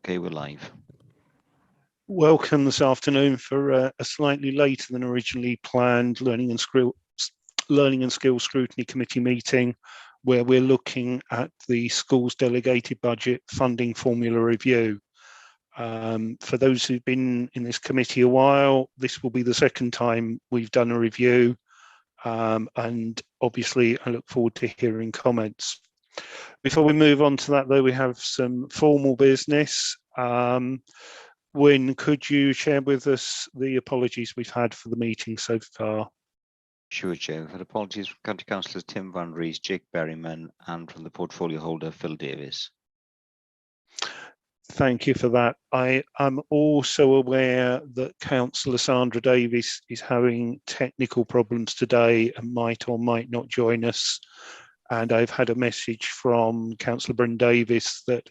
Okay, we're live. Welcome this afternoon for a slightly later than originally planned Learning and Skills Scrutiny Committee meeting, where we're looking at the school's delegated budget funding formula review. For those who've been in this committee a while, this will be the second time we've done a review, and obviously I look forward to hearing comments. Before we move on to that, though, we have some formal business. Wynne, could you share with us the apologies we've had for the meeting so far? Sure, Chair. We've had apologies from County Councillors Tim Van Rees, Jake Berryman, and from the portfolio holder, Phil Davis. Thank you for that. I am also aware that Councillor Sandra Davis is having technical problems today and might or might not join us. And I've had a message from Councillor Bryn Davis that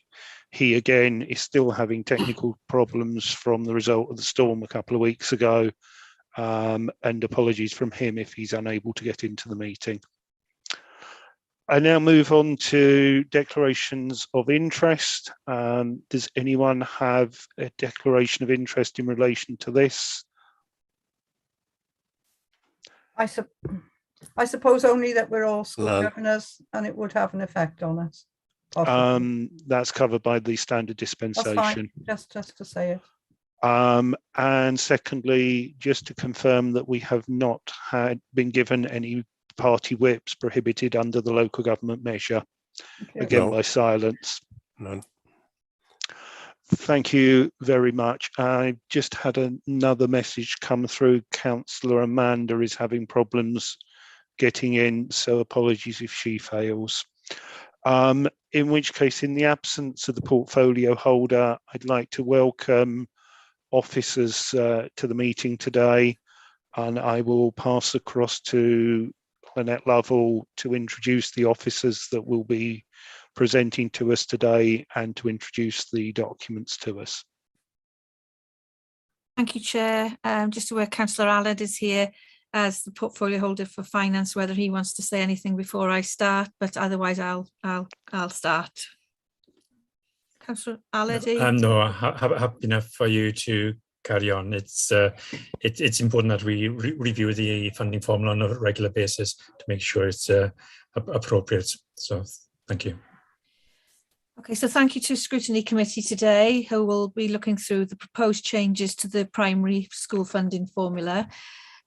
he again is still having technical problems from the result of the storm a couple of weeks ago, and apologies from him if he's unable to get into the meeting. I now move on to declarations of interest. Does anyone have a declaration of interest in relation to this? I suppose only that we're all school governors and it would have an effect on us. That's covered by the standard dispensation. That's fine. Just to say it. And secondly, just to confirm that we have not been given any party whips prohibited under the local government measure, again by silence. None. Thank you very much. I just had another message come through. Councillor Amanda is having problems getting in, so apologies if she fails. In which case, in the absence of the portfolio holder, I'd like to welcome officers to the meeting today, and I will pass across to Lynette Lovell to introduce the officers that will be presenting to us today and to introduce the documents to us. Thank you, Chair. Just aware Councillor Allard is here as the portfolio holder for finance, whether he wants to say anything before I start, but otherwise I'll start. Councillor Allard? No, happy enough for you to carry on. It's important that we review the funding formula on a regular basis to make sure it's appropriate. So thank you. Okay, so thank you to Scrutiny Committee today, who will be looking through the proposed changes to the primary school funding formula.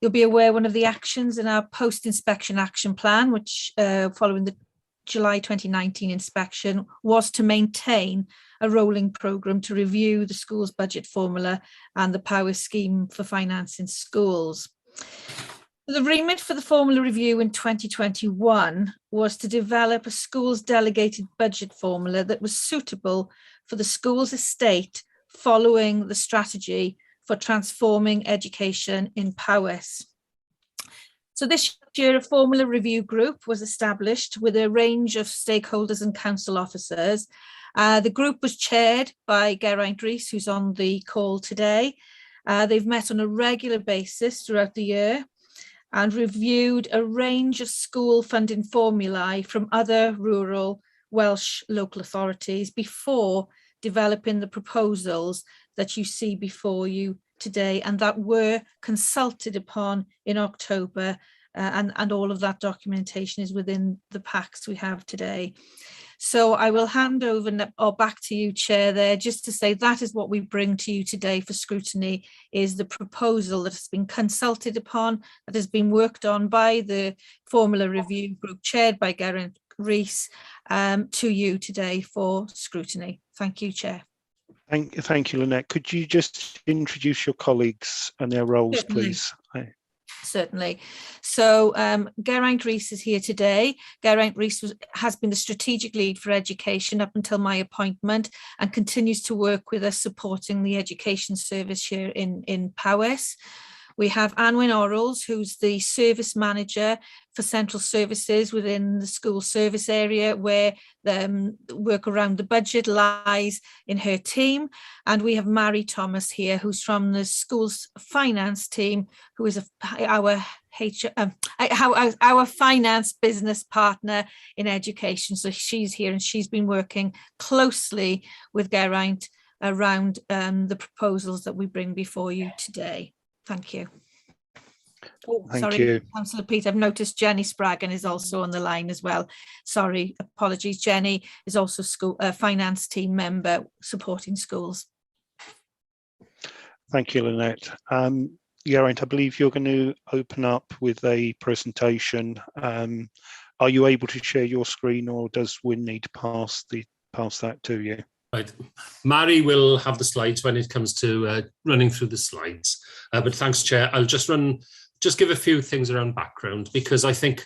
You'll be aware one of the actions in our post-inspection action plan, which following the July 2019 inspection, was to maintain a rolling programme to review the school's budget formula and the power scheme for financing schools. The remit for the formula review in 2021 was to develop a school's delegated budget formula that was suitable for the school's estate following the strategy for transforming education in Powys. So this year, a formula review group was established with a range of stakeholders and council officers. The group was chaired by Geraint Rees, who's on the call today. They've met on a regular basis throughout the year and reviewed a range of school funding formulae from other rural Welsh local authorities before developing the proposals that you see before you today, and that were consulted upon in October, and all of that documentation is within the packs we have today. So I will hand over back to you, Chair, there, just to say that is what we bring to you today for scrutiny, is the proposal that has been consulted upon, that has been worked on by the formula review group chaired by Geraint Rees, to you today for scrutiny. Thank you, Chair. Thank you, Lynette. Could you just introduce your colleagues and their roles, please? Certainly. So Geraint Rees is here today. Geraint Rees has been the strategic lead for education up until my appointment and continues to work with us supporting the education service here in Powys. We have Anwen Orrells, who's the service manager for central services within the school service area, where the work around the budget lies in her team. And we have Mary Thomas here, who's from the school's finance team, who is our finance business partner in education. So she's here and she's been working closely with Geraint around the proposals that we bring before you today. Thank you. Oh, Thank sorry, you. Councillor Peter, I've noticed Jenny Spraggan is also on the line as well. Sorry, apologies. Jenny is also school finance team member supporting schools. Thank you, Lynette. Geraint, I believe you're going to open up with a presentation. Are you able to share your screen, or does Wyn need to pass that to you? Right. Mary will have the slides when it comes to running through the slides. But thanks, Chair. I'll just give a few things around background, because I think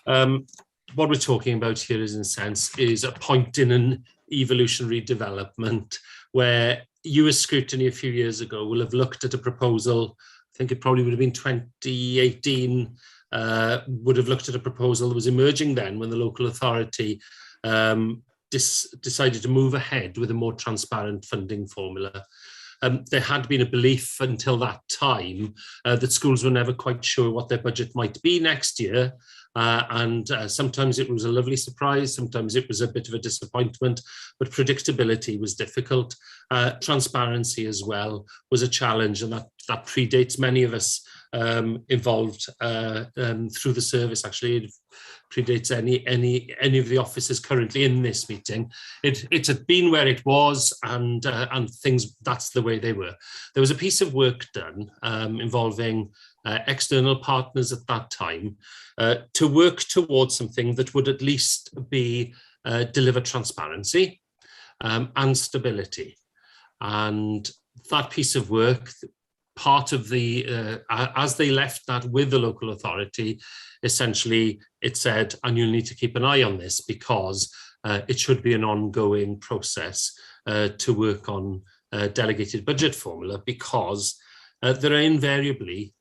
what we're talking about here is, in a sense, is a point in an evolutionary development where you, as Scrutiny a few years ago, will have looked at a proposal. I think it probably would have been 2018, would have looked at a proposal that was emerging then when the local authority decided to move ahead with a more transparent funding formula. There had been a belief until that time that schools were never quite sure what their budget might be next year. And sometimes it was a lovely surprise, sometimes it was a bit of a disappointment, but predictability was difficult. Transparency as well was a challenge, and that predates many of us involved through the service. Actually, it predates any of the officers currently in this meeting. It had been where it was, and things, that's the way they were. There was a piece of work done involving external partners at that time to work towards something that would at least be deliver transparency and stability. And that piece of work, part of the, as they left that with the local authority, essentially it said, and you'll need to keep an eye on this, because it should be an ongoing process to work on delegated budget formula, because there are invariably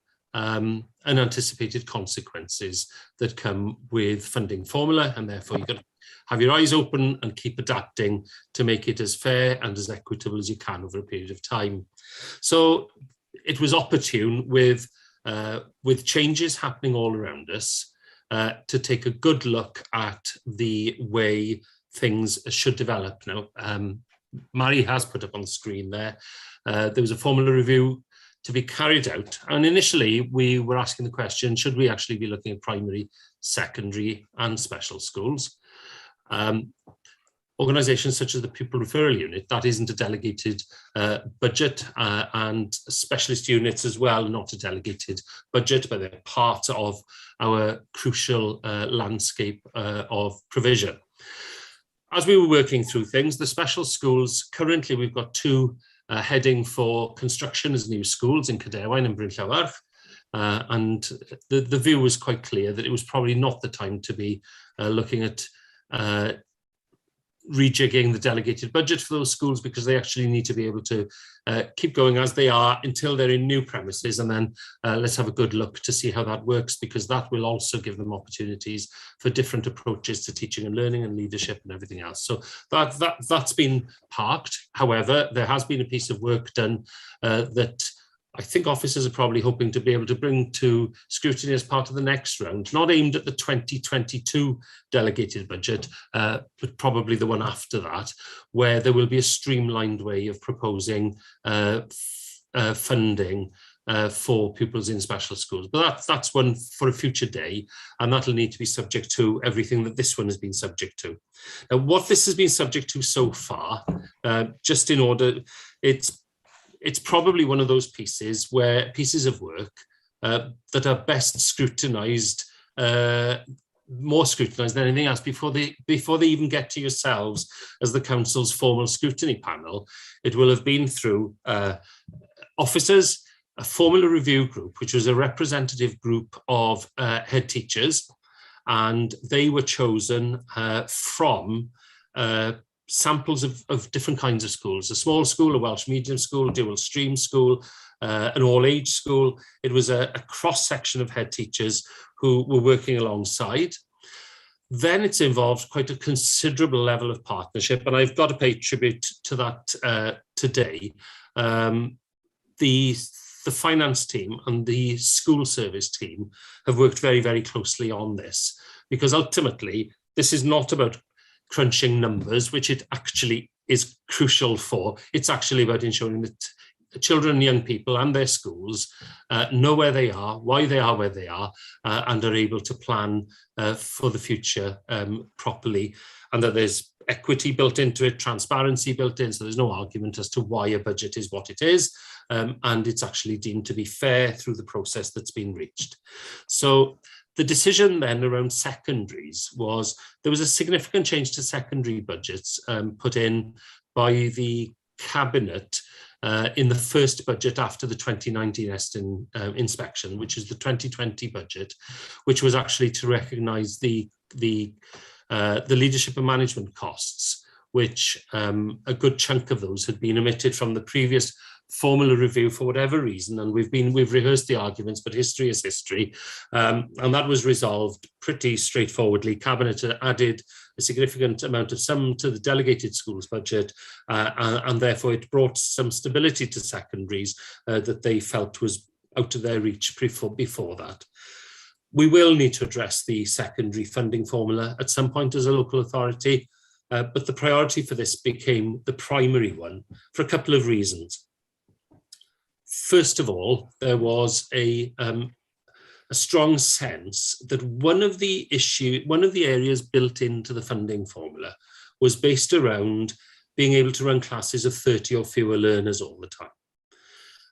unanticipated consequences that come with funding formula, and therefore you've got to have your eyes open and keep adapting to make it as fair and as equitable as you can over a period of time. So it was opportune, with changes happening all around us, to take a good look at the way things should develop. Now, Mary has put up on the screen there, there was a formula review to be carried out, and initially we were asking the question, should we actually be looking at primary, secondary and special schools? Organisations such as the Pupil Referral Unit, that isn't a delegated budget, and specialist units as well, not a delegated budget, but they're part of our crucial landscape of provision. As we were working through things, the special schools, currently we've got two heading for construction as new schools in Caerdydd and Bryn Llawer, and the view was quite clear that it was probably not the time to be looking at rejigging the delegated budget for those schools, because they actually need to be able to keep going as they are until they're in new premises, and then let's have a good look to see how that works, because that will also give them opportunities for different approaches to teaching and learning and leadership and everything else. So that's been parked. However, there has been a piece of work done that I think officers are probably hoping to be able to bring to scrutiny as part of the next round, not aimed at the 2022 delegated budget, but probably the one after that, where there will be a streamlined way of proposing funding for pupils in special schools. But that's one for a future day, and that'll need to be subject to everything that this one has been subject to. Now, what this has been subject to so far, just in order, it's probably one of those pieces of work that are best scrutinised, more scrutinised than anything else before they even get to yourselves as the council's formal scrutiny panel. It will have been through officers, a formula review group, which was a representative group of head teachers, and they were chosen from samples of different kinds of schools: a small school, a Welsh medium school, a dual stream school, an all age school. It was a cross section of head teachers who were working alongside. Then it's involved quite a considerable level of partnership, and I've got to pay tribute to that today. The finance team and the school service team have worked very, very closely on this, because ultimately this is not about crunching numbers, which it actually is crucial for. It's actually about ensuring that children and young people and their schools know where they are, why they are where they are, and are able to plan for the future properly, and that there's equity built into it, transparency built in, so there's no argument as to why a budget is what it is, and it's actually deemed to be fair through the process that's been reached. So the decision then around secondaries was, there was a significant change to secondary budgets put in by the Cabinet in the first budget after the 2019 inspection, which is the 2020 budget, which was actually to recognise the leadership and management costs, which a good chunk of those had been omitted from the previous formula review for whatever reason, and we've rehearsed the arguments, but history is history, and that was resolved pretty straightforwardly. Cabinet added a significant amount of sum to the delegated schools budget, and therefore it brought some stability to secondaries that they felt was out of their reach before that. We will need to address the secondary funding formula at some point as a local authority, but the priority for this became the primary one for a couple of reasons. First of all, there was a strong sense that one of the areas built into the funding formula was based around being able to run classes of 30 or fewer learners all the time.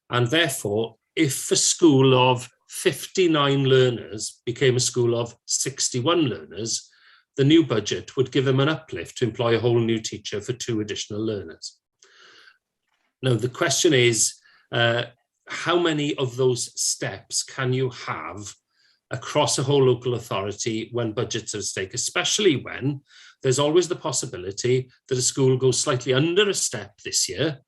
And therefore, if a school of 59 learners became a school of 61 learners, the new budget would give them an uplift to employ a whole new teacher for 2 additional learners. Now, the question is, how many of those steps can you have across a whole local authority when budgets are at stake, especially when there's always the possibility that a school goes slightly under a step this year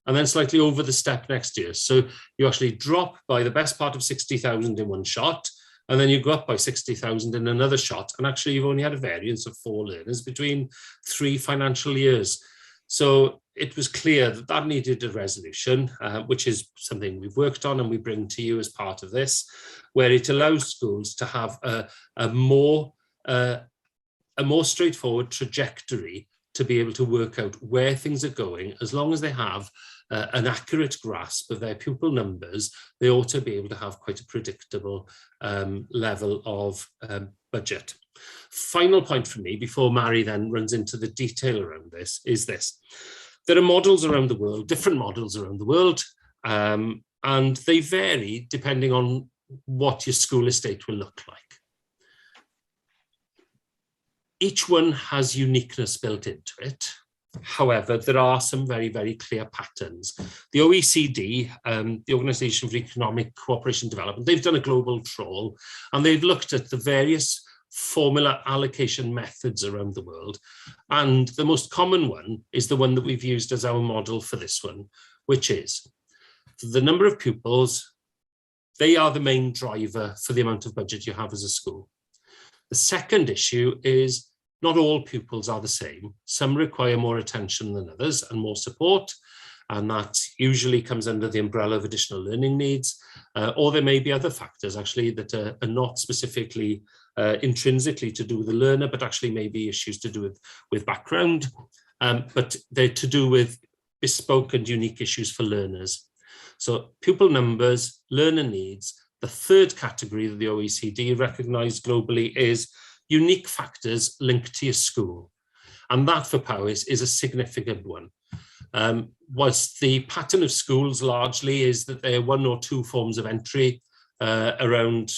and then slightly over the step next year. So you actually drop by the best part of 60,000 in one shot, and then you go up by 60,000 in another shot, and actually you've only had a variance of 4 learners between 3 financial years. So it was clear that that needed a resolution, which is something we've worked on and we bring to you as part of this, where it allows schools to have a more straightforward trajectory to be able to work out where things are going. As long as they have an accurate grasp of their pupil numbers, they ought to be able to have quite a predictable level of budget. Final point for me, before Mary then runs into the detail around this, is this. There are models around the world, different models around the world, and they vary depending on what your school estate will look like. Each one has uniqueness built into it. However, there are some very, very clear patterns. The OECD, the Organisation for Economic Cooperation and Development, they've done a global trawl, and they've looked at the various formula allocation methods around the world. And the most common one is the one that we've used as our model for this one, which is the number of pupils. They are the main driver for the amount of budget you have as a school. The second issue is not all pupils are the same. Some require more attention than others and more support, and that usually comes under the umbrella of additional learning needs, or there may be other factors actually that are not specifically intrinsically to do with the learner, but actually may be issues to do with background, but they're to do with bespoke and unique issues for learners. So pupil numbers, learner needs. The third category that the OECD recognised globally is unique factors linked to your school. And that for Powys is a significant one. Whilst the pattern of schools largely is that there are 1 or 2 forms of entry around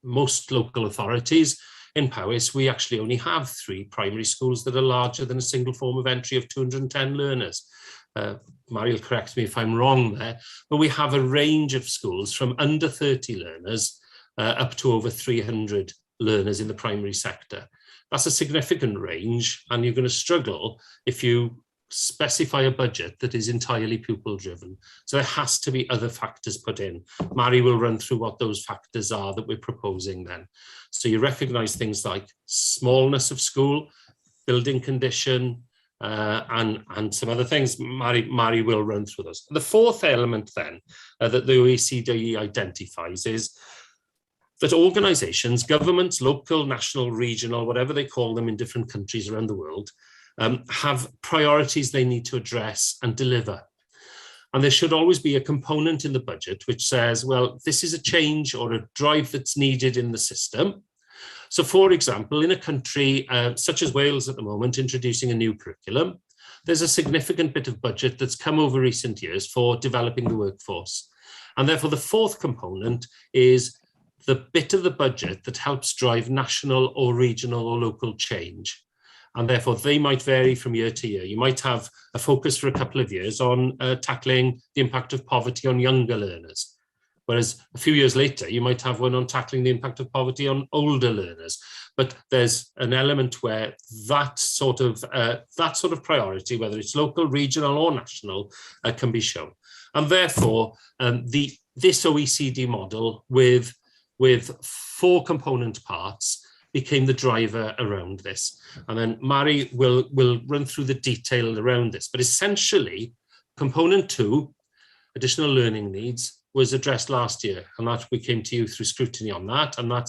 most local authorities, in Powys we actually only have 3 primary schools that are larger than a single form of entry of 210 learners. Mary will correct me if I'm wrong there, but we have a range of schools from under 30 learners up to over 300 learners in the primary sector. That's a significant range, and you're going to struggle if you specify a budget that is entirely pupil driven. So there has to be other factors put in. Mary will run through what those factors are that we're proposing then. So you recognise things like smallness of school, building condition, and some other things. Mary will run through those. The fourth element then that the OECD identifies is that organisations, governments, local, national, regional, whatever they call them in different countries around the world, have priorities they need to address and deliver. And there should always be a component in the budget which says, well, this is a change or a drive that's needed in the system. So, for example, in a country such as Wales at the moment, introducing a new curriculum, there's a significant bit of budget that's come over recent years for developing the workforce. And therefore, the fourth component is the bit of the budget that helps drive national or regional or local change. And therefore, they might vary from year to year. You might have a focus for a couple of years on tackling the impact of poverty on younger learners. Whereas a few years later, you might have one on tackling the impact of poverty on older learners. But there's an element where that sort of priority, whether it's local, regional or national, can be shown. And therefore, this OECD model with 4 component parts became the driver around this. And then Mari will run through the detail around this. But essentially, component 2, additional learning needs, was addressed last year, and that we came to you through scrutiny on that, and that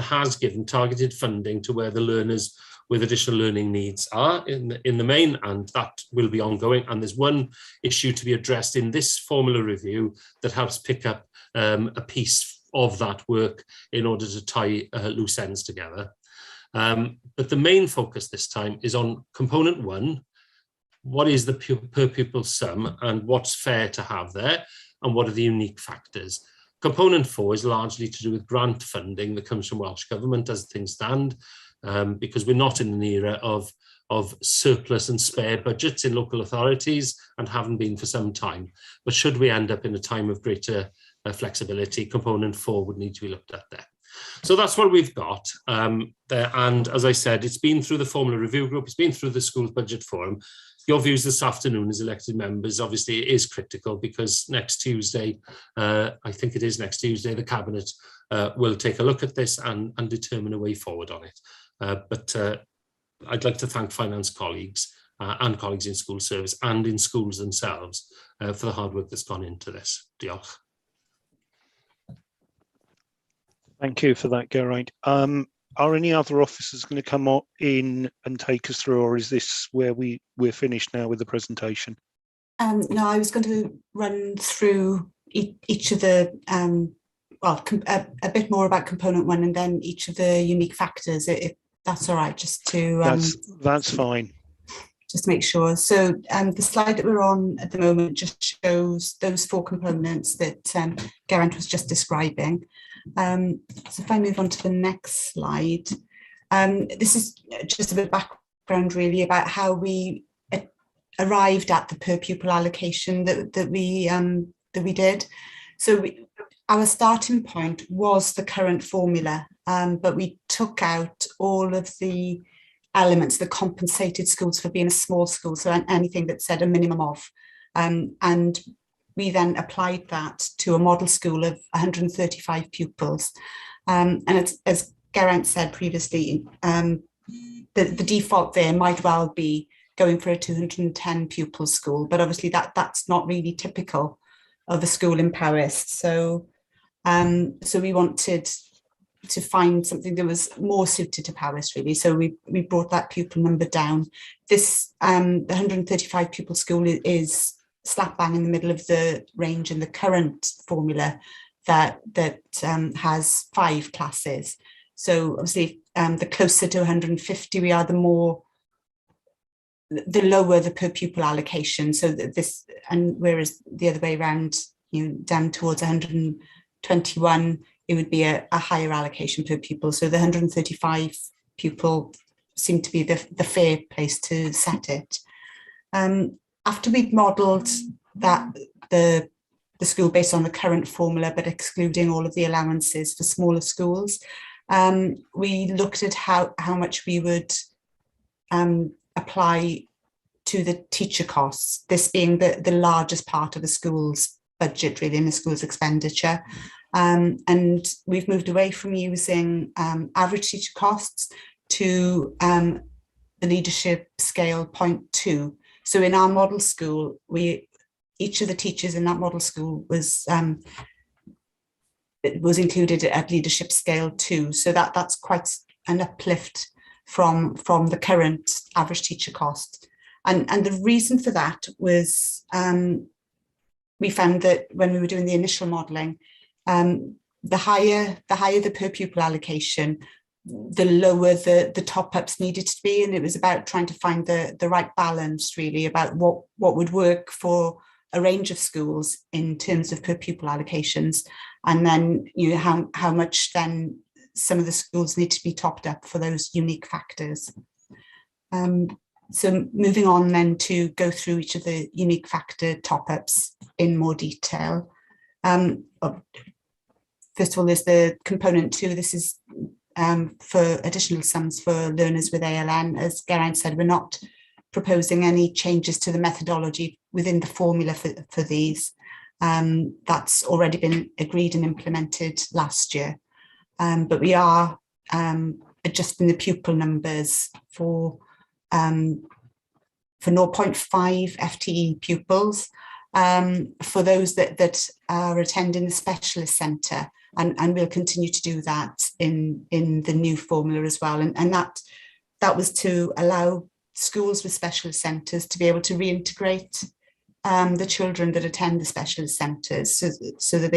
has given targeted funding to where the learners with additional learning needs are in the main, and that will be ongoing. And there's one issue to be addressed in this formula review that helps pick up a piece of that work in order to tie loose ends together. But the main focus this time is on component 1. What is the per pupil sum and what's fair to have there? And what are the unique factors? Component 4 is largely to do with grant funding that comes from Welsh Government as things stand, because we're not in an era of surplus and spare budgets in local authorities and haven't been for some time. But should we end up in a time of greater flexibility, component 4 would need to be looked at there. So that's what we've got there. And as I said, it's been through the formula review group, it's been through the school budget forum. Your views this afternoon as elected members, obviously it is critical because next Tuesday, I think it is next Tuesday, the Cabinet will take a look at this and determine a way forward on it. But I'd like to thank finance colleagues and colleagues in school service and in schools themselves for the hard work that's gone into this. Diolch. Thank you for that, Geraint. Are any other officers going to come in and take us through, or is this where we're finished now with the presentation? No, I was going to run through each of the, a bit more about component 1 and then each of the unique factors, if that's all right, just to... That's fine. Just to make sure. So the slide that we're on at the moment just shows those 4 components that Geraint was just describing. So if I move on to the next slide, this is just a bit of background really about how we arrived at the per pupil allocation that we did. So our starting point was the current formula, but we took out all of the elements that compensated schools for being a small school, so anything that said a minimum of, and we then applied that to a model school of 135 pupils. And it's, as Geraint said previously, the default there might well be going for a 210 pupil school, but obviously that's not really typical of a school in Powys. So, so we wanted to find something that was more suited to Powys really. So we brought that pupil number down. This, the 135 pupil school is slap bang in the middle of the range in the current formula that has 5 classes. So obviously the closer to 150 we are, the lower the per pupil allocation. So that this, and whereas the other way around, down towards 121, it would be a higher allocation per pupil. So the 135 pupil seemed to be the fair place to set it. After we'd modelled that the school based on the current formula, but excluding all of the allowances for smaller schools, we looked at how much we would apply to the teacher costs, this being the largest part of the school's budget, really, in the school's expenditure. And we've moved away from using average teacher costs to the leadership scale 0.2. So in our model school, each of the teachers in that model school was included at leadership scale 2. So that's quite an uplift from the current average teacher cost. And the reason for that was we found that when we were doing the initial modelling, the higher the per pupil allocation, the lower the top-ups needed to be. And it was about trying to find the right balance, really, about what would work for a range of schools in terms of per pupil allocations. And then, you know, how much then some of the schools need to be topped up for those unique factors. So moving on then to go through each of the unique factor top-ups in more detail. First of all, there's the component 2. This is for additional sums for learners with ALN. As Geraint said, we're not proposing any changes to the methodology within the formula for these. That's already been agreed and implemented last year. But we are adjusting the pupil numbers for 0.5 FTE pupils for those that are attending the specialist centre, and we'll continue to do that in the new formula as well. And that was to allow schools with specialist centres to be able to reintegrate the children that attend the specialist centres, so that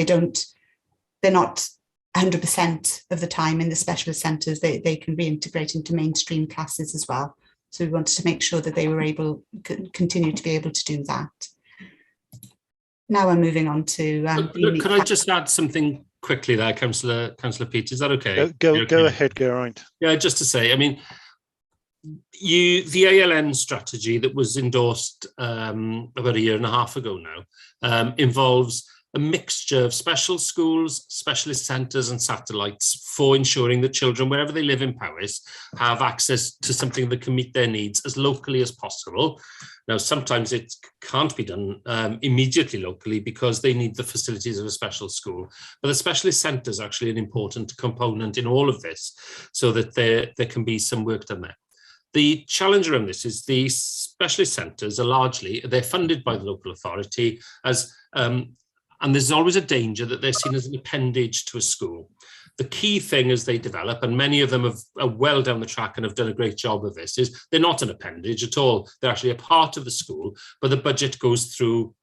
they're not 100% of the time in the specialist centres. They can reintegrate into mainstream classes as well. So we wanted to make sure that they were able to continue to be able to do that. Now we're moving on to. Could I just add something quickly there, Councillor Peet? Is that okay? Go ahead, Geraint. Yeah, just to say, I mean, the ALN strategy that was endorsed about 1.5 years ago now involves a mixture of special schools, specialist centres and satellites for ensuring that children, wherever they live in Powys, have access to something that can meet their needs as locally as possible. Now, sometimes it can't be done immediately locally because they need the facilities of a special school. But the specialist centre is actually an important component in all of this, so that there can be some work done there. The challenge around this is the specialist centres are they're funded by the local authority as and there's always a danger that they're seen as an appendage to a school. The key thing as they develop, and many of them are well down the track and have done a great job of this, is they're not an appendage at all. They're actually a part of the school, but the budget goes through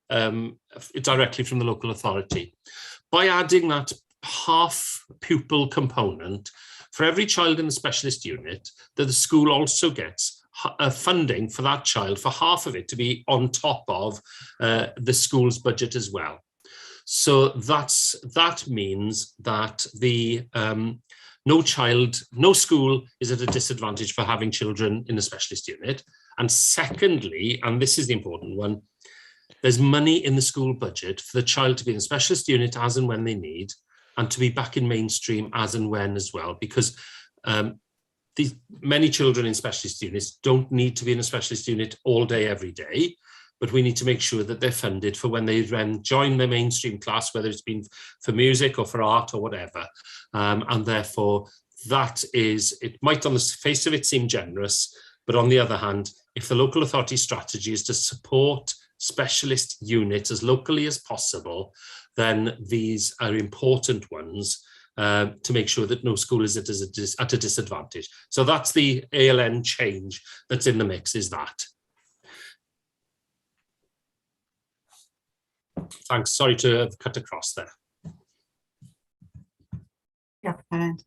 directly from the local authority. By adding that half pupil component, for every child in the specialist unit, that the school also gets funding for that child, for half of it to be on top of the school's budget as well. So that means that no school is at a disadvantage for having children in a specialist unit. And secondly, and this is the important one, there's money in the school budget for the child to be in a specialist unit as and when they need, and to be back in mainstream as and when as well, because many children in specialist units don't need to be in a specialist unit all day, every day. But we need to make sure that they're funded for when they then join their mainstream class, whether it's been for music or for art or whatever. And therefore, it might on the face of it seem generous, but on the other hand, if the local authority strategy is to support specialist units as locally as possible, then these are important ones to make sure that no school is at a disadvantage. So that's the ALN change that's in the mix, is that. Thanks. Sorry to have cut across there. Yeah, brilliant.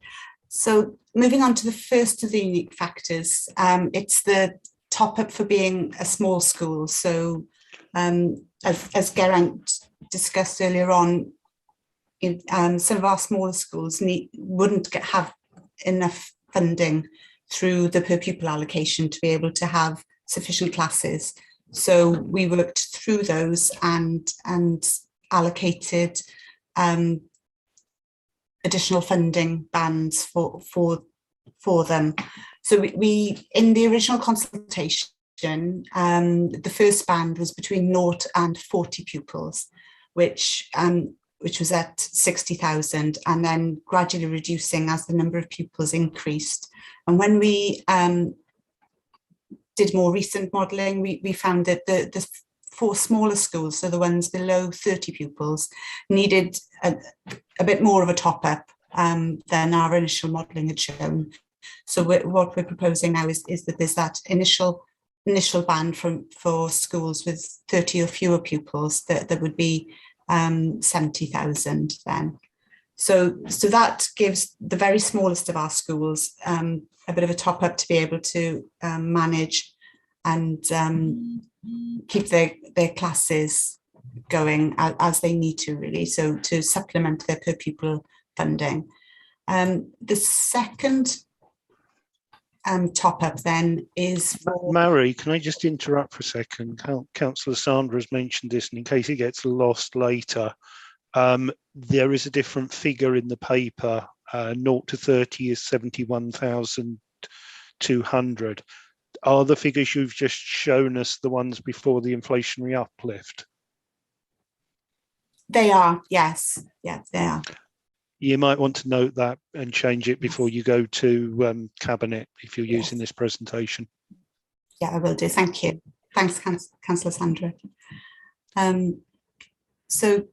So moving on to the first of the unique factors, it's the top up for being a small school. So as Geraint discussed earlier on, some of our smaller schools wouldn't have enough funding through the per pupil allocation to be able to have sufficient classes. So we worked through those and allocated additional funding bands for them. So we in the original consultation, the first band was between 0 and 40 pupils, which was at 60,000, and then gradually reducing as the number of pupils increased. And when we did more recent modelling, we found that the 4 smaller schools, so the ones below 30 pupils, needed a bit more of a top-up than our initial modelling had shown. So what we're proposing now is that there's that initial band for schools with 30 or fewer pupils that would be 70,000 then. So that gives the very smallest of our schools a bit of a top up to be able to manage and keep their classes going as they need to, really, so to supplement their per pupil funding. The second top up then is for... Mary, can I just interrupt for a second? Councillor Sandra has mentioned this, and in case it gets lost later, there is a different figure in the paper. 0 to 30 is 71,200. Are the figures you've just shown us the ones before the inflationary uplift? They are, yes. Yeah, they are. You might want to note that and change it before you go to Cabinet if you're using this presentation. Yeah, I will do. Thank you. Thanks, Councillor Sandra. So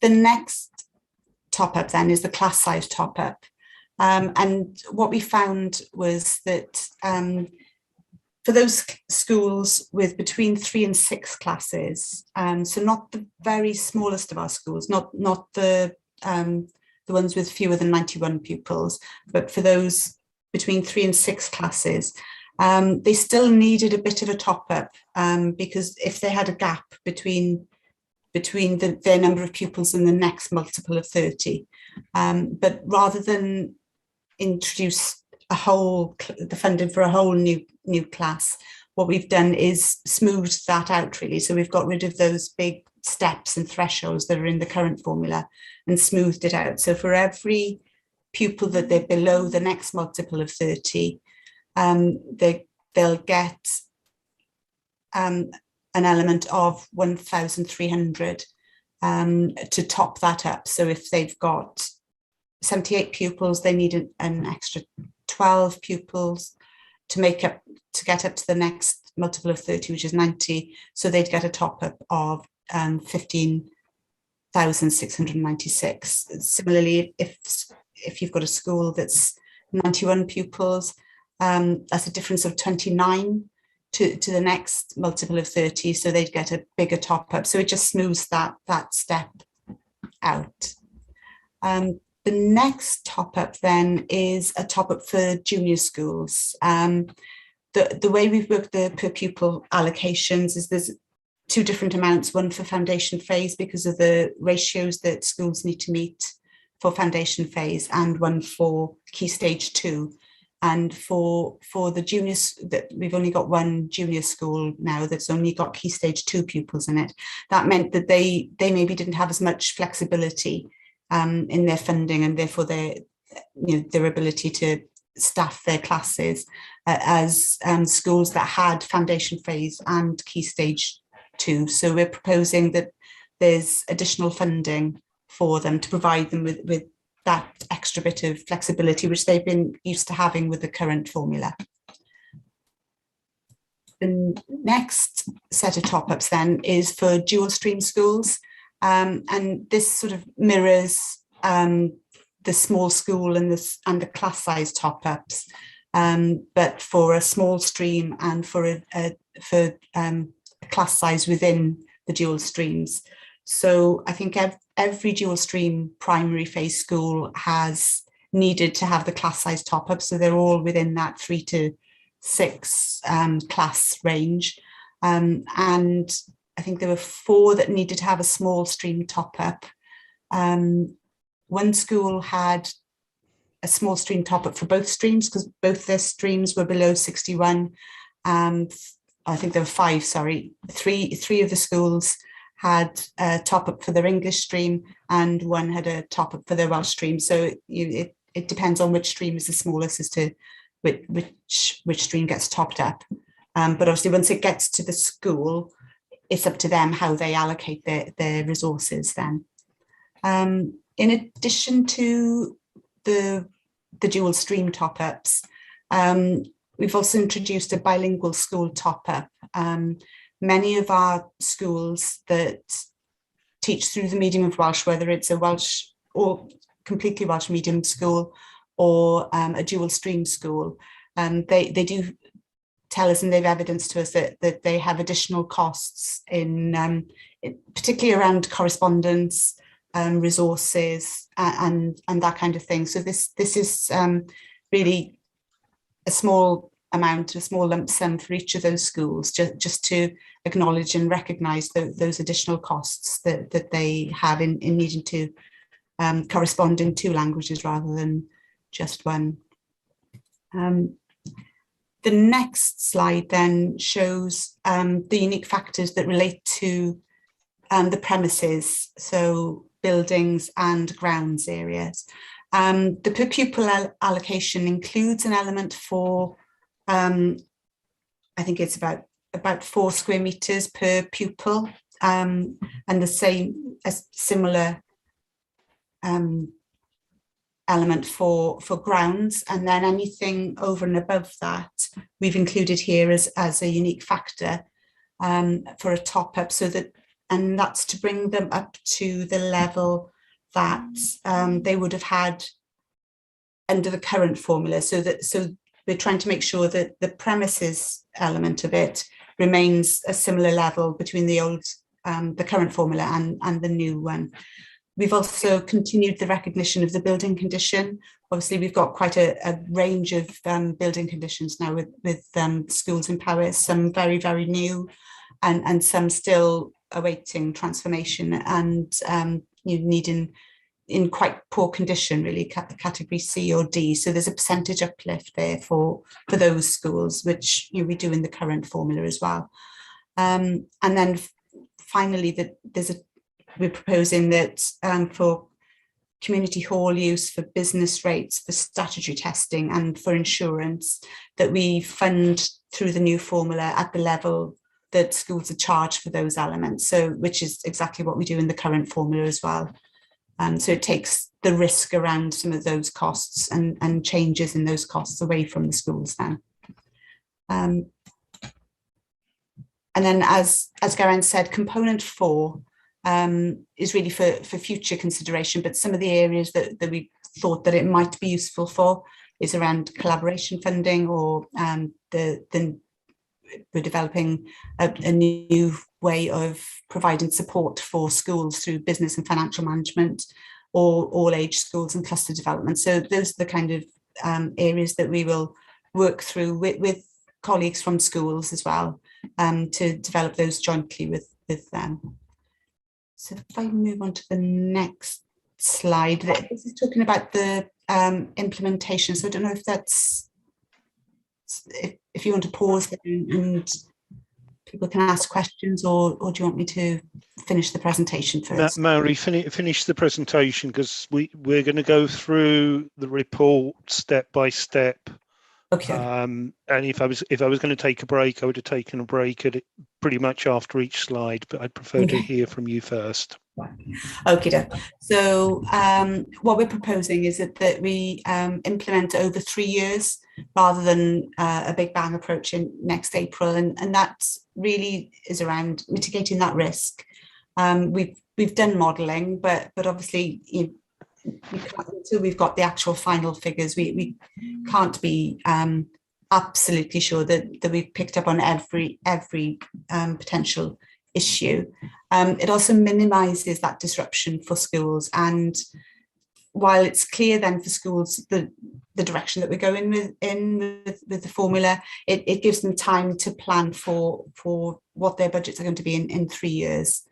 the next top up then is the class size top up. And what we found was that for those schools with between 3 and 6 classes, so not the very smallest of our schools, not the ones with fewer than 91 pupils, but for those between 3 and 6 classes, they still needed a bit of a top up because if they had a gap between their number of pupils and the next multiple of 30, but rather than introduce the funding for a whole new class, what we've done is smoothed that out, really. So we've got rid of those big steps and thresholds that are in the current formula and smoothed it out. So for every pupil that they're below the next multiple of 30, they'll get an element of 1,300 to top that up. So if they've got 78 pupils, they need an extra 12 pupils to get up to the next multiple of 30, which is 90. So they'd get a top up of 15,696. Similarly, if you've got a school that's 91 pupils, that's a difference of 29 to the next multiple of 30. So they'd get a bigger top up. So it just smooths that step out. The next top up then is a top up for junior schools. The way we've worked the per pupil allocations is there's 2 different amounts, one for foundation phase because of the ratios that schools need to meet for foundation phase, and one for key stage 2. And for the juniors, that we've only got one junior school now that's only got key stage 2 pupils in it. That meant that they maybe didn't have as much flexibility in their funding, and therefore their ability to staff their classes as schools that had foundation phase and key stage 2. So we're proposing that there's additional funding for them to provide them with that extra bit of flexibility, which they've been used to having with the current formula. The next set of top-ups then is for dual stream schools. And this sort of mirrors the small school and the class size top-ups, but for a small stream and for a class size within the dual streams. So I think every dual stream primary phase school has needed to have the class size top-up, so they're all within that 3 to 6 class range. And I think there were 4 that needed to have a small stream top-up. One school had a small stream top-up for both streams because both their streams were below 61. I think there were 5, sorry. Three of the schools had a top-up for their English stream and one had a top-up for their Welsh stream. So it depends on which stream is the smallest as to which stream gets topped up. But obviously once it gets to the school, it's up to them how they allocate their resources then. In addition to the dual stream top-ups, we've also introduced a bilingual school top-up. Many of our schools that teach through the medium of Welsh, whether it's a Welsh or completely Welsh medium school or a dual stream school. They do tell us, and they've evidenced to us that they have additional costs in particularly around correspondence, resources, and that kind of thing. So this is really a small amount, a small lump sum for each of those schools, just to acknowledge and recognise those additional costs that they have in needing to correspond in 2 languages rather than just one. The next slide then shows the unique factors that relate to the premises, so buildings and grounds areas. The per pupil allocation includes an element for, I think it's about 4 square metres per pupil, and the same, a similar element for grounds, and then anything over and above that we've included here as a unique factor for a top up, so that, and that's to bring them up to the level that they would have had under the current formula. So we're trying to make sure that the premises element of it remains a similar level between the old, the current formula and the new one. We've also continued the recognition of the building condition. Obviously, we've got quite a range of building conditions now with schools in Powys, some very, very new and some still awaiting transformation and needing in quite poor condition, really, category C or D. So there's a percentage uplift there for those schools, which we do in the current formula as well. And then finally, we're proposing that for community hall use, for business rates, for statutory testing and for insurance, that we fund through the new formula at the level that schools are charged for those elements. So, which is exactly what we do in the current formula as well. So it takes the risk around some of those costs and changes in those costs away from the schools then. And then as Geraint said, component 4 is really for future consideration, but some of the areas that we thought that it might be useful for is around collaboration funding, or we're developing a new way of providing support for schools through business and financial management, or all age schools and cluster development. So those are the kind of areas that we will work through with colleagues from schools as well, to develop those jointly with them. So if I move on to the next slide, this is talking about the implementation. So I don't know if that's, if you want to pause and people can ask questions, or do you want me to finish the presentation first? Mary, finish the presentation, because we're going to go through the report step by step. Okay. And if I was going to take a break, I would have taken a break at it pretty much after each slide, but I'd prefer to hear from you first. Okay. So what we're proposing is that we implement over 3 years rather than a big bang approach in next April, and that really is around mitigating that risk. We've done modelling, but obviously until we've got the actual final figures, we can't be absolutely sure that we've picked up on every potential issue. It also minimises that disruption for schools, and while it's clear then for schools the direction that we're going with the formula, it gives them time to plan for what their budgets are going to be in 3 years.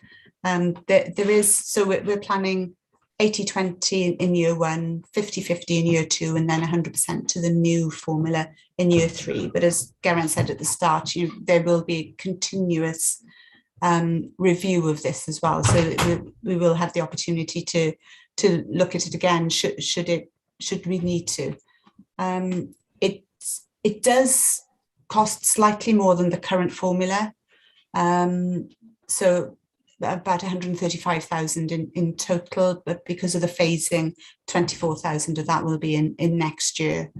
So we're planning 80-20 in year 1, 50-50 in year 2, and then 100% to the new formula in year 3. But as Geraint said at the start, there will be a continuous review of this as well. So we will have the opportunity to look at it again should we need to. It does cost slightly more than the current formula. So about 135,000 in total, but because of the phasing, 24,000 of that will be in next year.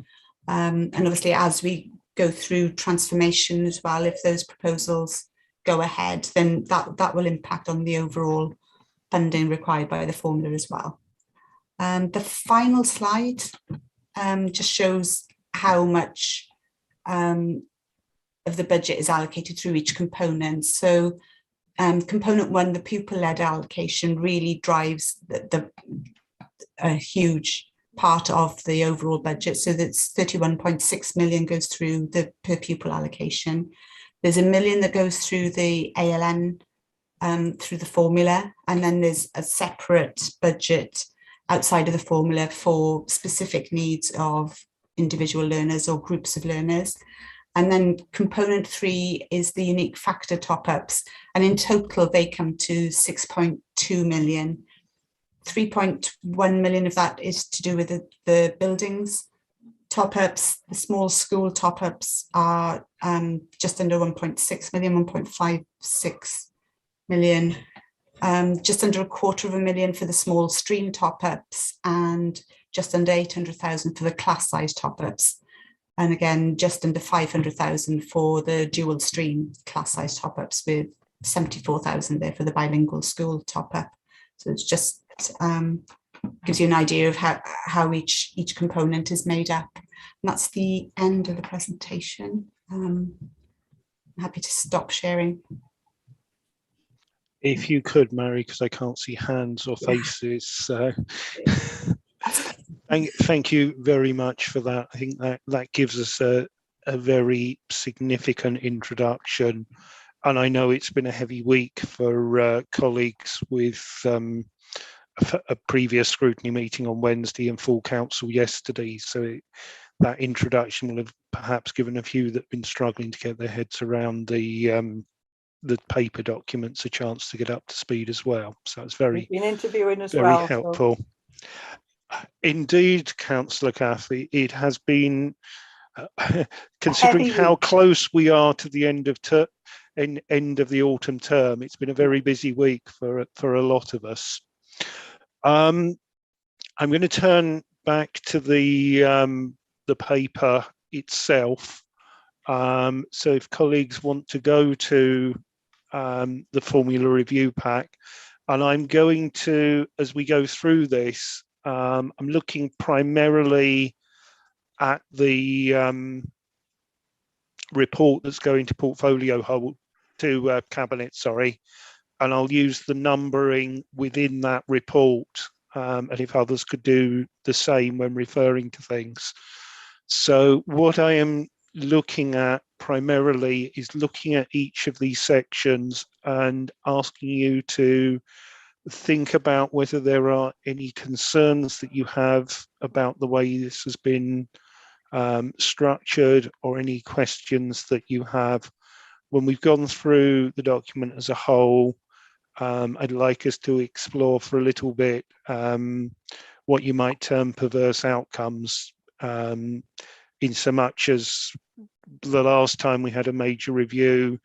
And obviously, as we go through transformation as well, if those proposals go ahead, then that will impact on the overall funding required by the formula as well. The final slide just shows how much of the budget is allocated through each component. So component 1, the pupil-led allocation, really drives a huge part of the overall budget. So that's 31.6 million goes through the per pupil allocation. There's $1 million that goes through the ALN through the formula, and then there's a separate budget outside of the formula for specific needs of individual learners or groups of learners. And then component 3 is the unique factor top-ups, and in total they come to 6.2 million. 3.1 million of that is to do with the buildings top-ups. The small school top-ups are just under 1.6 million, 1.56 million, just under $250,000 for the small stream top-ups, and just under 800,000 for the class size top-ups. And again, just under 500,000 for the dual stream class size top-ups, with 74,000 there for the bilingual school top-up. So it's just gives you an idea of how each component is made up. And that's the end of the presentation. I'm happy to stop sharing. If you could, Mary, because I can't see hands or faces. Thank you very much for that. I think that gives us a very significant introduction. And I know it's been a heavy week for colleagues with a previous scrutiny meeting on Wednesday and full council yesterday. So that introduction will have perhaps given a few that have been struggling to get their heads around the paper documents a chance to get up to speed as well. So it's very, We've been interviewing as very well, helpful. So. Indeed, Councillor Cathey, it has been, considering how close we are to the end of the autumn term, it's been a very busy week for a lot of us. I'm going to turn back to the paper itself. So if colleagues want to go to the formula review pack, and I'm going to, as we go through this, I'm looking primarily at the report that's going to portfolio hold to cabinet, sorry, and I'll use the numbering within that report, and if others could do the same when referring to things. So what I am looking at primarily is looking at each of these sections and asking you to think about whether there are any concerns that you have about the way this has been structured, or any questions that you have. When we've gone through the document as a whole, I'd like us to explore for a little bit what you might term perverse outcomes, in so much as the last time we had a major review,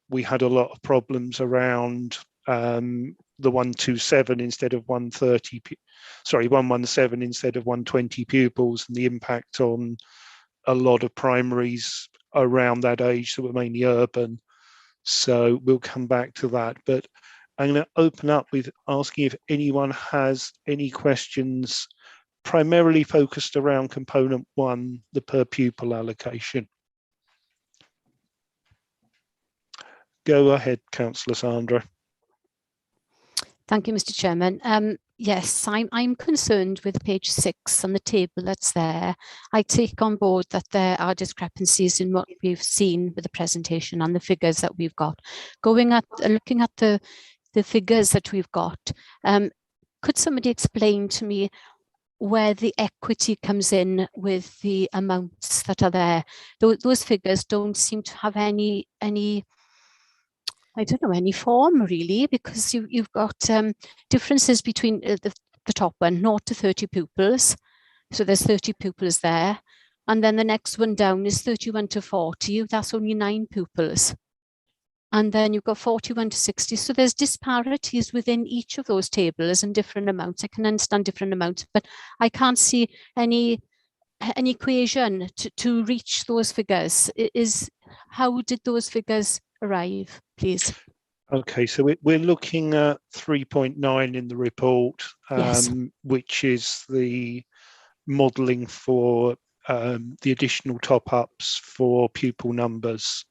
we had a lot of problems around the 127 instead of 130, sorry, 117 instead of 120 pupils, and the impact on a lot of primaries around that age that were mainly urban. So we'll come back to that, but I'm going to open up with asking if anyone has any questions, primarily focused around component 1, the per pupil allocation. Go ahead, Councillor Sandra. Thank you, Mr. Chairman. Yes, I'm concerned with page 6 and the table that's there. I take on board that there are discrepancies in what we've seen with the presentation and the figures that we've got. Looking at the figures that we've got, could somebody explain to me where the equity comes in with the amounts that are there? Those figures don't seem to have any I don't know, any form really, because you've got differences between the top one, 0 to 30 pupils. So there's 30 pupils there. And then the next one down is 31 to 40. That's only 9 pupils. And then you've got 41 to 60. So there's disparities within each of those tables and different amounts. I can understand different amounts, but I can't see an equation to reach those figures. How did those figures arrive, please? Okay, so we're looking at 3.9 in the report, yes, which is the modelling for the additional top-ups for pupil numbers.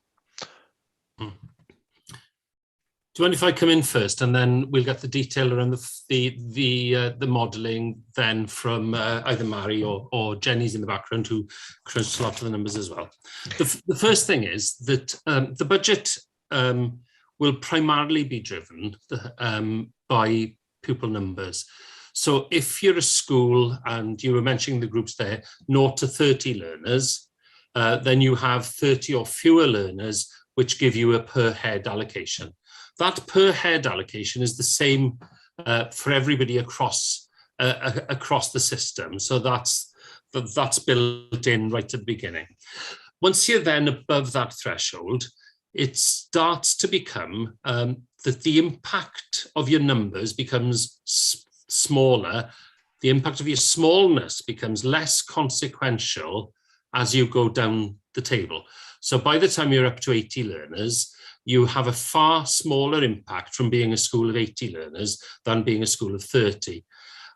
Do you mind if I come in first, and then we'll get the detail around the modelling then from either Mary or Jenny's in the background, who crunched a lot of the numbers as well. The first thing is that the budget will primarily be driven by pupil numbers. So if you're a school, and you were mentioning the groups there, 0 to 30 learners, then you have 30 or fewer learners, which give you a per head allocation. That per head allocation is the same for everybody across the system. So that's built in right at the beginning. Once you're then above that threshold, it starts to become that the impact of your numbers becomes smaller. The impact of your smallness becomes less consequential as you go down the table. So by the time you're up to 80 learners, you have a far smaller impact from being a school of 80 learners than being a school of 30.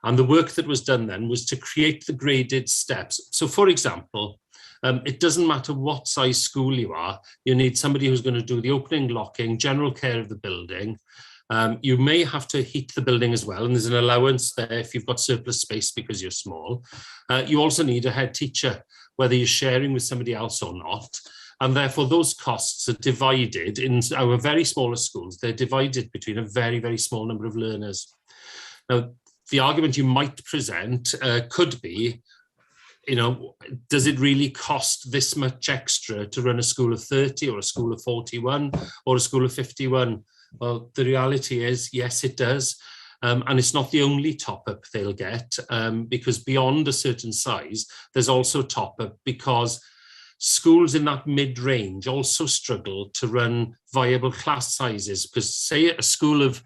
And the work that was done then was to create the graded steps. So for example, it doesn't matter what size school you are, you need somebody who's going to do the opening, locking, general care of the building. You may have to heat the building as well, and there's an allowance there if you've got surplus space because you're small. You also need a head teacher, whether you're sharing with somebody else or not. And therefore those costs are divided in our very smallest schools. They're divided between a very, very small number of learners. Now, the argument you might present could be, you know, does it really cost this much extra to run a school of 30 or a school of 41 or a school of 51? Well, the reality is, yes, it does. And it's not the only top-up they'll get, because beyond a certain size, there's also top-up because schools in that mid-range also struggle to run viable class sizes, because say a school of,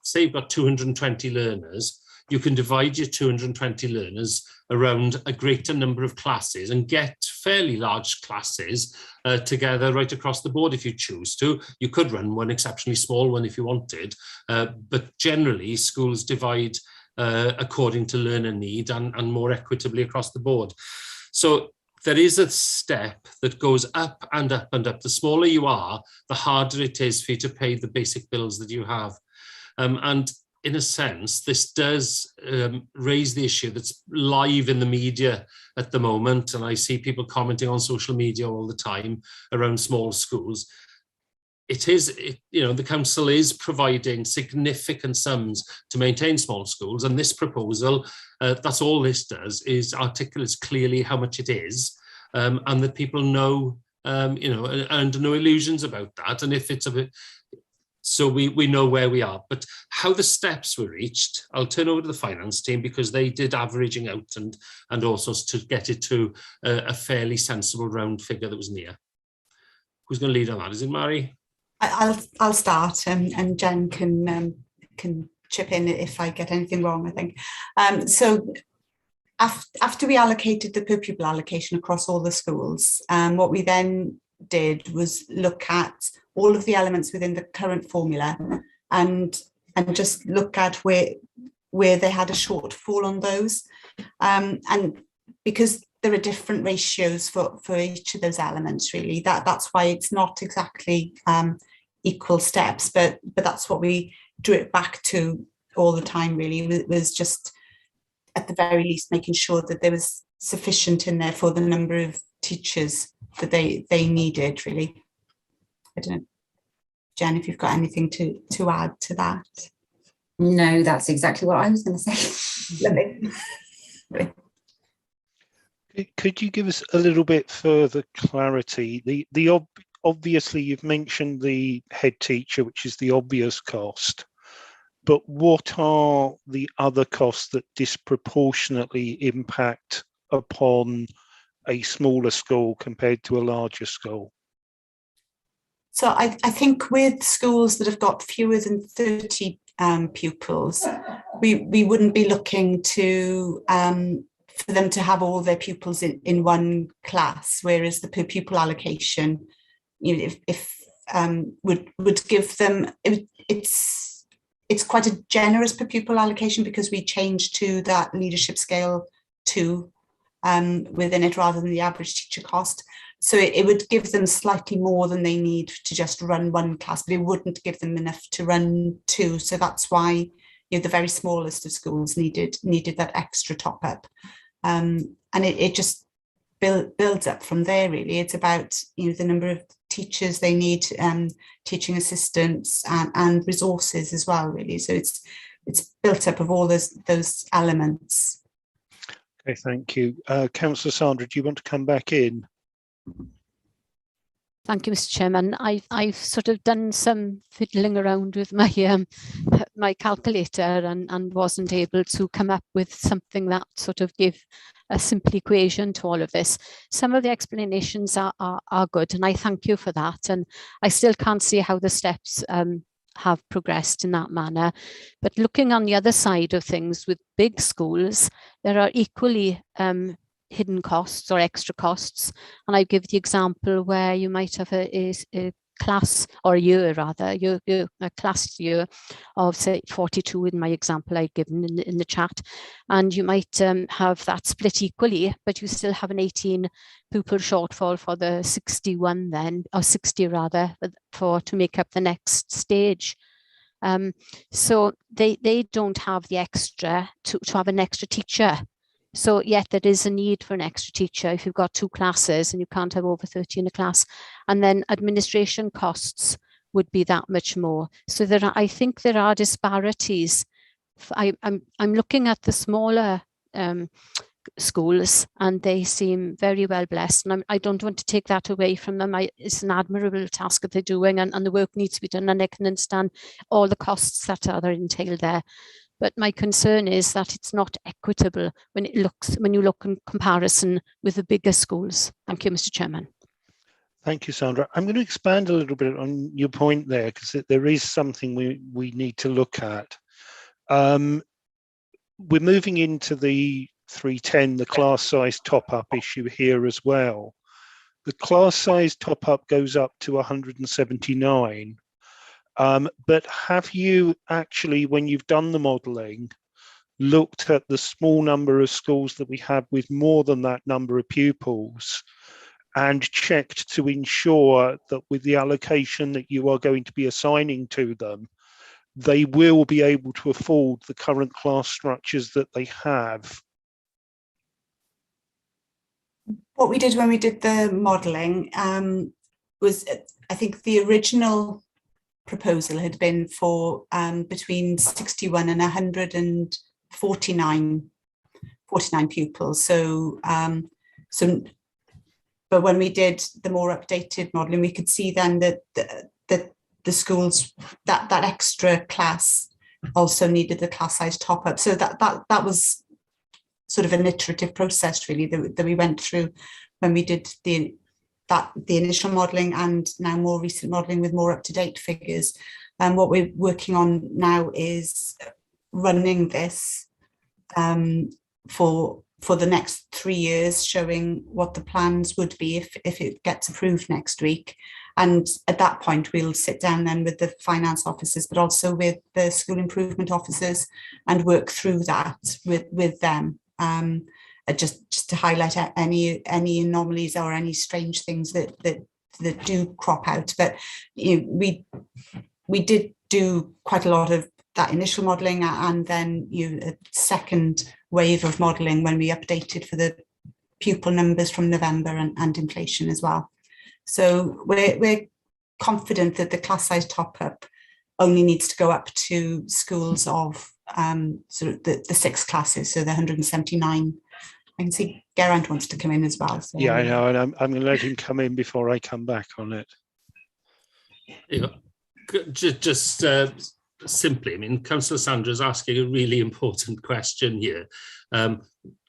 say you've got 220 learners, you can divide your 220 learners around a greater number of classes and get fairly large classes together right across the board if you choose to. You could run one exceptionally small one if you wanted, but generally schools divide according to learner need and more equitably across the board. So there is a step that goes up and up and up. The smaller you are, the harder it is for you to pay the basic bills that you have. And in a sense, this does raise the issue that's live in the media at the moment. And I see people commenting on social media all the time around small schools. You know, the council is providing significant sums to maintain small schools, and this proposal, that's all this does, is articulates clearly how much it is, and that people know, you know, and no illusions about that. And if it's a bit, so we know where we are. But how the steps were reached, I'll turn over to the finance team, because they did averaging out and also to get it to a fairly sensible round figure that was near. Who's going to lead on that? Is it Mary? I'll start, and Jen can chip in if I get anything wrong, I think. So after we allocated the per pupil allocation across all the schools, what we then did was look at all of the elements within the current formula and just look at where they had a shortfall on those. And because there are different ratios for each of those elements, really, that's why it's not exactly equal steps, but that's what we drew it back to all the time, really. It was just, at the very least, making sure that there was sufficient in there for the number of teachers that they needed, really. I don't know, Jen, if you've got anything to add to that. No, that's exactly what I was going to say. Lovely. Could you give us a little bit further clarity? Obviously, you've mentioned the head teacher, which is the obvious cost, but what are the other costs that disproportionately impact upon a smaller school compared to a larger school? So I think with schools that have got fewer than 30 pupils, we wouldn't be looking to for them to have all their pupils in one class, whereas the per pupil allocation, you know, would give them, it's quite a generous per pupil allocation, because we changed to that leadership scale two within it rather than the average teacher cost. So it would give them slightly more than they need to just run one class, but it wouldn't give them enough to run two. So that's why the very smallest of schools needed that extra top up. And it just builds up from there, really. It's about the number of teachers they need, teaching assistants and resources as well, really. So it's built up of all those elements. Okay, thank you. Councillor Sandra, do you want to come back in? Thank you, Mr. Chairman. I've sort of done some fiddling around with my my calculator and wasn't able to come up with something that sort of gave a simple equation to all of this. Some of the explanations are good, and I thank you for that. And I still can't see how the steps have progressed in that manner. But looking on the other side of things with big schools, there are equally hidden costs or extra costs. And I give the example where you might have a class, or a year rather, a class year of say 42 in my example I've given in the chat, and you might have that split equally, but you still have an 18 pupil shortfall for the 61 then, or 60 rather, to make up the next stage. So they don't have the extra to have an extra teacher. So yet there is a need for an extra teacher if you've got two classes and you can't have over 30 in a class. And then administration costs would be that much more. So I think there are disparities. I'm looking at the smaller schools, and they seem very well blessed. And I don't want to take that away from them. It's an admirable task that they're doing, and the work needs to be done. And I can understand all the costs that are entailed there. But my concern is that it's not equitable when you look in comparison with the bigger schools. Thank you, Mr. Chairman. Thank you, Sandra. I'm going to expand a little bit on your point there, because there is something we need to look at. We're moving into the 310, the class size top up issue here as well. The class size top up goes up to 179. But have you actually, when you've done the modelling, looked at the small number of schools that we have with more than that number of pupils and checked to ensure that with the allocation that you are going to be assigning to them, they will be able to afford the current class structures that they have? What we did when we did the modelling was, I think the original proposal had been for between 61 and 149 pupils. So, but when we did the more updated modelling, we could see then that the schools, that extra class also needed the class size top up. So that was sort of an iterative process really that we went through when we did the initial modelling and now more recent modelling with more up-to-date figures. And what we're working on now is running this for the next 3 years, showing what the plans would be if it gets approved next week. And at that point, we'll sit down then with the finance officers, but also with the school improvement officers, and work through that with them. Just to highlight any anomalies or any strange things that do crop out. But we did do quite a lot of that initial modelling, and then a second wave of modelling when we updated for the pupil numbers from November and inflation as well. So we're confident that the class size top up only needs to go up to schools of sort of the 6 classes, so the 179. I can see Geraint wants to come in as well. So. Yeah, I know, and I'm going to let him come in before I come back on it. Just simply, I mean, Councillor Sandra is asking a really important question here, and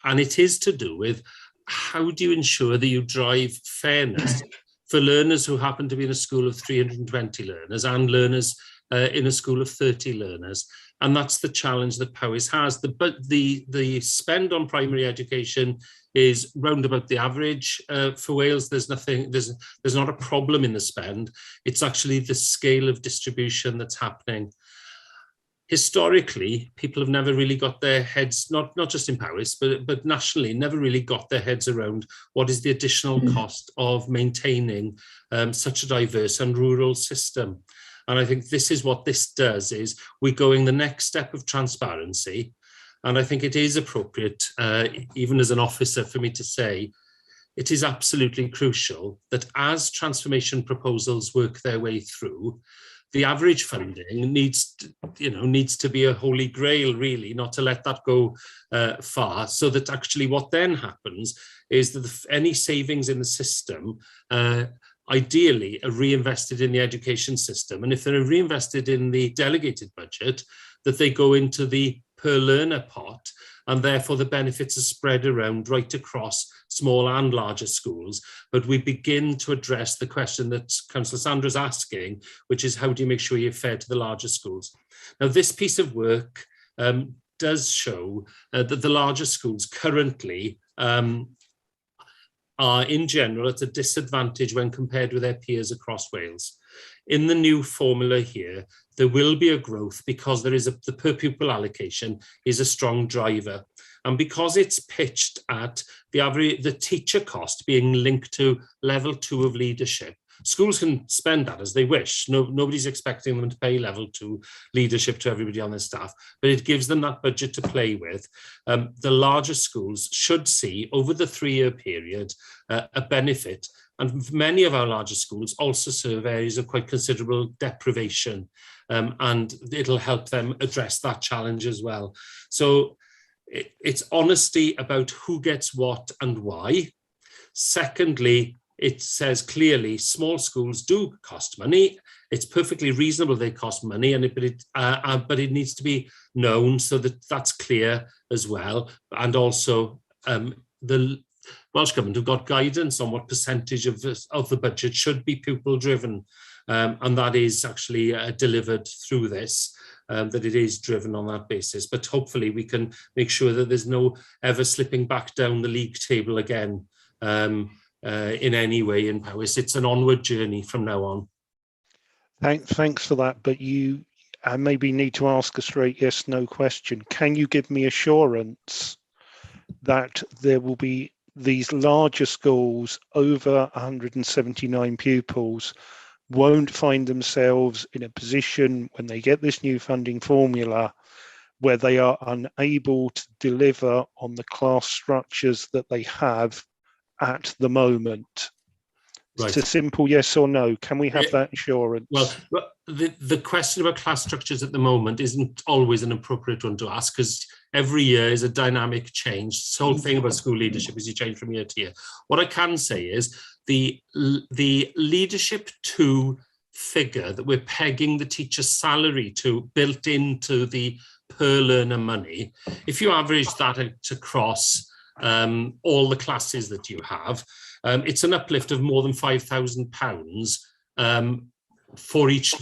it is to do with how do you ensure that you drive fairness for learners who happen to be in a school of 320 learners and learners in a school of 30 learners. And that's the challenge that Powys has. The spend on primary education is round about the average for Wales. There's not a problem in the spend. It's actually the scale of distribution that's happening. historically, people have never really got their heads, not just in Powys, but nationally, never really got their heads around what is the additional cost of maintaining such a diverse and rural system. And I think this is what this does, is we're going the next step of transparency. And I think it is appropriate, even as an officer, for me to say, it is absolutely crucial that as transformation proposals work their way through, the average funding needs to be a holy grail, really, not to let that go far, so that actually what then happens is that any savings in the system ideally are reinvested in the education system. And if they're reinvested in the delegated budget, that they go into the per learner pot, and therefore the benefits are spread around right across small and larger schools. But we begin to address the question that Councillor Sandra's asking, which is how do you make sure you're fair to the larger schools? Now, this piece of work does show that the larger schools currently are in general at a disadvantage when compared with their peers across Wales. In the new formula here, there will be a growth because there is the per pupil allocation is a strong driver. And because it's pitched at the teacher cost being linked to level 2 of leadership, schools can spend that as they wish. Nobody's expecting them to pay level 2 leadership to everybody on their staff, but it gives them that budget to play with. The larger schools should see over the 3-year period a benefit. And many of our larger schools also serve areas of quite considerable deprivation, and it'll help them address that challenge as well. So it's honesty about who gets what and why. Secondly, it says clearly small schools do cost money. It's perfectly reasonable they cost money, but it needs to be known so that that's clear as well. And also the Welsh Government have got guidance on what percentage of the budget should be pupil driven, and that is actually delivered through this, that it is driven on that basis. But hopefully we can make sure that there's no ever slipping back down the league table again in any way in Powys. It's an onward journey from now on. Thanks for that, but I maybe need to ask a straight yes, no question. Can you give me assurance that there will be these larger schools over 179 pupils won't find themselves in a position when they get this new funding formula where they are unable to deliver on the class structures that they have at the moment? Right. It's a simple yes or no. Can we have that assurance? Well, the question about class structures at the moment isn't always an appropriate one to ask, because every year is a dynamic change. The whole thing about school leadership is you change from year to year. What I can say is the leadership 2 figure that we're pegging the teacher's salary to, built into the per learner money, if you average that across all the classes that you have, it's an uplift of more than £5,000 for each.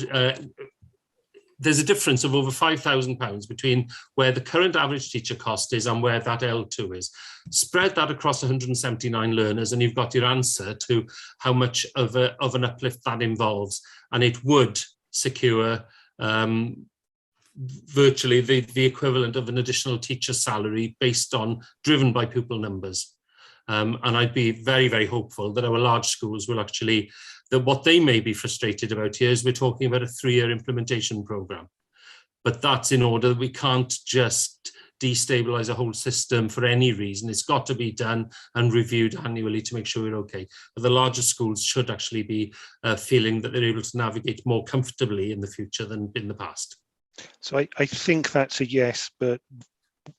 There's a difference of over £5,000 between where the current average teacher cost is and where that L2 is. Spread that across 179 learners and you've got your answer to how much of an uplift that involves. And it would secure virtually the equivalent of an additional teacher salary driven by pupil numbers. And I'd be very, very hopeful that our large schools will actually, that what they may be frustrated about here is we're talking about a 3-year implementation programme. But that's in order that we can't just destabilise a whole system for any reason. It's got to be done and reviewed annually to make sure we're okay. But the larger schools should actually be feeling that they're able to navigate more comfortably in the future than in the past. So I think that's a yes, but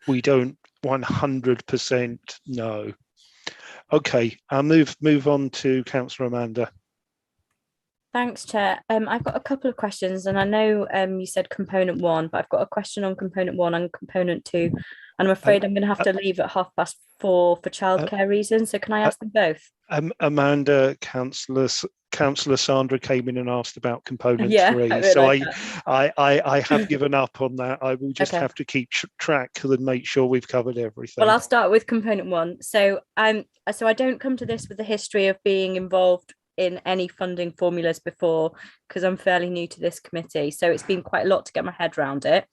we don't 100% know. Okay, I'll move on to Councillor Amanda. Thanks, Chair. I've got a couple of questions, and I know you said component 1, but I've got a question on component 1 and component 2, and I'm afraid I'm going to have to leave at 4:30 for childcare reasons. So can I ask them both? Amanda, Councillor Sandra came in and asked about component 3, so I have given up on that. I will just have to keep track and make sure we've covered everything. Well, I'll start with component 1. So I don't come to this with the history of being involved in any funding formulas before, because I'm fairly new to this committee. So it's been quite a lot to get my head around it.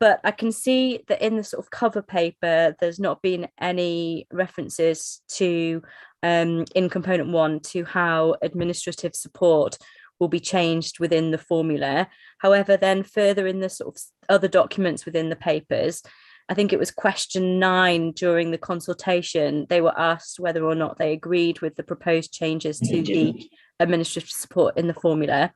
But I can see that in the sort of cover paper, there's not been any references to, in component 1, to how administrative support will be changed within the formula. However, then further in the sort of other documents within the papers, I think it was question 9 during the consultation, they were asked whether or not they agreed with the proposed changes to the administrative support in the formula.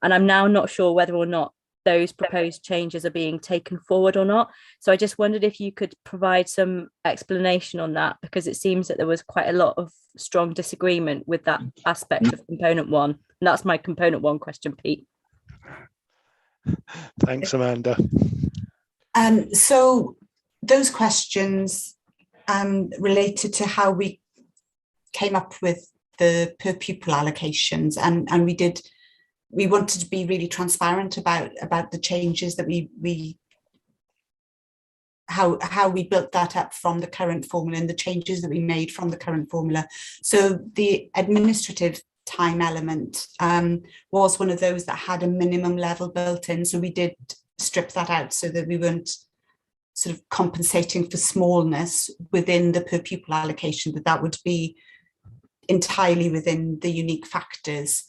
And I'm now not sure whether or not those proposed changes are being taken forward or not. So I just wondered if you could provide some explanation on that, because it seems that there was quite a lot of strong disagreement with that aspect of component 1. And that's my component 1 question, Pete. Thanks, Amanda. So those questions related to how we came up with the per pupil allocations, and we wanted to be really transparent about the changes that how we built that up from the current formula and the changes that we made from the current formula. So the administrative time element was one of those that had a minimum level built in. So we did strip that out so that we weren't sort of compensating for smallness within the per pupil allocation, that would be entirely within the unique factors.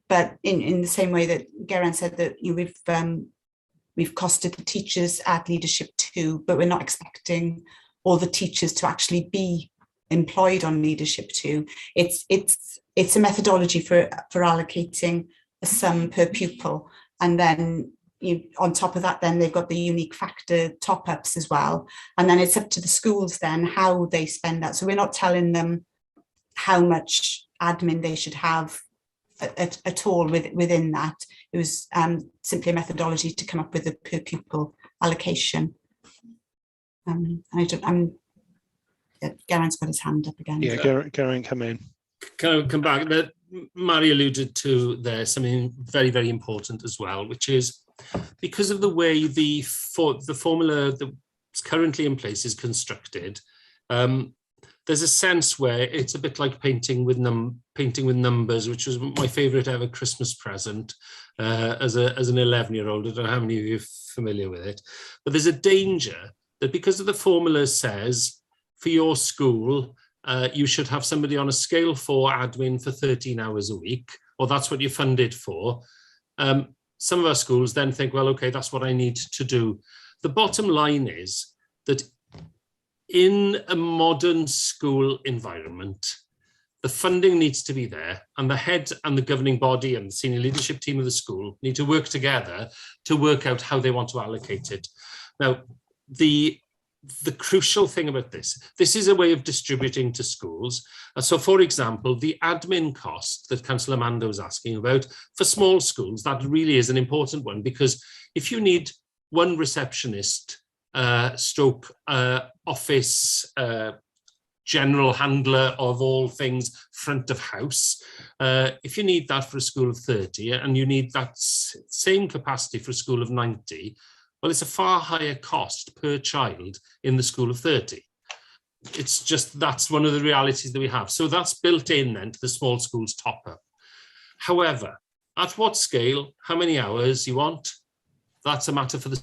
But in the same way that Geraint said that we've costed the teachers at Leadership 2, but we're not expecting all the teachers to actually be employed on Leadership 2. It's a methodology for allocating a sum per pupil, and then on top of that, then they've got the unique factor top-ups as well. And then it's up to the schools then how they spend that. So we're not telling them how much admin they should have at all within that. It was simply a methodology to come up with a per pupil allocation. Geraint's got his hand up again. Yeah, Geraint, come in. Can I come back? That Mary alluded to there something very, very important as well, which is because of the way the formula that's currently in place is constructed, there's a sense where it's a bit like painting with numbers, which was my favourite ever Christmas present as an 11-year-old. I don't know how many of you are familiar with it, but there's a danger that because of the formula says for your school, you should have somebody on a scale 4 admin for 13 hours a week, or that's what you're funded for. Some of our schools then think, well, okay, that's what I need to do. The bottom line is that in a modern school environment, the funding needs to be there, and the head and the governing body and the senior leadership team of the school need to work together to work out how they want to allocate it. Now, the crucial thing about this is a way of distributing to schools. So, for example, the admin cost that Councillor Amanda was asking about for small schools, that really is an important one, because if you need one receptionist, stroke office general handler of all things front of house, if you need that for a school of 30 and you need that same capacity for a school of 90, well, it's a far higher cost per child in the school of 30. It's just, that's one of the realities that we have. So that's built in then to the small schools top up. However, at what scale, how many hours you want, that's a matter for the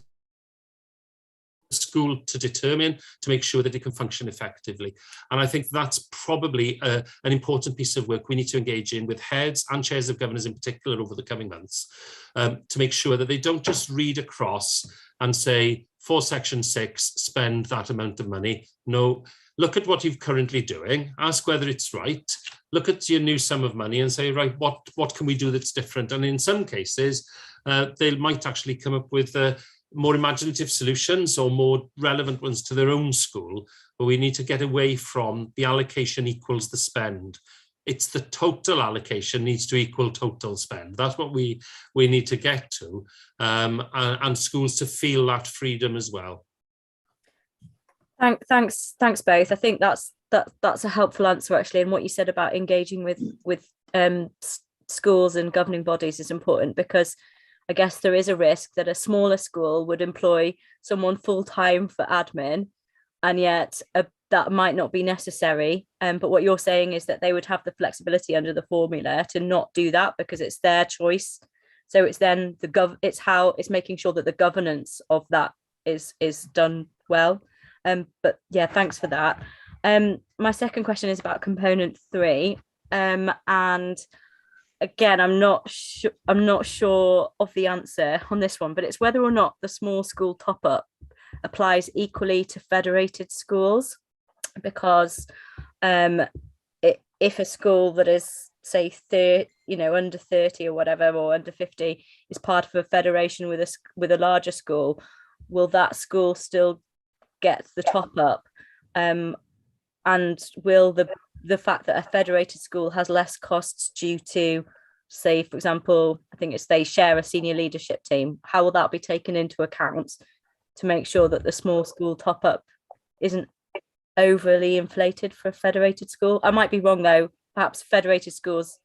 school to determine, to make sure that it can function effectively. And I think that's probably an important piece of work we need to engage in with heads and chairs of governors in particular over the coming months, to make sure that they don't just read across and say, for section 6, spend that amount of money. No, look at what you're currently doing, ask whether it's right, look at your new sum of money and say, right, what can we do that's different? And in some cases, they might actually come up with more imaginative solutions or more relevant ones to their own school, but we need to get away from the allocation equals the spend. It's the total allocation needs to equal total spend. That's what we need to get to, and schools to feel that freedom as well. Thanks both. I think that's a helpful answer actually, and what you said about engaging with schools and governing bodies is important, because I guess there is a risk that a smaller school would employ someone full-time for admin, and yet that might not be necessary. But what you're saying is that they would have the flexibility under the formula to not do that because it's their choice. So it's then it's making sure that the governance of that is done well. But yeah, thanks for that. My second question is about component 3, and again, I'm not sure of the answer on this one, but it's whether or not the small school top up applies equally to federated schools, because if a school that is, say, under 30 or whatever, or under 50 is part of a federation with a larger school, will that school still get the top up? And will the fact that a federated school has less costs due to, say, for example, I think it's they share a senior leadership team, how will that be taken into account to make sure that the small school top up isn't overly inflated for a federated school? I might be wrong though, perhaps federated schools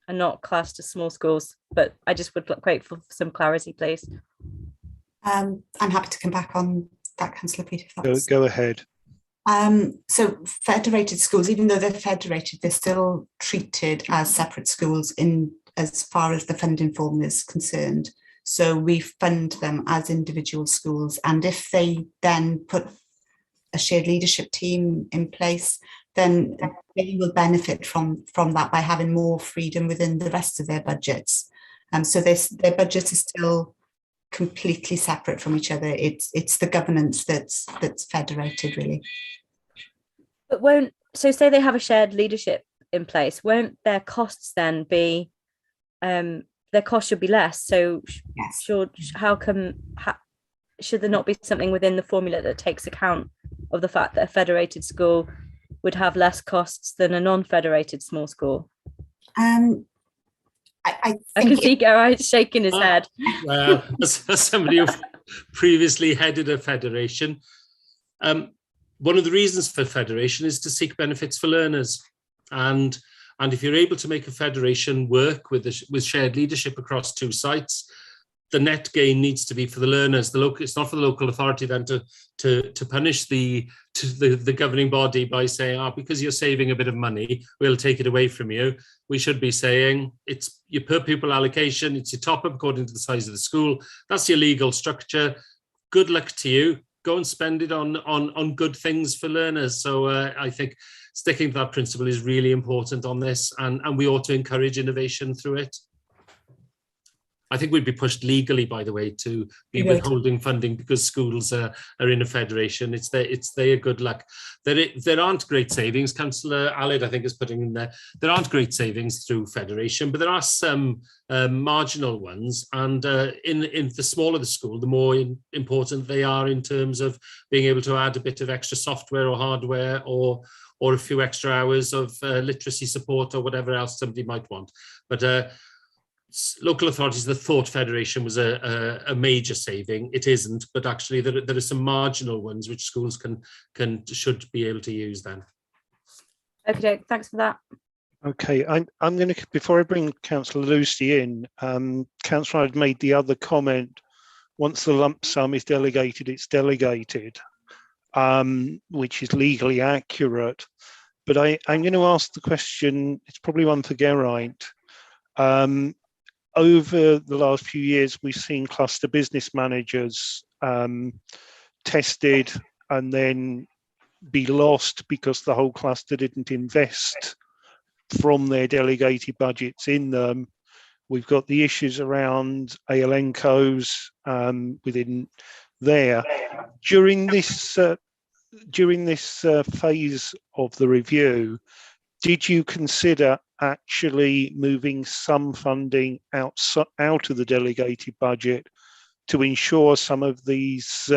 are not classed as small schools, but I just would wait for some clarity, please. I'm happy to come back on that, Councillor Peter. Go ahead. So federated schools, even though they're federated, they're still treated as separate schools in as far as the funding formula is concerned. So we fund them as individual schools, and if they then put a shared leadership team in place, then they will benefit from that by having more freedom within the rest of their budgets. So their budgets are still completely separate from each other. It's the governance that's federated, really. But so say they have a shared leadership in place, won't their costs then be their cost should be less? So yes. Should there not be something within the formula that takes account of the fact that a federated school would have less costs than a non-federated small school? I can see Garrett shaking his head. Well, as somebody who previously headed a federation, one of the reasons for federation is to seek benefits for learners, and if you're able to make a federation work with shared leadership across 2 sites, the net gain needs to be for the learners. It's not for the local authority then to punish the governing body by saying, because you're saving a bit of money, we'll take it away from you. We should be saying it's your per pupil allocation, it's your top up according to the size of the school. That's your legal structure. Good luck to you. Go and spend it on good things for learners. So I think sticking to that principle is really important on this, and we ought to encourage innovation through it. I think we'd be pushed legally, by the way, to be withholding funding because schools are in a federation. It's their good luck. There aren't great savings. Councillor Aled, I think, is putting in there. There aren't great savings through federation, but there are some marginal ones. And in the smaller the school, the more important they are in terms of being able to add a bit of extra software or hardware or a few extra hours of literacy support or whatever else somebody might want. But local authorities that thought federation was a major saving. It isn't, but actually there are some marginal ones which schools should be able to use then. Okay, thanks for that. Okay, I'm going to, before I bring Councillor Lucy in, Councillor had made the other comment, once the lump sum is delegated, it's delegated, which is legally accurate. But I'm going to ask the question, it's probably one for Geraint. Over the last few years, we've seen cluster business managers tested and then be lost because the whole cluster didn't invest from their delegated budgets in them. We've got the issues around ALNCOs within there. During this phase of the review, did you consider actually moving some funding out of the delegated budget to ensure some of these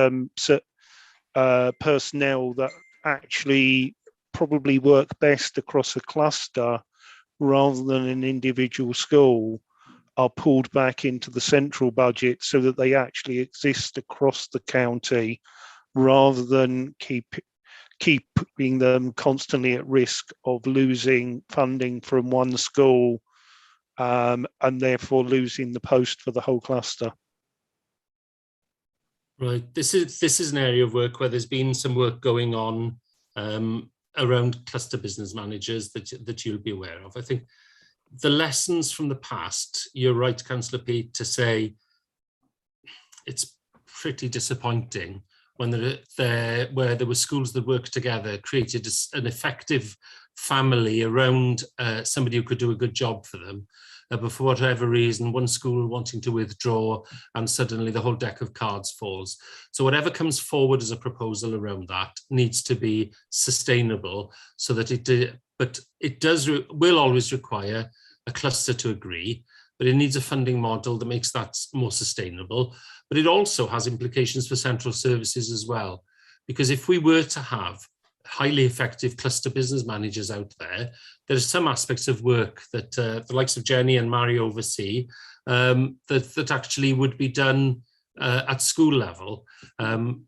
personnel that actually probably work best across a cluster rather than an individual school are pulled back into the central budget so that they actually exist across the county rather than keeping them constantly at risk of losing funding from one school and therefore losing the post for the whole cluster? Right, this is an area of work where there's been some work going on around cluster business managers that you'll be aware of. I think the lessons from the past, you're right, Councillor Pete, to say it's pretty disappointing when where there were schools that worked together, created an effective family around somebody who could do a good job for them. But for whatever reason, one school wanting to withdraw and suddenly the whole deck of cards falls. So whatever comes forward as a proposal around that needs to be sustainable so that but it will always require a cluster to agree, but it needs a funding model that makes that more sustainable. But it also has implications for central services as well. Because if we were to have highly effective cluster business managers out there, there's some aspects of work that the likes of Jenny and Mary oversee that actually would be done at school level. And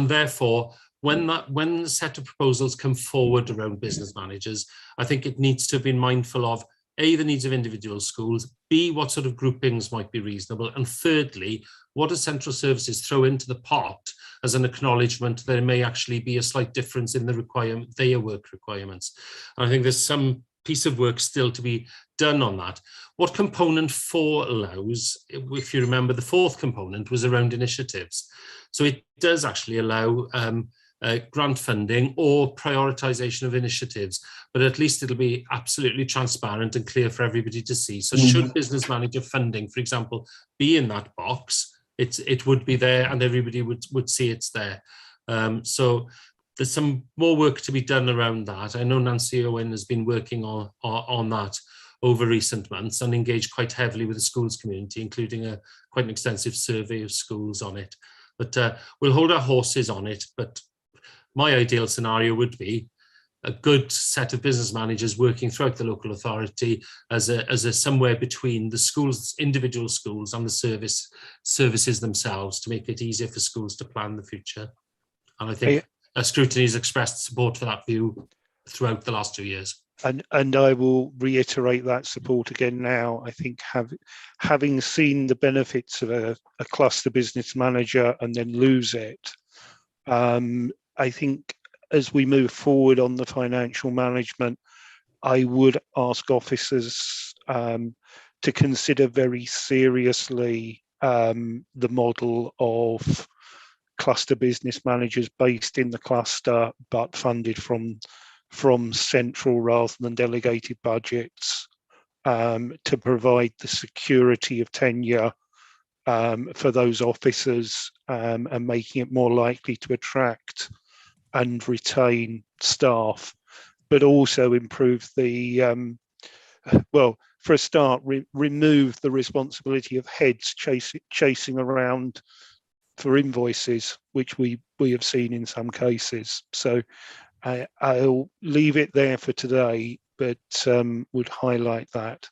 therefore, when the set of proposals come forward around business managers, I think it needs to be mindful of A, the needs of individual schools, B, what sort of groupings might be reasonable, and thirdly, what do central services throw into the pot as an acknowledgement there may actually be a slight difference in their work requirements. And I think there's some piece of work still to be done on that. What component 4 allows, if you remember, the 4th component was around initiatives. So it does actually allow grant funding or prioritization of initiatives, but at least it'll be absolutely transparent and clear for everybody to see. So should business manager funding, for example, be in that box, it would be there and everybody would see it's there. So there's some more work to be done around that. I know Nancy Owen has been working on that over recent months and engaged quite heavily with the schools community, including quite an extensive survey of schools on it. But we'll hold our horses on it. But my ideal scenario would be a good set of business managers working throughout the local authority as a somewhere between the schools, individual schools, and the services themselves to make it easier for schools to plan the future. And I think Scrutiny has expressed support for that view throughout the last 2 years. And I will reiterate that support again now. I think having seen the benefits of a cluster business manager and then lose it, I think as we move forward on the financial management, I would ask officers to consider very seriously the model of cluster business managers based in the cluster but funded from central rather than delegated budgets, to provide the security of tenure for those officers, and making it more likely to attract and retain staff, but also improve the, well, for a start, remove the responsibility of heads chasing around for invoices, which we have seen in some cases. So I'll leave it there for today, but would highlight that.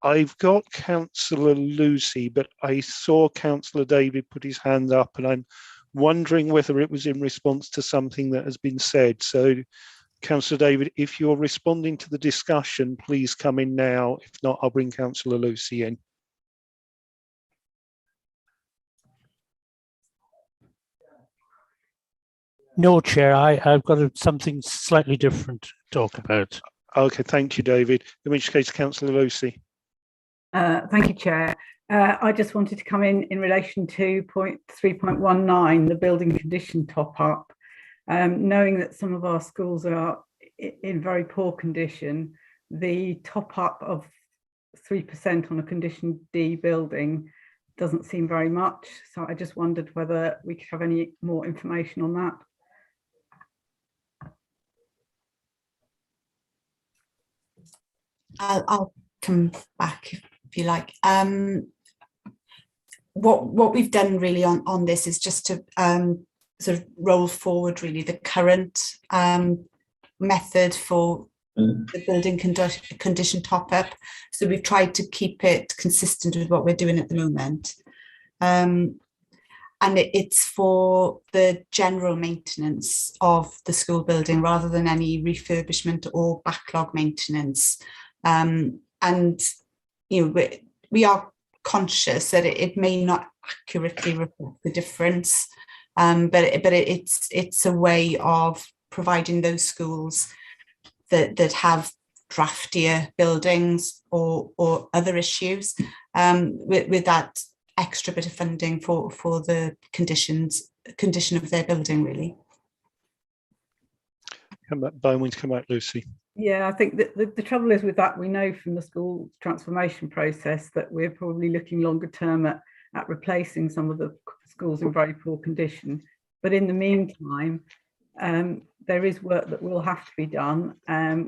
I've got Councillor Lucy, but I saw Councillor David put his hand up, and I'm wondering whether it was in response to something that has been said. So, Councillor David, if you're responding to the discussion, please come in now. If not, I'll bring Councillor Lucy in. No, Chair, I've got something slightly different to talk about. Okay, thank you, David. In which case, Councillor Lucy. Thank you, Chair. I just wanted to come in relation to point 3.19, the building condition top up. Knowing that some of our schools are in very poor condition, the top up of 3% on a condition D building doesn't seem very much. So I just wondered whether we could have any more information on that. I'll come back if you like. What we've done really on this is just to sort of roll forward really the current method for the building condition top up. So we've tried to keep it consistent with what we're doing at the moment. And it's for the general maintenance of the school building rather than any refurbishment or backlog maintenance. And you know, we are conscious that it may not accurately reflect the difference, but it's a way of providing those schools that have draftier buildings or other issues with that extra bit of funding for the condition of their building, really. By all means, come back, Lucy. Yeah, I think that the trouble is with that, we know from the school transformation process that we're probably looking longer term at replacing some of the schools in very poor condition. But in the meantime, there is work that will have to be done.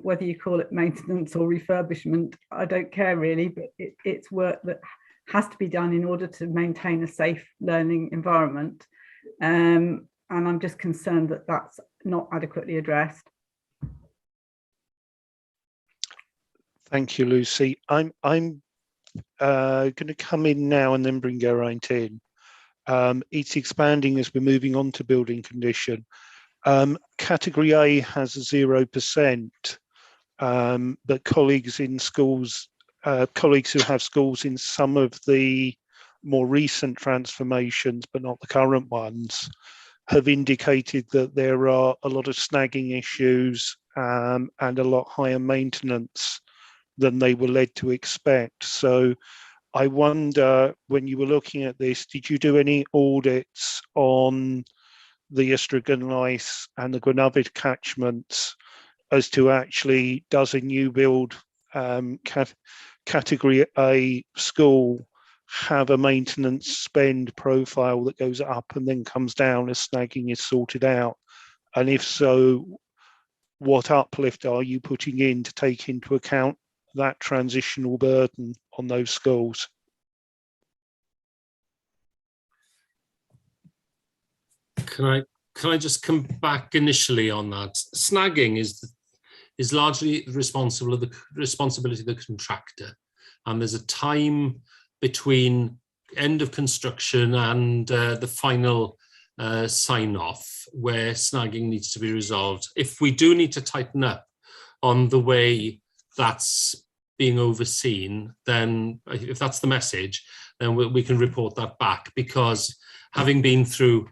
Whether you call it maintenance or refurbishment, I don't care really, but it's work that has to be done in order to maintain a safe learning environment. And I'm just concerned that that's not adequately addressed. Thank you, Lucy. I'm going to come in now and then bring Geraint in. It's expanding as we're moving on to building condition. Category A has 0%, but colleagues in schools, colleagues who have schools in some of the more recent transformations, but not the current ones, have indicated that there are a lot of snagging issues and a lot higher maintenance than they were led to expect. So I wonder, when you were looking at this, did you do any audits on the Ystrad and the Gwenyfed catchments as to actually, does a new build category A school have a maintenance spend profile that goes up and then comes down as snagging is sorted out? And if so, what uplift are you putting in to take into account that transitional burden on those schools? Can I just come back initially on that? Snagging is largely the responsibility of the contractor, and there's a time between end of construction and the final sign off where snagging needs to be resolved. If we do need to tighten up on the way that's being overseen, then if that's the message, then we can report that back, because having been through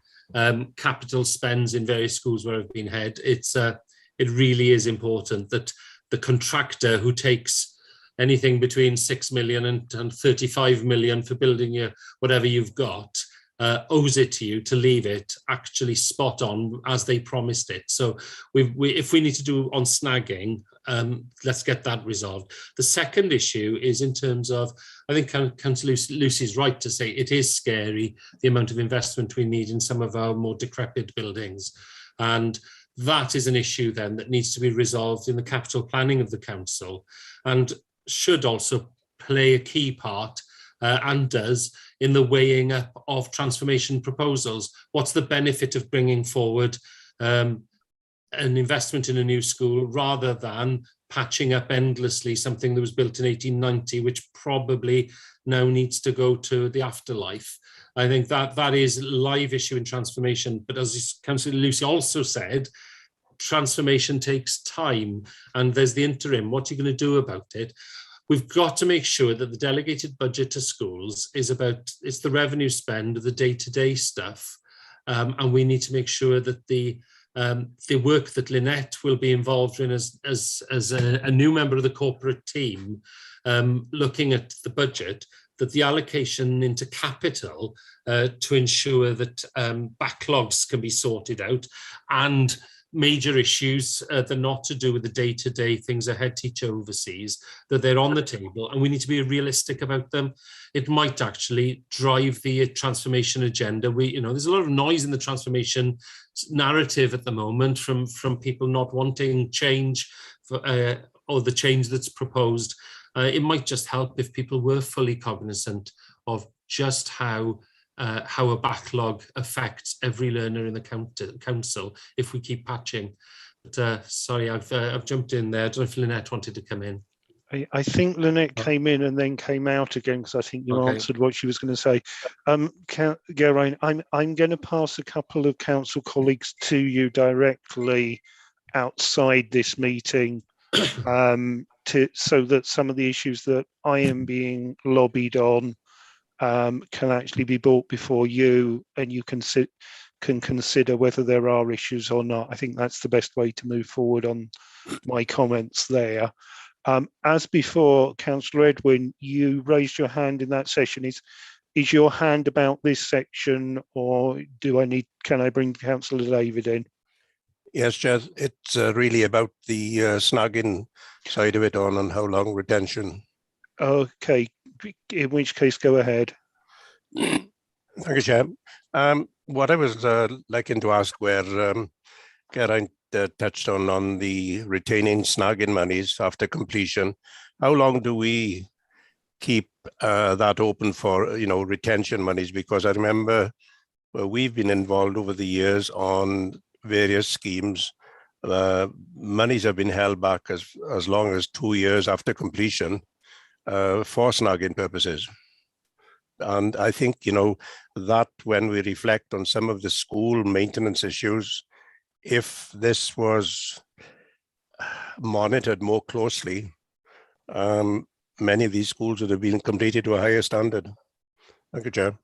capital spends in various schools where I've been head, it really is important that the contractor who takes anything between 6 million and 35 million for building your whatever you've got owes it to you to leave it actually spot on as they promised it. So if we need to do on snagging, let's get that resolved. The second issue is in terms of, I think Councillor Lucy's right to say it is scary, the amount of investment we need in some of our more decrepit buildings. And that is an issue then that needs to be resolved in the capital planning of the council, and should also play a key part and does in the weighing up of transformation proposals. What's the benefit of bringing forward an investment in a new school rather than patching up endlessly something that was built in 1890, which probably now needs to go to the afterlife? I think that is a live issue in transformation. But as Councillor Lucy also said, transformation takes time, and there's the interim. What are you going to do about it? We've got to make sure that the delegated budget to schools is it's the revenue spend of the day-to-day stuff, and we need to make sure that the work that Lynette will be involved in as a new member of the corporate team, looking at the budget, that the allocation into capital to ensure that backlogs can be sorted out, and major issues that are not to do with the day-to-day things a head teacher oversees, that they're on the table, and we need to be realistic about them. It might actually drive the transformation agenda. There's a lot of noise in the transformation narrative at the moment from people not wanting change or the change that's proposed. It might just help if people were fully cognizant of just how a backlog affects every learner in the council if we keep patching. But sorry, I've jumped in there. I don't know if Lynette wanted to come in. I think Lynette came in and then came out again, because I think you answered what she was going to say. Geraint, I'm going to pass a couple of council colleagues to you directly outside this meeting, so that some of the issues that I am being lobbied on can actually be brought before you, and you can consider whether there are issues or not. I think that's the best way to move forward on my comments there. As before, Councillor Edwin, you raised your hand in that session. Is your hand about this section, or can I bring Councillor David in? Yes, Chair, it's really about the snagging side of it on and how long retention. Okay, in which case, go ahead. Thank you, Chair. What I was liking to ask where Geraint touched on the retaining snagging monies after completion, how long do we keep that open for, retention monies? Because I remember we've been involved over the years on various schemes. Monies have been held back as long as 2 years after completion for snagging purposes. And I think, that when we reflect on some of the school maintenance issues, if this was monitored more closely, many of these schools would have been completed to a higher standard. Thank you, Chair.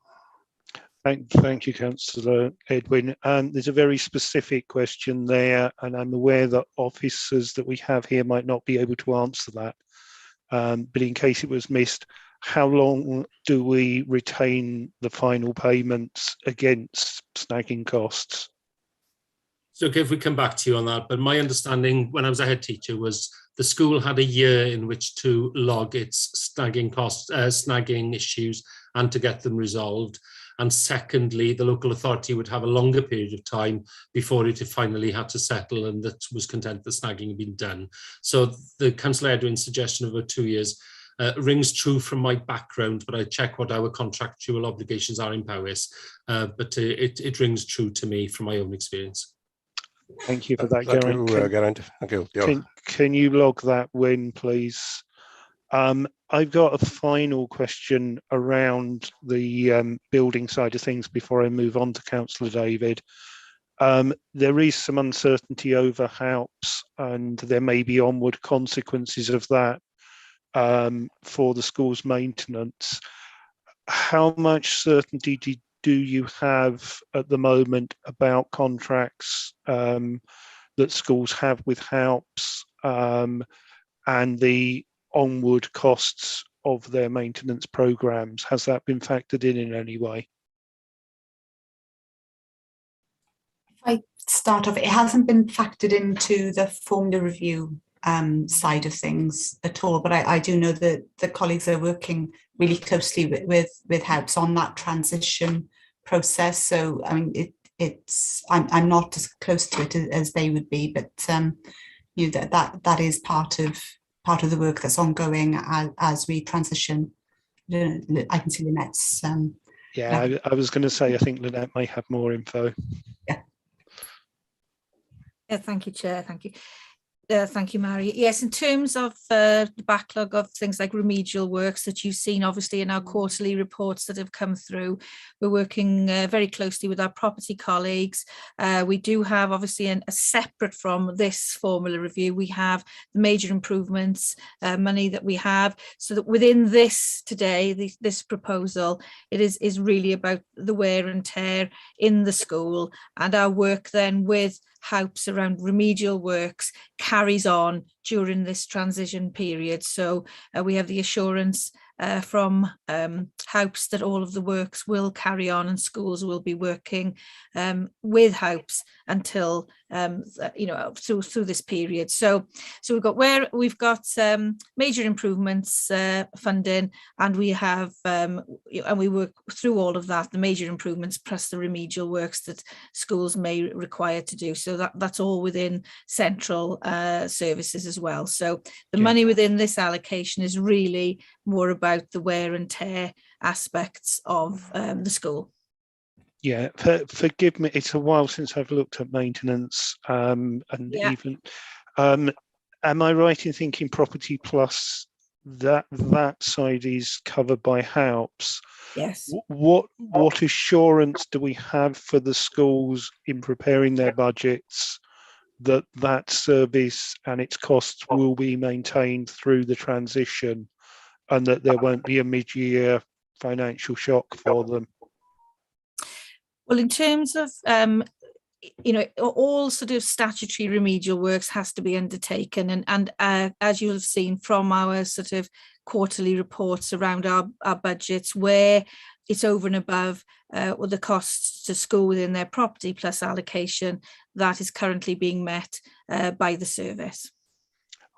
Thank you, Councillor Edwin. There's a very specific question there, and I'm aware that officers that we have here might not be able to answer that. But in case it was missed, how long do we retain the final payments against snagging costs? So if we come back to you on that, but my understanding when I was a head teacher was the school had a year in which to log its snagging costs, snagging issues, and to get them resolved. And secondly, the local authority would have a longer period of time before it finally had to settle, and that was content the snagging had been done. So the Councillor Edwin's suggestion of about 2 years rings true from my background, but I check what our contractual obligations are in Powys. But it rings true to me from my own experience. Thank you for that, Geraint. Thank you. Can you log that when, please? I've got a final question around the building side of things before I move on to Councillor David. There is some uncertainty over HALPS, and there may be onward consequences of that for the school's maintenance. How much certainty do you have at the moment about contracts that schools have with HALPS and the onward costs of their maintenance programs? Has that been factored in any way? If I start off, it hasn't been factored into the formula review side of things at all, but I do know that the colleagues are working really closely with HELPS on that transition process. So I mean, I'm not as close to it as they would be, but that is part of the work that's ongoing as we transition. I can see Lynette's. Yeah, I was going to say I think Lynette may have more info. Yeah, thank you, Chair. Thank you. Thank you, Mary. Yes, in terms of the backlog of things like remedial works that you've seen, obviously, in our quarterly reports that have come through, we're working very closely with our property colleagues. We do have, obviously, a separate from this formula review, we have the major improvements money that we have, so that within this today, this proposal, it is really about the wear and tear in the school, and our work then with HALPS around remedial works carries on during this transition period. So we have the assurance from HALPS that all of the works will carry on and schools will be working with HALPS until through this period. So we've got major improvements funding, and we have and we work through all of that, the major improvements plus the remedial works that schools may require to do. So that's all within central services as well. So the money within this allocation is really more about the wear and tear aspects of the school. Yeah, forgive me, it's a while since I've looked at maintenance even am I right in thinking Property Plus, that side is covered by HALPS? Yes. What assurance do we have for the schools in preparing their budgets that service and its costs will be maintained through the transition, and that there won't be a mid-year financial shock for them? Well, in terms of all sort of statutory remedial works has to be undertaken, and as you'll have seen from our sort of quarterly reports around our budgets, where it's over and above what the costs to school within their property plus allocation, that is currently being met by the service.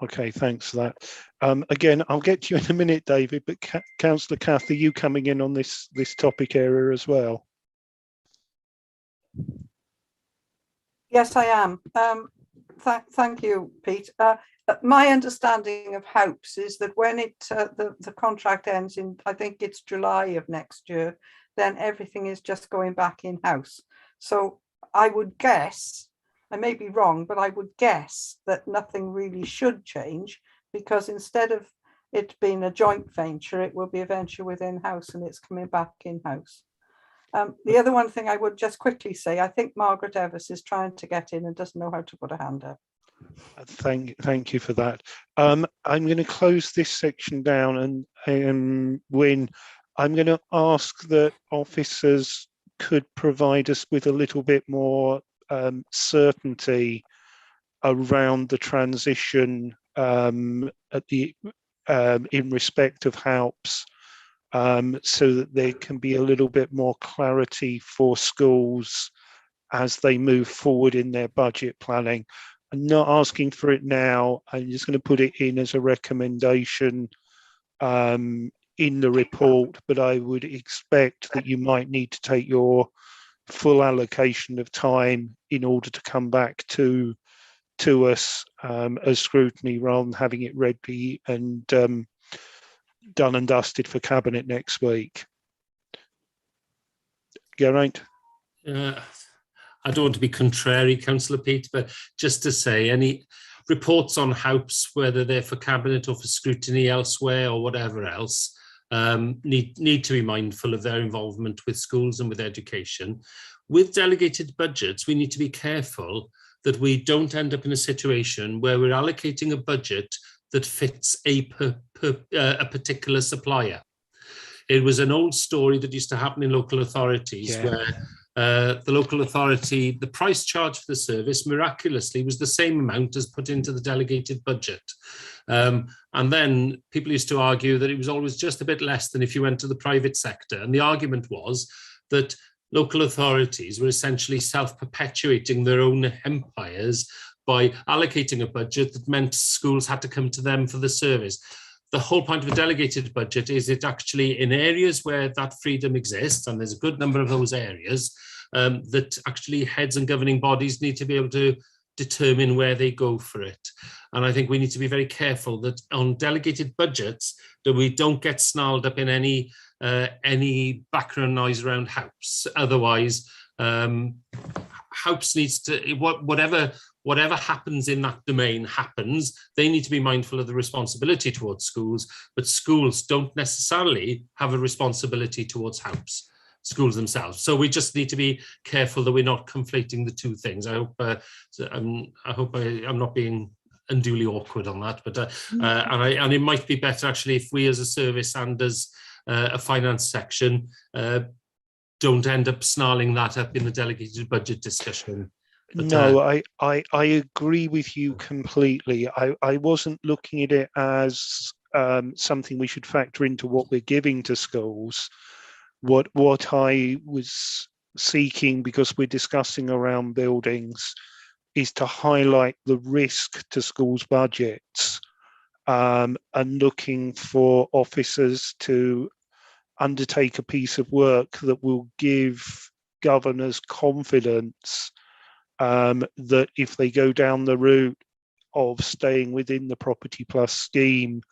Okay, thanks for that. Again, I'll get to you in a minute, David, but Councillor Cath, are you coming in on this topic area as well? Yes, I am. Thank you, Pete. My understanding of HOPES is that when the contract ends in, I think it's July of next year, then everything is just going back in-house. So I would guess, I may be wrong, but I would guess that nothing really should change, because instead of it being a joint venture, it will be a venture within house and it's coming back in-house. The other one thing I would just quickly say, I think Margaret Evers is trying to get in and doesn't know how to put a hand up. Thank you for that. I'm going to close this section down, and when I'm going to ask that officers could provide us with a little bit more certainty around the transition at the in respect of HALPS, so that there can be a little bit more clarity for schools as they move forward in their budget planning. I'm not asking for it now. I'm just going to put it in as a recommendation in the report, but I would expect that you might need to take your full allocation of time in order to come back to us as scrutiny, rather than having it ready and done and dusted for cabinet next week. Geraint? I don't want to be contrary, Councillor Pete, but just to say, any reports on HOPES, whether they're for cabinet or for scrutiny elsewhere or whatever else, need to be mindful of their involvement with schools and with education. With delegated budgets, we need to be careful that we don't end up in a situation where we're allocating a budget that fits a particular supplier. It was an old story that used to happen in local authorities, where the local authority, the price charged for the service miraculously was the same amount as put into the delegated budget. And then people used to argue that it was always just a bit less than if you went to the private sector. And the argument was that local authorities were essentially self-perpetuating their own empires by allocating a budget that meant schools had to come to them for the service. The whole point of a delegated budget is it actually, in areas where that freedom exists, and there's a good number of those areas, that actually heads and governing bodies need to be able to determine where they go for it. And I think we need to be very careful that on delegated budgets, that we don't get snarled up in any background noise around HOPES. Otherwise, HOPES needs to, whatever happens in that domain happens. They need to be mindful of the responsibility towards schools, but schools don't necessarily have a responsibility towards HOPES, schools themselves. So we just need to be careful that we're not conflating the two things. I hope I'm not being unduly awkward on that, but and it might be better actually if we as a service and as a finance section don't end up snarling that up in the delegated budget discussion. But, no, I agree with you completely. I wasn't looking at it as something we should factor into what we're giving to schools. What I was seeking, because we're discussing around buildings, is to highlight the risk to schools' budgets, and looking for officers to undertake a piece of work that will give governors confidence that if they go down the route of staying within the Property Plus scheme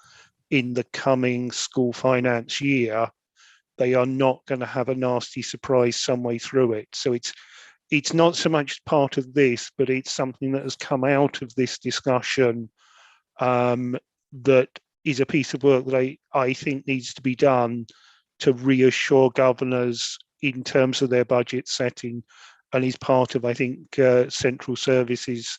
in the coming school finance year, they are not going to have a nasty surprise some way through it. So it's not so much part of this, but it's something that has come out of this discussion that is a piece of work that I think needs to be done to reassure governors in terms of their budget setting, and is part of, I think, central services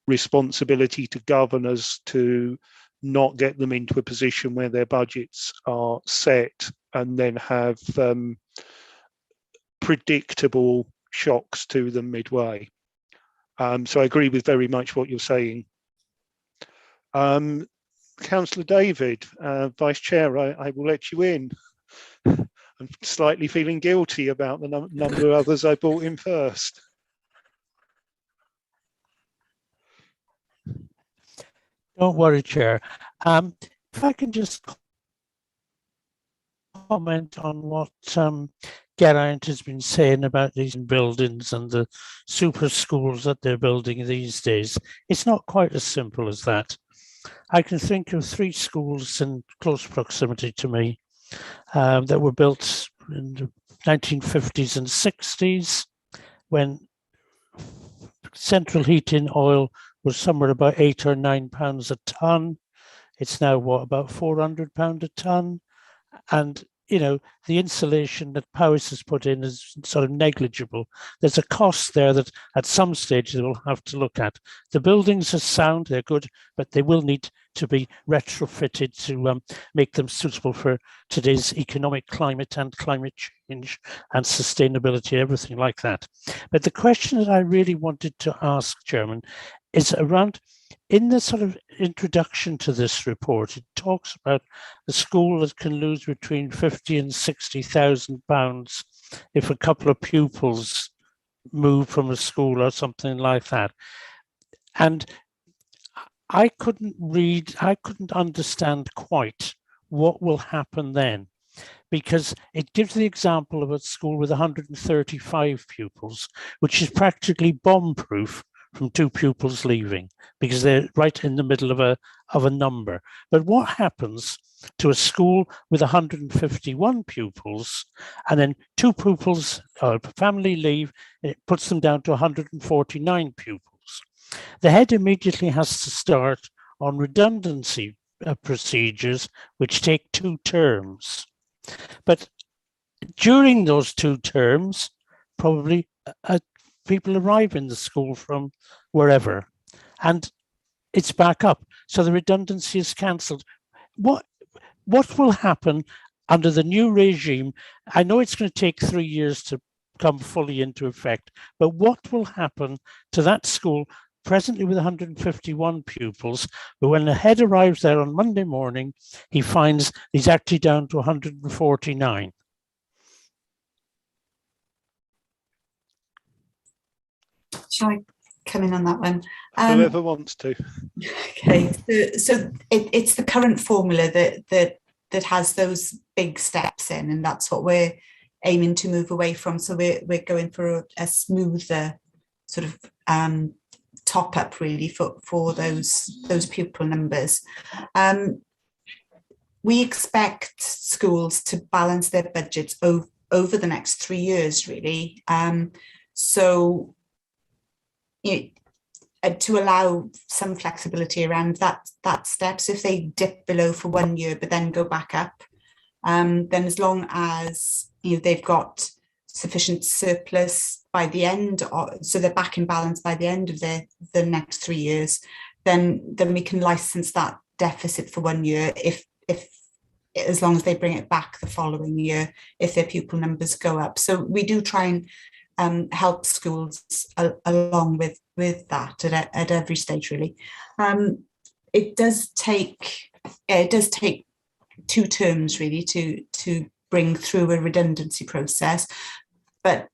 responsibility to governors to not get them into a position where their budgets are set and then have predictable shocks to them midway. So I agree with very much what you're saying. Councillor David, Vice Chair, I will let you in. I'm slightly feeling guilty about the number of others I brought in first. Don't worry, Chair. If I can just comment on what Geraint has been saying about these buildings and the super schools that they're building these days. It's not quite as simple as that. I can think of 3 schools in close proximity to me that were built in the 1950s and 60s when central heating oil was somewhere about £8 or £9 a tonne. It's now what, about £400 a tonne? And you know, the insulation that Powys has put in is sort of negligible. There's a cost there that at some stage they will have to look at. The buildings are sound, they're good, but they will need to be retrofitted to make them suitable for today's economic climate and climate change and sustainability, everything like that. But the question that I really wanted to ask, Chairman, is around, in the sort of introduction to this report, it talks about a school that can lose between £50,000 and £60,000 if a couple of pupils move from a school or something like that. And I couldn't understand quite what will happen then, because it gives the example of a school with 135 pupils, which is practically bomb-proof from 2 pupils leaving, because they're right in the middle of a number. But what happens to a school with 151 pupils and then 2 pupils or family leave? It puts them down to 149 pupils. The head immediately has to start on redundancy procedures, which take 2 terms. But during those 2 terms, probably people arrive in the school from wherever, and it's back up. So the redundancy is cancelled. What will happen under the new regime? I know it's going to take 3 years to come fully into effect, but what will happen to that school presently with 151 pupils, but when the head arrives there on Monday morning, he finds he's actually down to 149? Shall I come in on that one? Whoever wants to. Okay, so it's the current formula that has those big steps in, and that's what we're aiming to move away from. So we're going for a smoother sort of top up really for those pupil numbers. We expect schools to balance their budgets over the next 3 years really. So to allow some flexibility around that step. So if they dip below for 1 year but then go back up, then as long as they've got sufficient surplus by the end, so they're back in balance by the end of the next 3 years, then we can license that deficit for 1 year if as long as they bring it back the following year if their pupil numbers go up. So we do try and help schools along with that at every stage really. It does take 2 terms really to bring through a redundancy process, but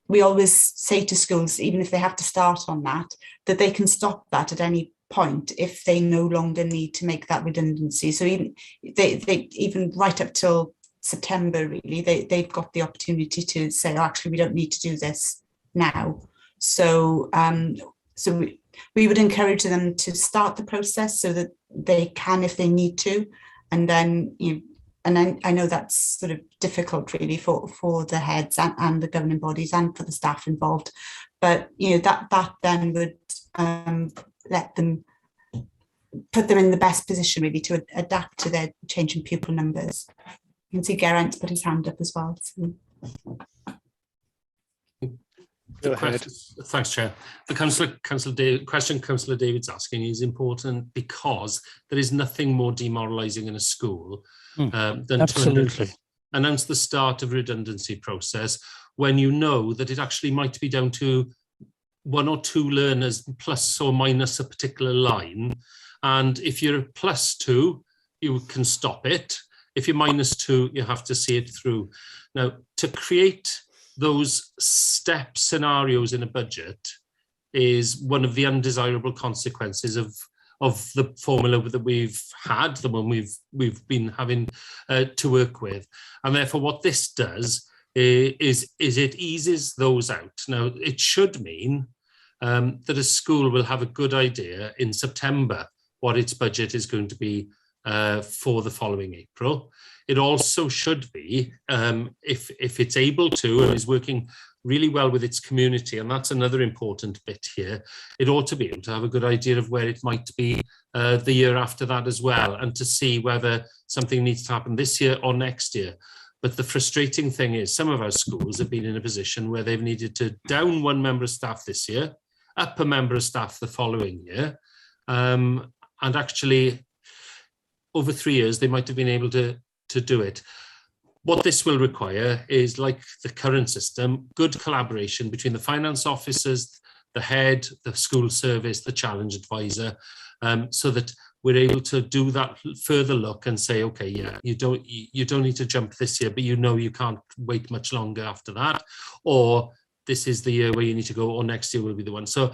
we always say to schools, even if they have to start on that they can stop that at any point if they no longer need to make that redundancy. So even they even right up till September really, they've got the opportunity to say, oh, actually we don't need to do this now. So we would encourage them to start the process so that they can if they need to, and then I know that's sort of difficult really for the heads and the governing bodies and for the staff involved, but that then would let them, put them in the best position really to adapt to their changing pupil numbers. You can see Geraint put his hand up as well. So. Thanks, Chair. The question Councillor David's asking is important because there is nothing more demoralising in a school than absolutely to announce the start of redundancy process when you know that it actually might be down to one or two learners plus or minus a particular line. And if you're +2, you can stop it. If you're -2, you have to see it through. Now, to create those step scenarios in a budget is one of the undesirable consequences of the formula that we've had, the one we've been having to work with. And therefore, what this does is it eases those out. Now, it should mean that a school will have a good idea in September what its budget is going to be for the following April. It also should be, if it's able to and is working really well with its community, and that's another important bit here, it ought to be able to have a good idea of where it might be the year after that as well, and to see whether something needs to happen this year or next year. But the frustrating thing is some of our schools have been in a position where they've needed to down one member of staff this year, up a member of staff the following year. And actually, over 3 years, they might have been able to do it. What this will require is, like the current system, good collaboration between the finance officers, the head, the school service, the challenge advisor, so that we're able to do that further look and say, okay, yeah, you don't need to jump this year, but you know you can't wait much longer after that, or this is the year where you need to go, or next year will be the one. So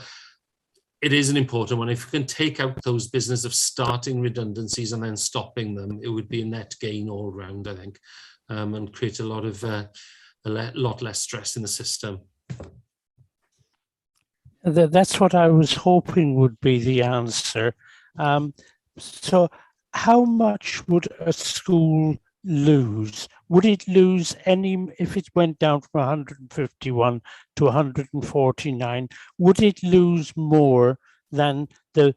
it is an important one. If you can take out those business of starting redundancies and then stopping them, it would be a net gain all round, I think, and create a lot less stress in the system. That's what I was hoping would be the answer. So how much would a school lose? Would it lose any, if it went down from 151 to 149, would it lose more than the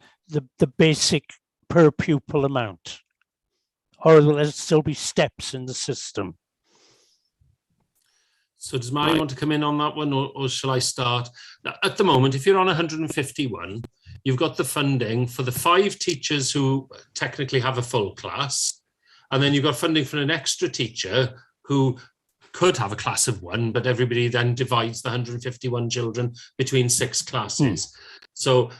basic per pupil amount? Or will there still be steps in the system? So does Mary want to come in on that one, or shall I start? At the moment, if you're on 151, you've got the funding for the 5 teachers who technically have a full class, and then you've got funding for an extra teacher who could have a class of 1, but everybody then divides the 151 children between 6 classes. So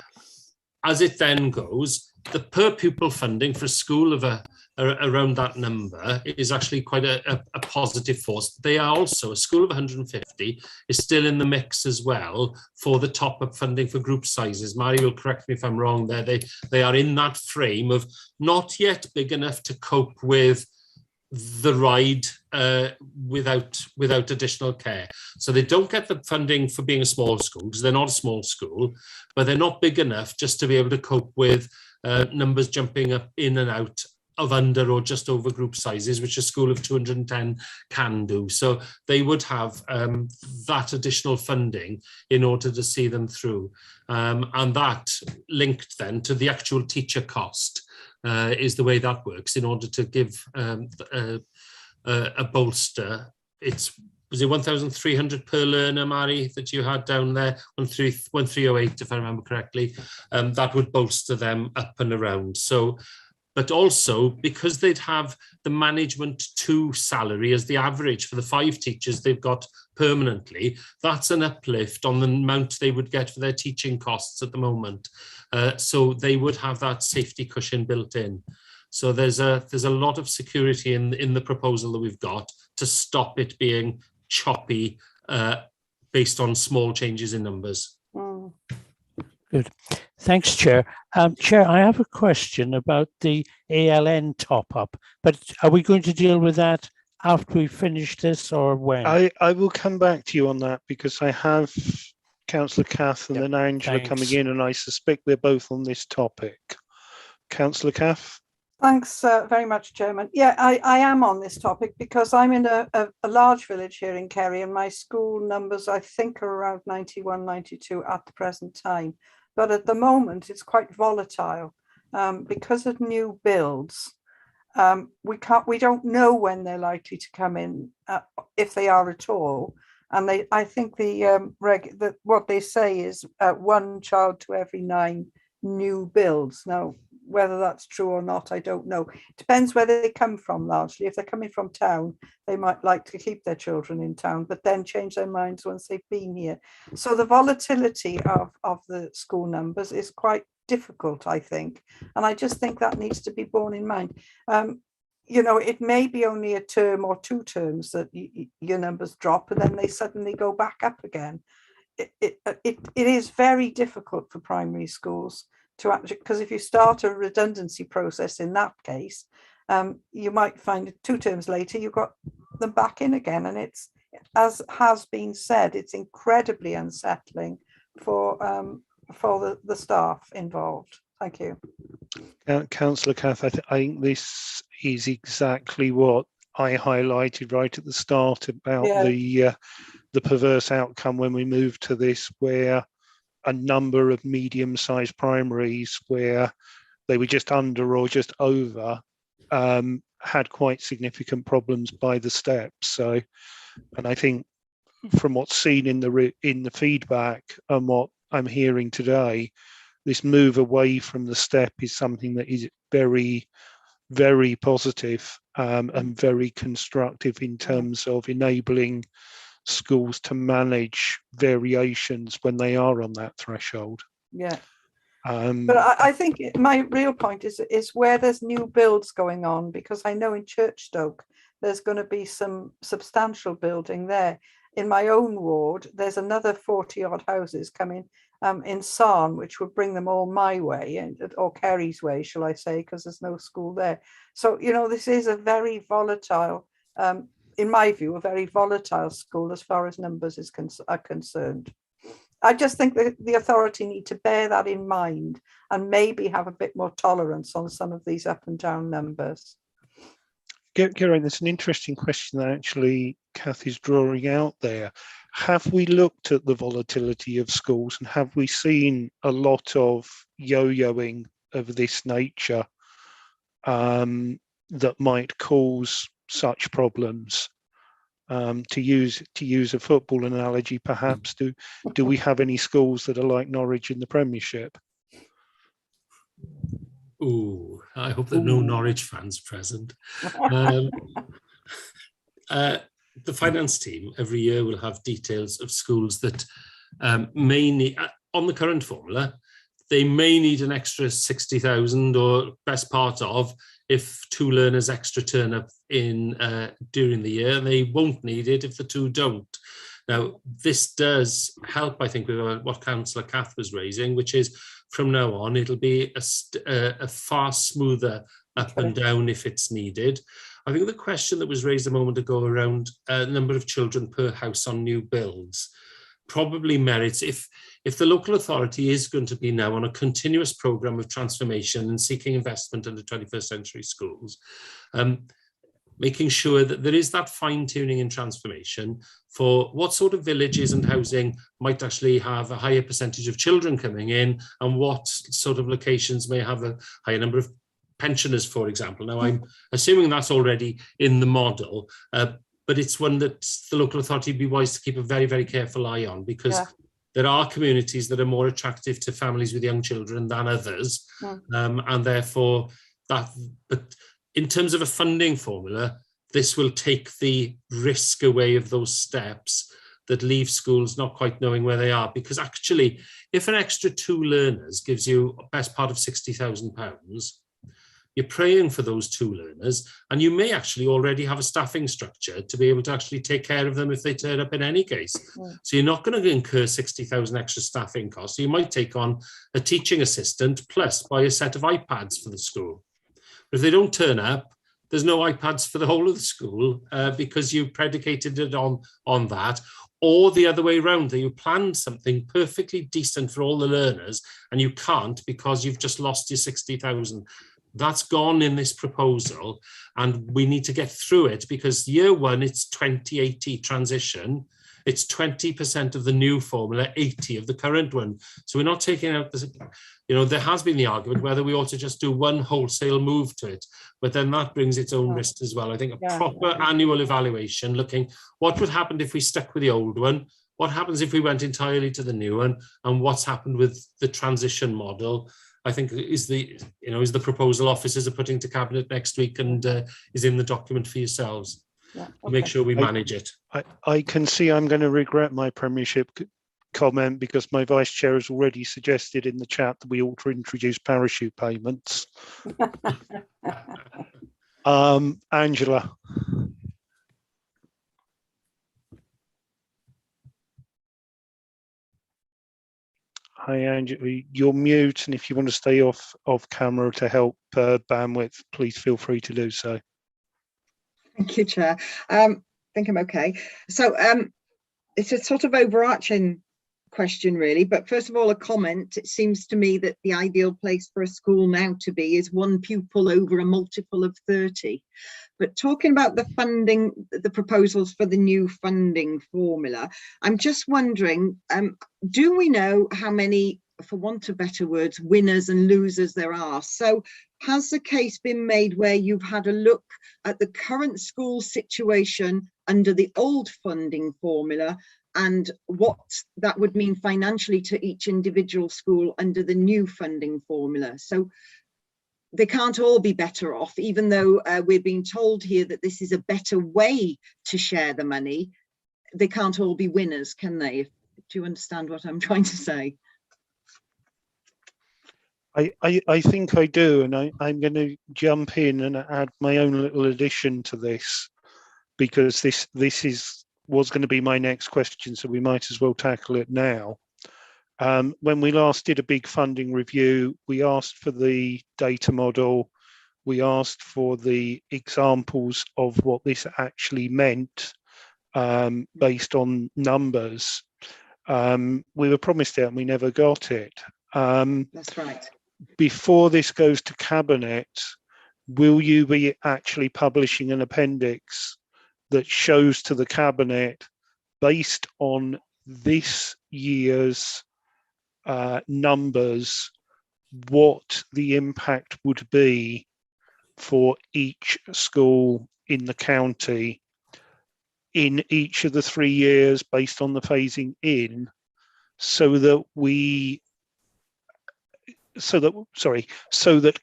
as it then goes, the per pupil funding for a school of around that number is actually quite a positive force. They are also, a school of 150 is still in the mix as well for the top-up funding for group sizes. Mary will correct me if I'm wrong there. They are in that frame of not yet big enough to cope with the ride without additional care. So they don't get the funding for being a small school because they're not a small school, but they're not big enough just to be able to cope with numbers jumping up in and out of under or just over group sizes, which a school of 210 can do. So they would have that additional funding in order to see them through. And that linked then to the actual teacher cost is the way that works in order to give a bolster. Was it 1,300 per learner, Mary, that you had down there? 1,308, if I remember correctly. That would bolster them up and around. So, but also because they'd have the management 2 salary as the average for the 5 teachers they've got permanently, that's an uplift on the amount they would get for their teaching costs at the moment. So they would have that safety cushion built in. So there's a lot of security in the proposal that we've got to stop it being choppy based on small changes in numbers. Good. Thanks, Chair. Chair, I have a question about the ALN top-up, but are we going to deal with that after we finish this, or when? I will come back to you on that, because I have Councillor Cath and then Angela coming in, and I suspect they're both on this topic. Councillor Cath? Thanks very much, Chairman. Yeah, I am on this topic because I'm in a large village here in Kerry, and my school numbers, I think, are around 91, 92 at the present time. But at the moment, it's quite volatile because of new builds. We don't know when they're likely to come in, if they are at all. And I think what they say is 1 child to every 9 new builds. Now, whether that's true or not, I don't know. It depends where they come from largely. If they're coming from town, they might like to keep their children in town, but then change their minds once they've been here. So the volatility of the school numbers is quite difficult, I think. And I just think that needs to be borne in mind. You know, it may be only a term or 2 terms that your numbers drop and then they suddenly go back up again. It is very difficult for primary schools to actually, because if you start a redundancy process in that case, you might find 2 terms later you've got them back in again, and it's, as has been said, it's incredibly unsettling for the staff involved. Thank you. Councillor Kath, I think this is exactly what I highlighted right at the start about the perverse outcome when we moved to this, where a number of medium-sized primaries where they were just under or just over had quite significant problems by the steps. So, and I think from what's seen in the feedback and what I'm hearing today, this move away from the step is something that is very, very positive and very constructive in terms of enabling schools to manage variations when they are on that threshold. Yeah. But I think my real point is where there's new builds going on, because I know in Churchstoke there's going to be some substantial building there. In my own ward, there's another 40 odd houses coming in Sarn, which would bring them all my way, or Kerry's way, shall I say, because there's no school there. So, you know, this is a very volatile, in my view, a very volatile school as far as numbers are concerned. I just think that the authority need to bear that in mind and maybe have a bit more tolerance on some of these up and down numbers. Geraint, there's an interesting question that actually Kath is drawing out there. Have we looked at the volatility of schools, and have we seen a lot of yo-yoing of this nature that might cause such problems? To use a football analogy, perhaps, do we have any schools that are like Norwich in the Premiership? Ooh, I hope there are no Norwich fans present. The finance team every year will have details of schools that may need, on the current formula, they may need an extra 60,000 or best part of if 2 learners extra turn up in during the year, and they won't need it if the 2 don't. Now, this does help, I think, with what Councillor Kath was raising, which is from now on, it'll be a far smoother up and down if it's needed. I think the question that was raised a moment ago around number of children per house on new builds probably merits, if the local authority is going to be now on a continuous programme of transformation and seeking investment in the 21st century schools, making sure that there is that fine-tuning and transformation for what sort of villages and housing might actually have a higher percentage of children coming in, and what sort of locations may have a higher number of pensioners, for example. Now, I'm assuming that's already in the model, but it's one that the local authority would be wise to keep a very, very careful eye on, because there are communities that are more attractive to families with young children than others, and therefore that, but in terms of a funding formula, this will take the risk away of those steps that leave schools not quite knowing where they are. Because actually, if an extra 2 learners gives you a best part of £60,000, you're praying for those 2 learners, and you may actually already have a staffing structure to be able to actually take care of them if they turn up in any case. So you're not going to incur 60,000 extra staffing costs. So you might take on a teaching assistant plus buy a set of iPads for the school. But if they don't turn up, there's no iPads for the whole of the school because you predicated it on that. Or the other way around, that you planned something perfectly decent for all the learners and you can't because you've just lost your 60,000. That's gone in this proposal, and we need to get through it, because year 1, it's 2080 transition. It's 20% of the new formula, 80 of the current one. So we're not taking out this, you know, there has been the argument whether we ought to just do one wholesale move to it, but then that brings its own risks as well. I think a proper annual evaluation, looking what would happen if we stuck with the old one, what happens if we went entirely to the new one, and what's happened with the transition model. I think is the proposal officers are putting to cabinet next week and is in the document for yourselves. Yeah, Make sure we manage it. I can see I'm going to regret my premiership comment because my vice chair has already suggested in the chat that we ought to introduce parachute payments. Angela. Hi, Angela, you're mute, and if you want to stay off camera to help bandwidth, please feel free to do so. Thank you, Chair. I think I'm okay. So it's a sort of overarching question, really. But first of all, a comment. It seems to me that the ideal place for a school now to be is one pupil over a multiple of 30. But talking about the funding, the proposals for the new funding formula, I'm just wondering, do we know how many, for want of better words, winners and losers there are? So has the case been made where you've had a look at the current school situation under the old funding formula and what that would mean financially to each individual school under the new funding formula? So they can't all be better off, even though we're being told here that this is a better way to share the money. They can't all be winners, can they? Do you understand what I'm trying to say? I think I do, and I'm going to jump in and add my own little addition to this, because this was going to be my next question, so we might as well tackle it now. When we last did a big funding review, we asked for the data model, we asked for the examples of what this actually meant based on numbers. We were promised it and we never got it. That's right. Before this goes to Cabinet, will you be actually publishing an appendix that shows to the Cabinet, based on this year's numbers, what the impact would be for each school in the county in each of the 3 years based on the phasing in, so that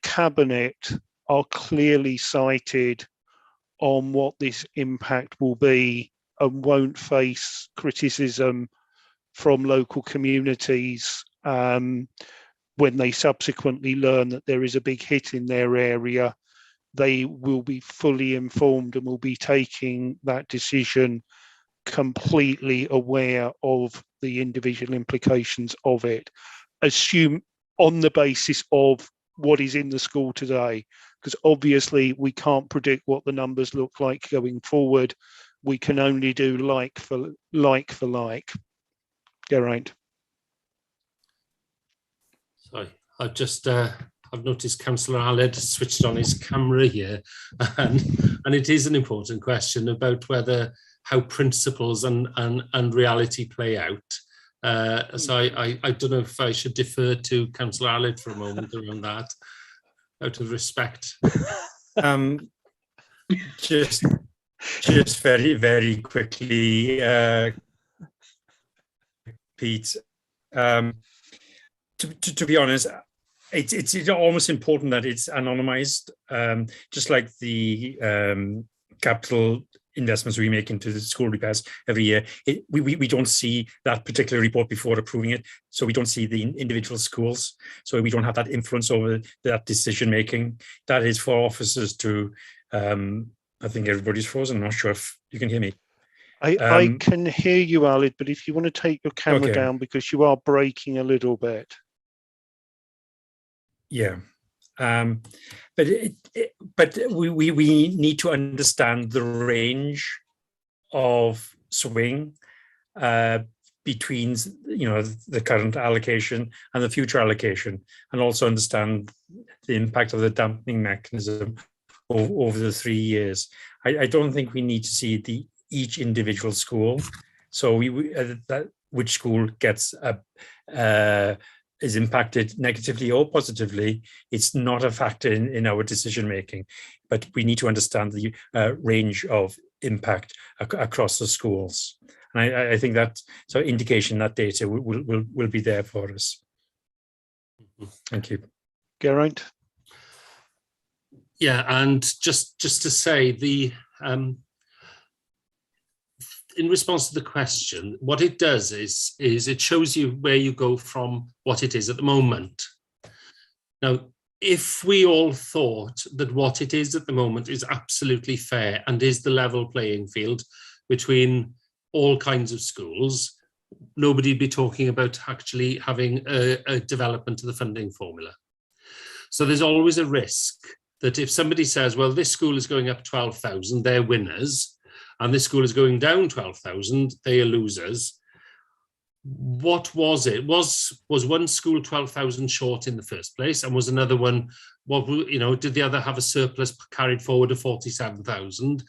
Cabinet are clearly cited on what this impact will be and won't face criticism from local communities when they subsequently learn that there is a big hit in their area. They will be fully informed and will be taking that decision completely aware of the individual implications of it. Assume on the basis of what is in the school today, because obviously we can't predict what the numbers look like going forward. We can only do like for like. Geraint. Sorry, I've just I've noticed Councillor Aled switched on his camera here, and it is an important question about how principles and reality play out. So I don't know if I should defer to Councillor Aled for a moment around that, out of respect. Just very, very quickly, Pete. To be honest, it's almost important that it's anonymized, just like the capital investments we make into the school repairs every year. We don't see that particular report before approving it, so we don't see the individual schools, so we don't have that influence over that decision making. That is for officers to, I think everybody's frozen. I'm not sure if you can hear me. I can hear you, Alid, but if you want to take your camera down, because you are breaking a little bit. Yeah, but we need to understand the range of swing between the current allocation and the future allocation, and also understand the impact of the dampening mechanism over the 3 years. I don't think we need to see each individual school. So which school gets is impacted negatively or positively, it's not a factor in our decision making, but we need to understand the range of impact across the schools. And I think that indication, that data will be there for us. Thank you. Geraint? Yeah, and just to say, in response to the question, what it does is it shows you where you go from what it is at the moment. Now, if we all thought that what it is at the moment is absolutely fair and is the level playing field between all kinds of schools, nobody'd be talking about actually having a development of the funding formula. So there's always a risk that if somebody says, well, this school is going up 12,000, they're winners, and this school is going down 12,000, they are losers. What was it? Was one school 12,000 short in the first place, and was another one, did the other have a surplus carried forward of 47,000?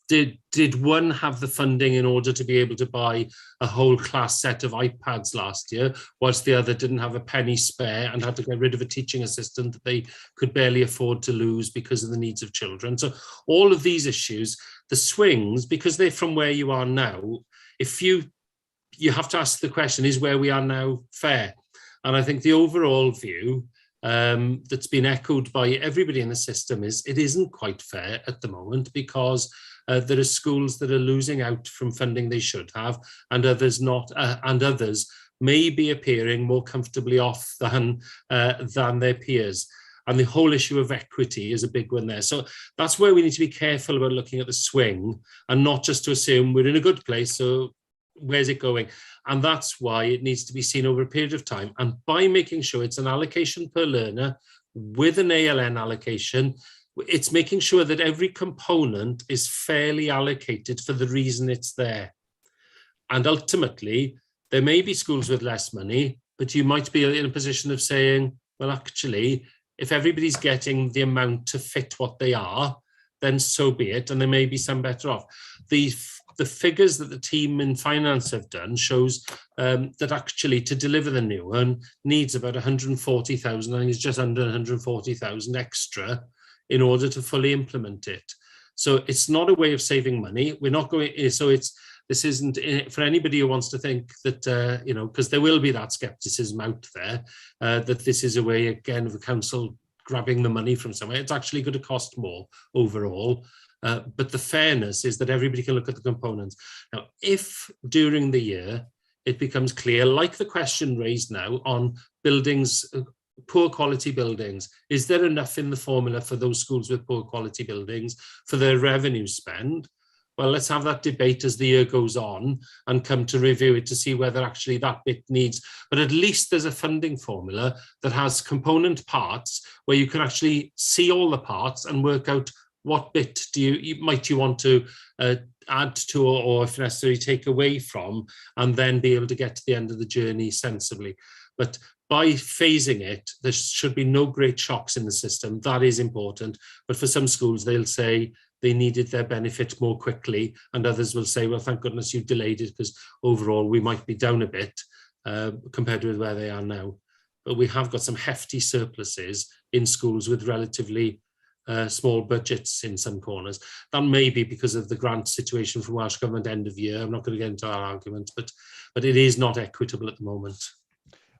Did one have the funding in order to be able to buy a whole class set of iPads last year, whilst the other didn't have a penny spare and had to get rid of a teaching assistant that they could barely afford to lose because of the needs of children? So all of these issues, the swings, because they're from where you are now, if you have to ask the question, is where we are now fair? And I think the overall view that's been echoed by everybody in the system is it isn't quite fair at the moment, because there are schools that are losing out from funding they should have, and others not, and others may be appearing more comfortably off than their peers. And the whole issue of equity is a big one there. So that's where we need to be careful about looking at the swing, and not just to assume we're in a good place, so where's it going? And that's why it needs to be seen over a period of time. And by making sure it's an allocation per learner with an ALN allocation, it's making sure that every component is fairly allocated for the reason it's there. And ultimately, there may be schools with less money, but you might be in a position of saying, well, actually, if everybody's getting the amount to fit what they are, then so be it. And there may be some better off. The figures that the team in finance have done shows that actually to deliver the new one needs about 140,000, I think it's just under 140,000 extra in order to fully implement it. So it's not a way of saving money. We're not going, so this isn't for anybody who wants to think that, because there will be that skepticism out there, that this is a way, again, of a council grabbing the money from somewhere. It's actually going to cost more overall. But the fairness is that everybody can look at the components. Now, if during the year it becomes clear, like the question raised now on buildings, poor quality buildings, is there enough in the formula for those schools with poor quality buildings for their revenue spend? Well, let's have that debate as the year goes on and come to review it to see whether actually that bit needs, but at least there's a funding formula that has component parts where you can actually see all the parts and work out what bit might you want to add to, or if necessary, take away from, and then be able to get to the end of the journey sensibly. But by phasing it, there should be no great shocks in the system. That is important. But for some schools, they'll say they needed their benefit more quickly, and others will say, well, thank goodness you delayed it, because overall we might be down a bit compared with where they are now. But we have got some hefty surpluses in schools with relatively small budgets in some corners. That may be because of the grant situation from Welsh Government end of year. I'm not going to get into our argument, but it is not equitable at the moment.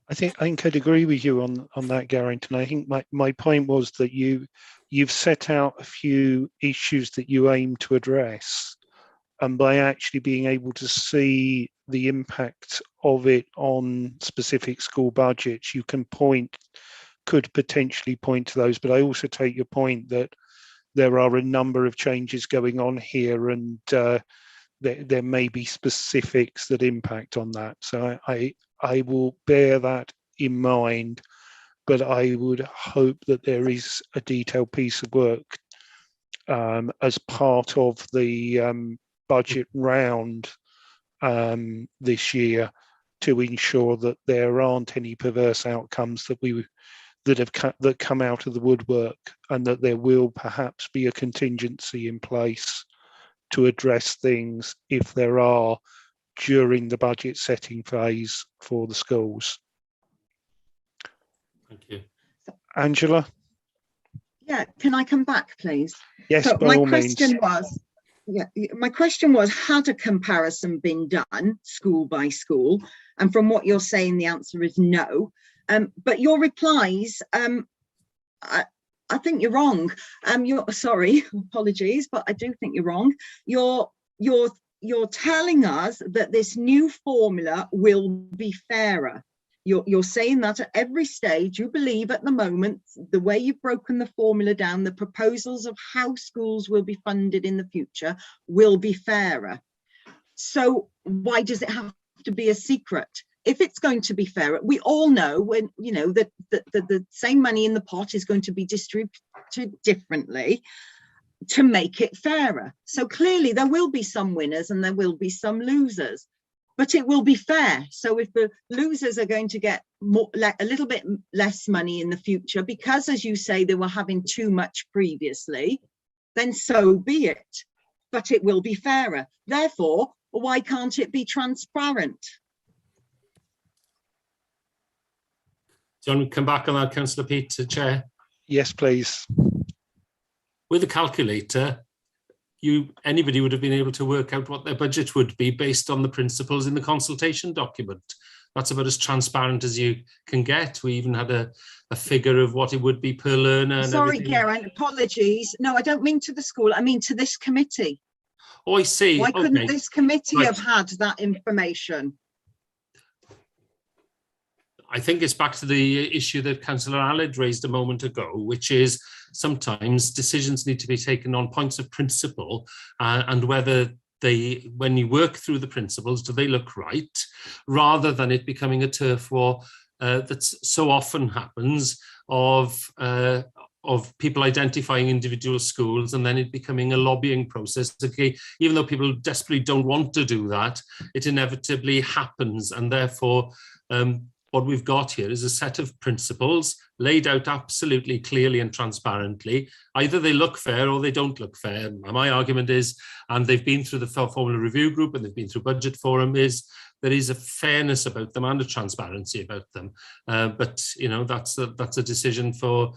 I think I'd agree with you on that, Geraint. And I think my point was that you've set out a few issues that you aim to address, and by actually being able to see the impact of it on specific school budgets, you could potentially point to those. But I also take your point that there are a number of changes going on here, and there may be specifics that impact on that. So I will bear that in mind, but I would hope that there is a detailed piece of work as part of the budget round this year to ensure that there aren't any perverse outcomes that come out of the woodwork, and that there will perhaps be a contingency in place to address things if there are during the budget setting phase for the schools. Thank you. Angela? Yeah, can I come back, please? Yes, so by all means. My question was, had a comparison been done school by school? And from what you're saying, the answer is no. But your replies I think you're wrong. You're sorry, apologies, but I do think you're wrong. You're telling us that this new formula will be fairer. You're saying that at every stage. You believe at the moment, the way you've broken the formula down, the proposals of how schools will be funded in the future will be fairer. So why does it have to be a secret? If it's going to be fairer, we all know when, you know, that the same money in the pot is going to be distributed differently to make it fairer. So clearly there will be some winners and there will be some losers, but it will be fair. So if the losers are going to get a little bit less money in the future because, as you say, they were having too much previously, then so be it. But it will be fairer. Therefore, why can't it be transparent? Do you want to come back on that, Councillor Pete, Chair? Yes, please. With a calculator, anybody would have been able to work out what their budget would be based on the principles in the consultation document. That's about as transparent as you can get. We even had a figure of what it would be per learner. And sorry, everything. Geraint, apologies. No, I don't mean to the school. I mean to this committee. Oh, I see. Why couldn't Okay. this committee Right. have had that information? I think it's back to the issue that Councillor Allard raised a moment ago, which is sometimes decisions need to be taken on points of principle and whether they, when you work through the principles, do they look right, rather than it becoming a turf war that so often happens of people identifying individual schools and then it becoming a lobbying process. Okay, even though people desperately don't want to do that, it inevitably happens, and therefore what we've got here is a set of principles laid out absolutely clearly and transparently. Either they look fair or they don't look fair. My argument is, and they've been through the Formula Review Group and they've been through Budget Forum, is there is a fairness about them and a transparency about them. But you know, that's a decision for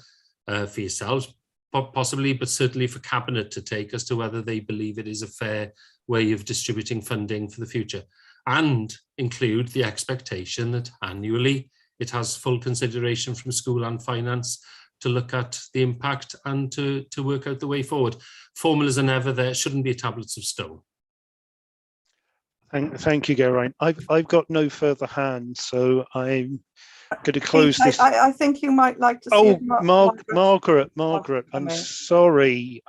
yourselves, possibly, but certainly for Cabinet to take as to whether they believe it is a fair way of distributing funding for the future, and include the expectation that annually it has full consideration from school and finance to look at the impact and to work out the way forward. Formulas are never there, shouldn't be tablets of stone. Thank you, Geraint. I've got no further hands, so I'm going to close this. I think you might like to see. Oh, Margaret, I'm sorry.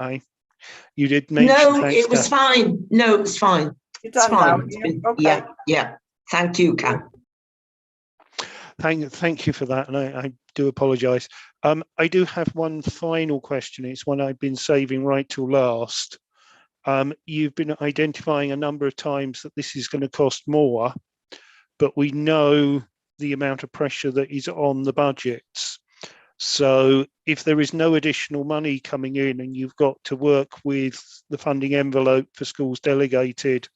You did mention. No, it was fine. No, it's fine. You're It's done fine. now. Okay. Yeah. Thank you, Cam. Thank you for that, and I do apologise. I do have one final question. It's one I've been saving right till last. You've been identifying a number of times that this is going to cost more, but we know the amount of pressure that is on the budgets. So if there is no additional money coming in and you've got to work with the funding envelope for schools delegated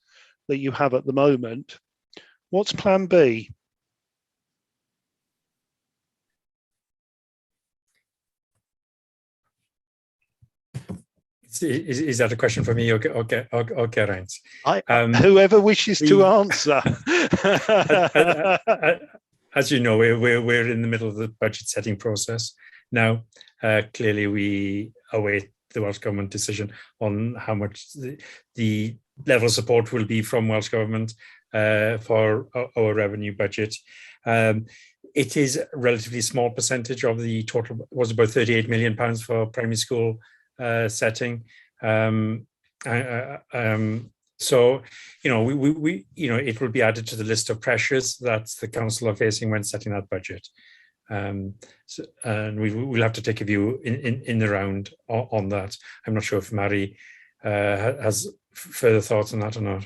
that you have at the moment, what's plan B? Is that a question for me or Geraint? Whoever wishes to answer. As you know, we're in the middle of the budget setting process now. Clearly, we await the Welsh Government decision on how much the level of support will be from Welsh Government for our revenue budget. It is a relatively small percentage of the total. It was about £38 million for primary school setting. So, you know, we it will be added to the list of pressures that the council are facing when setting that budget. And we'll have to take a view in the round on that. I'm not sure if Mary has further thoughts on that or not.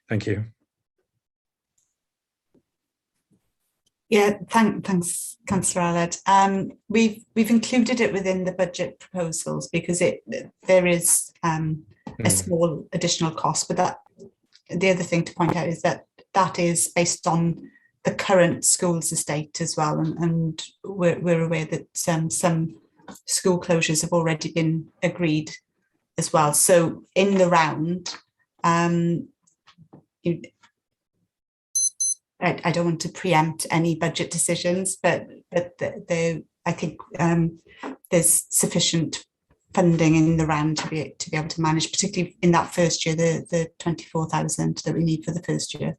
Thank you. Yeah, thanks, Councillor Allard. We've included it within the budget proposals because there is a small additional cost, but that the other thing to point out is that is based on the current schools estate as well, and we're aware that some school closures have already been agreed as well. So in the round, I don't want to preempt any budget decisions, but I think there's sufficient funding in the round to be able to manage, particularly in that first year, the 24,000 that we need for the first year.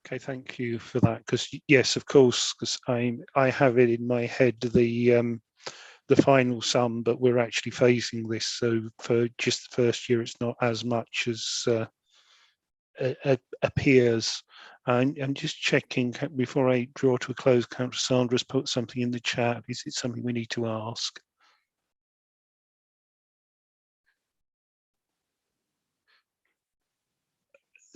Okay, thank you for that. Because yes, of course, because I have it in my head the final sum, but we're actually phasing this. So for just the first year, it's not as much as appears. I'm just checking before I draw to a close. Councillor Sandra's put something in the chat. Is it something we need to ask?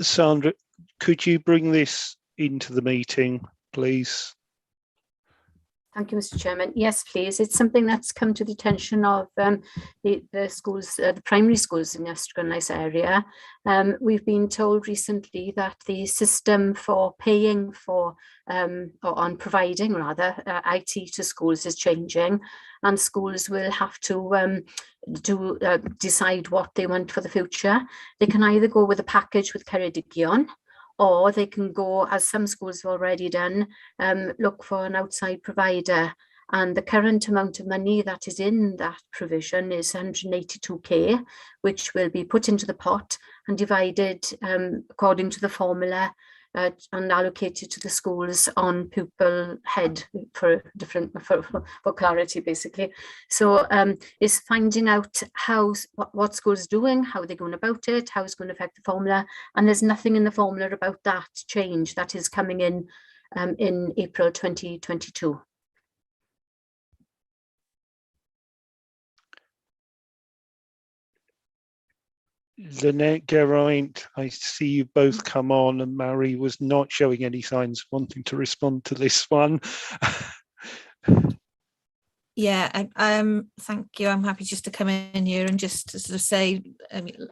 Sandra, could you bring this into the meeting, please? Thank you, Mr. Chairman. Yes, please. It's something that's come to the attention of the schools, the primary schools in the Scrutiny area. We've been told recently that the system for paying for, or on providing rather, IT to schools is changing, and schools will have to decide what they want for the future. They can either go with a package with Ceredigion, or they can go, as some schools have already done, look for an outside provider. And the current amount of money that is in that provision is 182k, which will be put into the pot and divided according to the formula and allocated to the schools on pupil head for clarity, basically. So it's finding out what schools are doing, how they're going about it, how it's going to affect the formula, and there's nothing in the formula about that change that is coming in April 2022. Lynette, Geraint, I see you both come on, and Mary was not showing any signs of wanting to respond to this one. Yeah, thank you. I'm happy just to come in here and just to sort of say,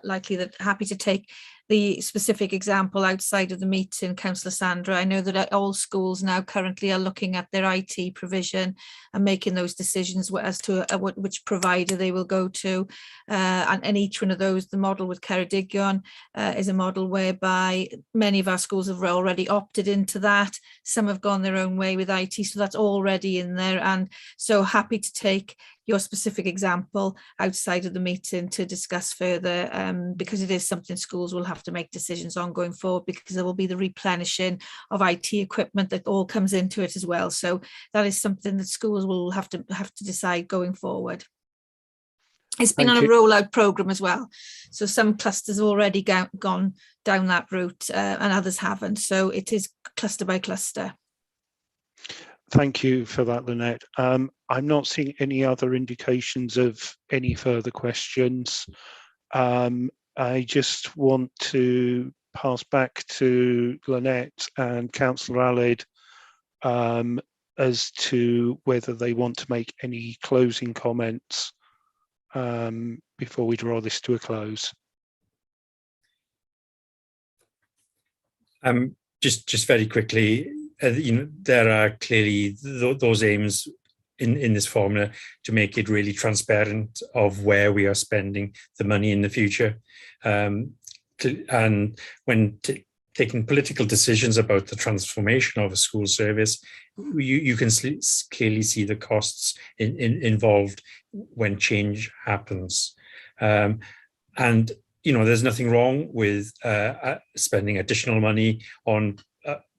likely that happy to take the specific example outside of the meeting, Councillor Sandra. I know that all schools now currently are looking at their IT provision and making those decisions as to which provider they will go to. And each one of those, the model with Ceredigion is a model whereby many of our schools have already opted into that. Some have gone their own way with IT, so that's already in there. And so happy to take your specific example outside of the meeting to discuss further, because it is something schools will have to make decisions on going forward, because there will be the replenishing of IT equipment that all comes into it as well. So that is something that schools will have to decide going forward. It's been on a rollout program as well. So some clusters have already gone down that route and others haven't. So it is cluster by cluster. Thank you for that, Lynette. I'm not seeing any other indications of any further questions. I just want to pass back to Lynette and Councillor Aled as to whether they want to make any closing comments before we draw this to a close. Just very quickly, there are clearly those aims in this formula to make it really transparent of where we are spending the money in the future. And when taking political decisions about the transformation of a school service, you can clearly see the costs involved when change happens. And there's nothing wrong with spending additional money on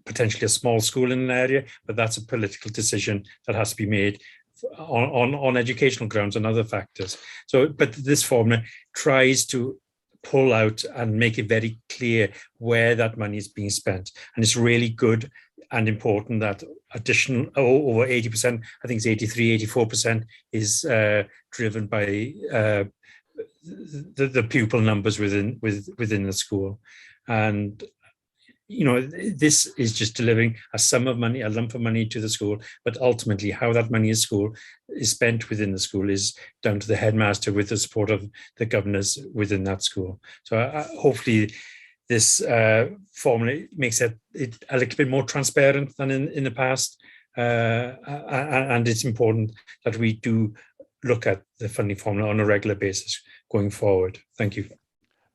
potentially a small school in an area, but that's a political decision that has to be made on educational grounds and other factors. So, but this formula tries to pull out and make it very clear where that money is being spent. And it's really good and important that additional over 80%, I think it's 83, 84% is driven by the pupil numbers within the school. And this is just delivering a sum of money, a lump of money to the school, but ultimately how that money is spent within the school is down to the headmaster with the support of the governors within that school. So hopefully this formula makes it a little bit more transparent than in the past. And it's important that we do look at the funding formula on a regular basis going forward. Thank you.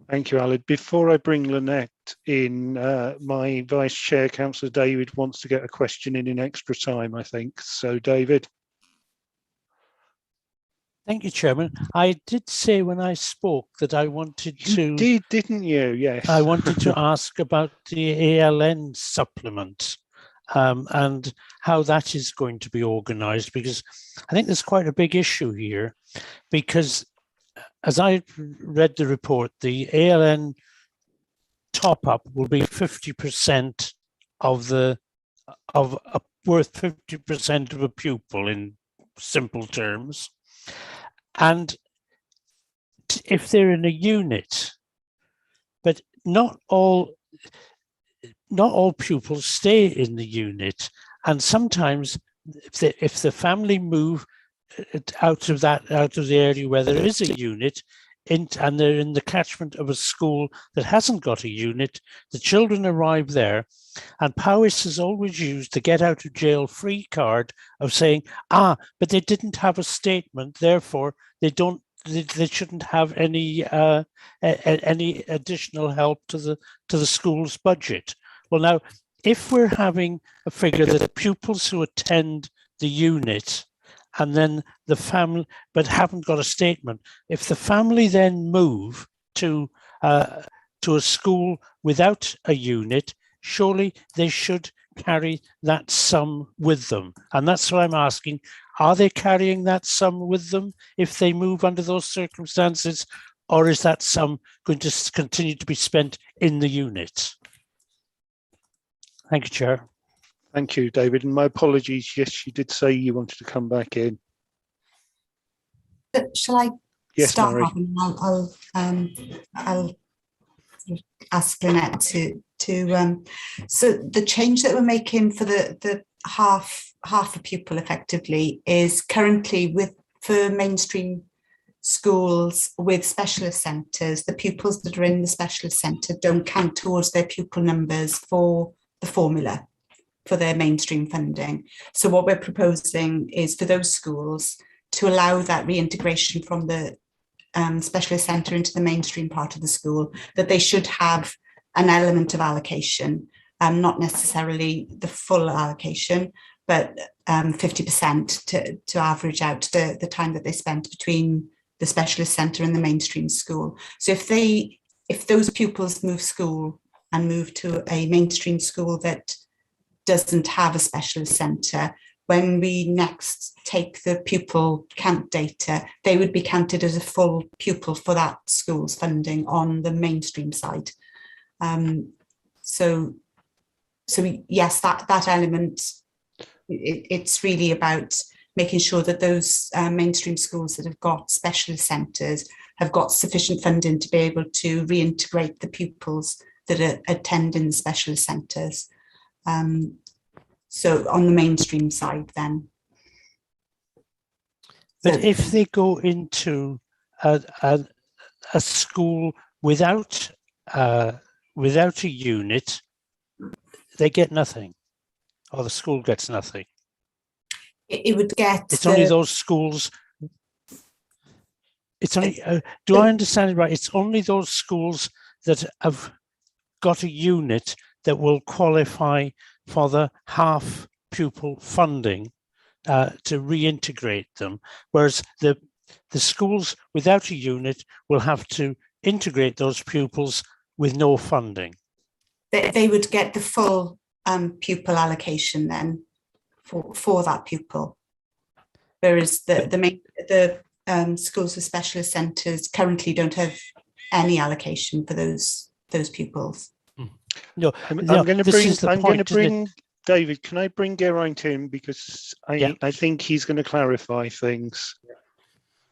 Thank you, Alid. Before I bring Lynette in, my Vice Chair, Councillor David, wants to get a question in extra time, I think. So, David. Thank you, Chairman. I did say when I spoke that I wanted to... You did, didn't you? Yes. I wanted to ask about the ALN supplement and how that is going to be organised, because I think there's quite a big issue here, because as I read the report, the ALN top-up will be 50% of worth 50% of a pupil in simple terms. And if they're in a unit, but not all pupils stay in the unit, and sometimes if the family move out of the area where there is a unit, and they're in the catchment of a school that hasn't got a unit, the children arrive there, and Powys has always used the get out of jail free card of saying, but they didn't have a statement, therefore they shouldn't have any additional help to the school's budget. Well, now, if we're having a figure that pupils who attend the unit and then the family, but haven't got a statement, if the family then move to a school without a unit, surely they should carry that sum with them. And that's what I'm asking. Are they carrying that sum with them if they move under those circumstances, or is that sum going to continue to be spent in the unit? Thank you, Chair. Thank you, David. And my apologies. Yes, you did say you wanted to come back in. Shall I start? Mary. I'll ask Lynette to so the change that we're making for the half a pupil effectively is currently for mainstream schools with specialist centres, the pupils that are in the specialist centre don't count towards their pupil numbers for the formula for their mainstream funding. So what we're proposing is for those schools to allow that reintegration from the specialist centre into the mainstream part of the school, that they should have an element of allocation, not necessarily the full allocation, but 50% to average out the time that they spent between the specialist centre and the mainstream school. So if those pupils move school and move to a mainstream school that doesn't have a specialist centre, when we next take the pupil count data, they would be counted as a full pupil for that school's funding on the mainstream side. So yes, that element, it's really about making sure that those mainstream schools that have got specialist centres have got sufficient funding to be able to reintegrate the pupils that are attending the specialist centres. So on the mainstream side then. But if they go into a school without a unit, they get nothing, or the school gets nothing. It would get. It's only those schools. It's only. Do I understand it right? It's only those schools that have got a unit that will qualify for the half pupil funding to reintegrate them, whereas the schools without a unit will have to integrate those pupils with no funding. They would get the full pupil allocation then for that pupil, whereas the schools with specialist centres currently don't have any allocation for those pupils. No, I'm going to bring David. Can I bring Geraint in, because I think he's going to clarify things.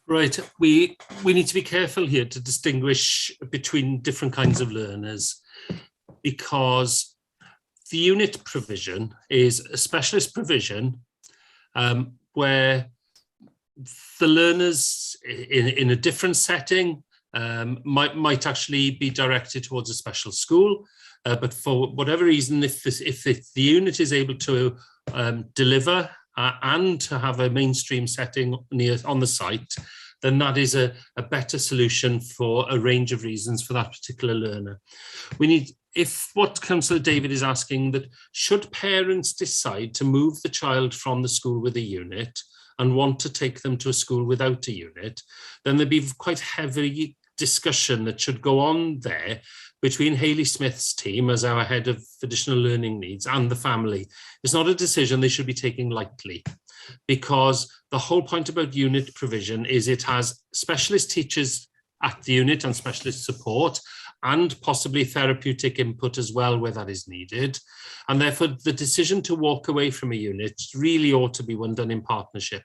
Right, we need to be careful here to distinguish between different kinds of learners, because the unit provision is a specialist provision where the learners in a different setting might actually be directed towards a special school. But for whatever reason, if the unit is able to deliver and to have a mainstream setting on the site, then that is a better solution for a range of reasons for that particular learner. We need, if what Councillor David is asking, that should parents decide to move the child from the school with a unit and want to take them to a school without a unit, then there'd be quite heavy discussion that should go on there between Hayley Smith's team as our head of additional learning needs and the family. It's not a decision they should be taking lightly, because the whole point about unit provision is it has specialist teachers at the unit and specialist support and possibly therapeutic input as well where that is needed. And therefore the decision to walk away from a unit really ought to be one done in partnership.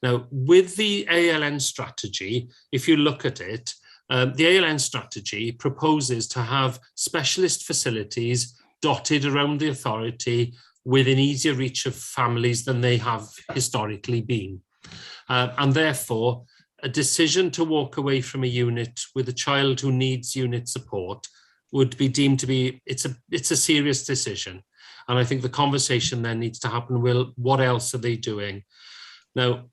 Now, with the ALN strategy, if you look at it, the ALN strategy proposes to have specialist facilities dotted around the authority within easier reach of families than they have historically been. And therefore, a decision to walk away from a unit with a child who needs unit support would be deemed to be, it's a serious decision. And I think the conversation then needs to happen, well, what else are they doing? Now,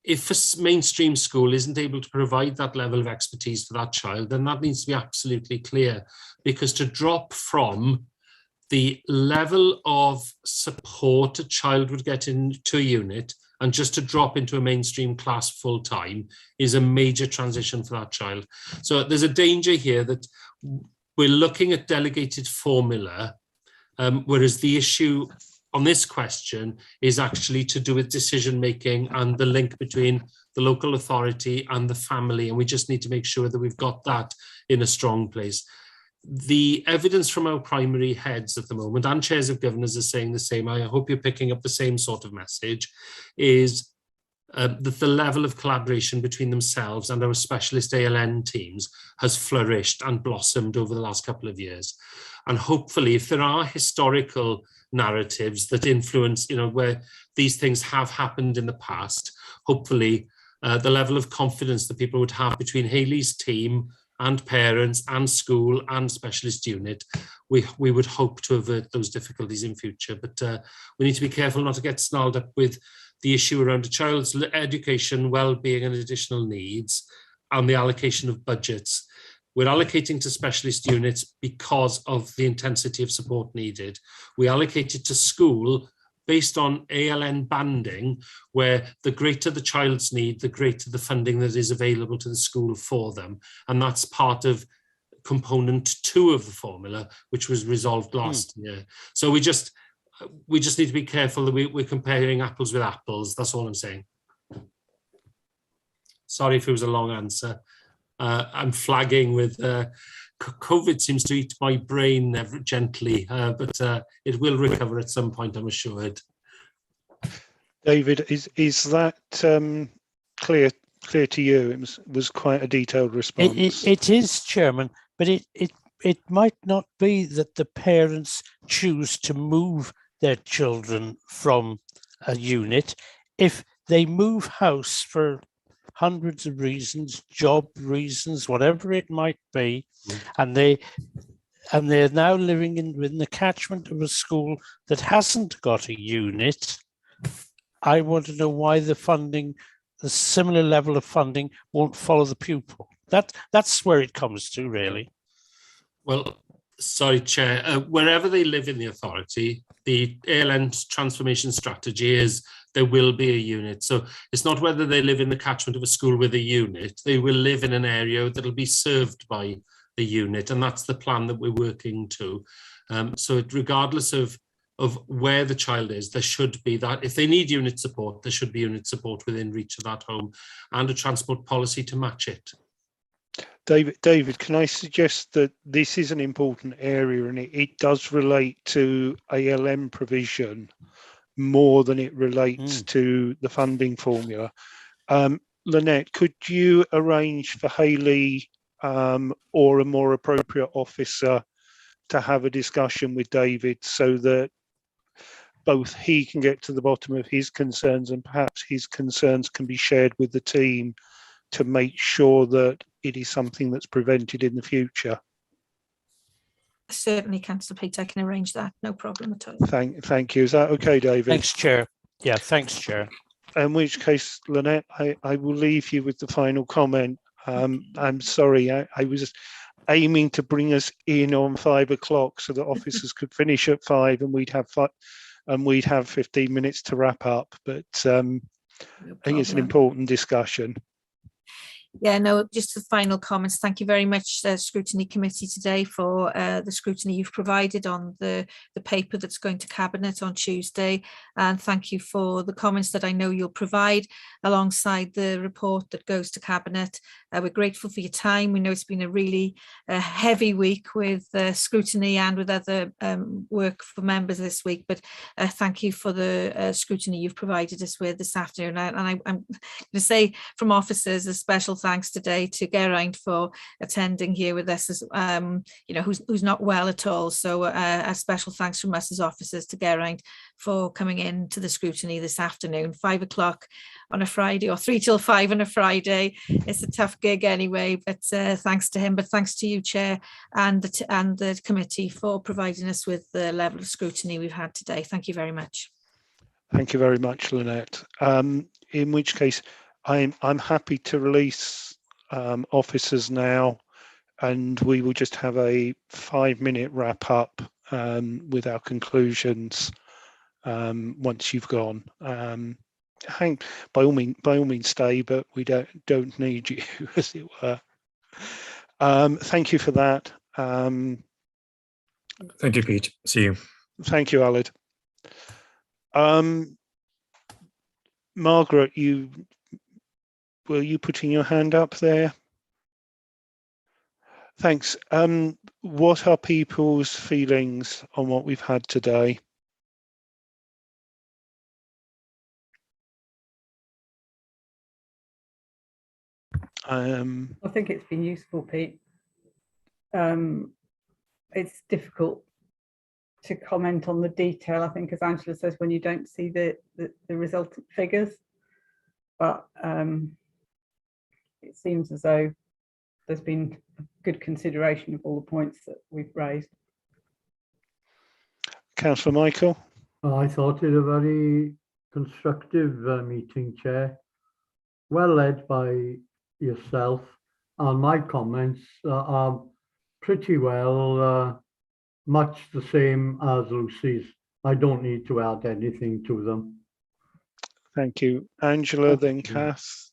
if a mainstream school isn't able to provide that level of expertise to that child, then that needs to be absolutely clear, because to drop from the level of support a child would get into a unit and just to drop into a mainstream class full time is a major transition for that child. So there's a danger here that we're looking at delegated formula, whereas the issue on this question is actually to do with decision making and the link between the local authority and the family, and we just need to make sure that we've got that in a strong place. The evidence from our primary heads at the moment, and chairs of governors are saying the same, I hope you're picking up the same sort of message, is that the level of collaboration between themselves and our specialist ALN teams has flourished and blossomed over the last couple of years. And hopefully, if there are historical narratives that influence, where these things have happened in the past, hopefully the level of confidence that people would have between Hayley's team and parents and school and specialist unit, we would hope to avert those difficulties in future. But we need to be careful not to get snarled up with the issue around a child's education, well-being and additional needs and the allocation of budgets. We're allocating to specialist units because of the intensity of support needed. We allocate it to school based on ALN banding, where the greater the child's need, the greater the funding that is available to the school for them. And that's part of component 2 of the formula, which was resolved last year. So we just need to be careful that we're comparing apples with apples. That's all I'm saying. Sorry if it was a long answer. I'm flagging with COVID seems to eat my brain gently, but it will recover at some point, I'm assured. David, is that clear to you? It was quite a detailed response. It is, Chairman, but it might not be that the parents choose to move their children from a unit. If they move house for hundreds of reasons, job reasons, whatever it might be, and they're now living within the catchment of a school that hasn't got a unit, I want to know why the similar level of funding won't follow the pupil. That's where it comes to, really. Well, sorry, Chair, wherever they live in the authority, the ALN transformation strategy is there will be a unit. So it's not whether they live in the catchment of a school with a unit, they will live in an area that will be served by the unit. And that's the plan that we're working to. So regardless of where the child is, there should be that. If they need unit support, there should be unit support within reach of that home and a transport policy to match it. David, can I suggest that this is an important area and it does relate to ALM provision more than it relates to the funding formula. Lynette, could you arrange for Hayley or a more appropriate officer to have a discussion with David so that both he can get to the bottom of his concerns and perhaps his concerns can be shared with the team to make sure that it is something that's prevented in the future? Certainly, Councillor Peat, I can arrange that, no problem at all. Thank you. Is that okay, David? Thanks, Chair. Yeah, thanks, Chair. in which case, Lynette, I will leave you with the final comment. I'm sorry, I was aiming to bring us in on 5 o'clock so that officers could finish at 5 and we'd have 15 minutes to wrap up. But I think it's an important discussion. Yeah, no, just the final comments. Thank you very much, Scrutiny Committee, today for the scrutiny you've provided on the paper that's going to Cabinet on Tuesday. And thank you for the comments that I know you'll provide alongside the report that goes to Cabinet. We're grateful for your time. We know it's been a really heavy week with scrutiny and with other work for members this week, but thank you for the scrutiny you've provided us with this afternoon. And I'm going to say from officers, a special thanks today to Geraint for attending here with us, as you know, who's not well at all. So a special thanks from us as officers to Geraint for coming in to the scrutiny this afternoon, 5 o'clock on a Friday, or 3 till 5 on a Friday. It's a tough gig anyway, but thanks to him. But thanks to you, Chair, and the committee for providing us with the level of scrutiny we've had today. Thank you very much. Thank you very much, Lynette. In which case, I'm happy to release officers now, and we will just have a 5-minute wrap up with our conclusions once you've gone. By all means stay, but we don't need you, as it were. Thank you for that. Thank you, Pete. See you. Thank you, Alid. Margaret, were you putting your hand up there? Thanks. What are people's feelings on what we've had today? I think it's been useful, Pete. It's difficult to comment on the detail, I think, as Angela says, when you don't see the resultant figures. But it seems as though there's been a good consideration of all the points that we've raised. Councillor Michael? I thought it a very constructive meeting, Chair. Well led by yourself, and my comments are pretty well much the same as Lucy's. I don't need to add anything to them. Thank you. Angela, then Kath.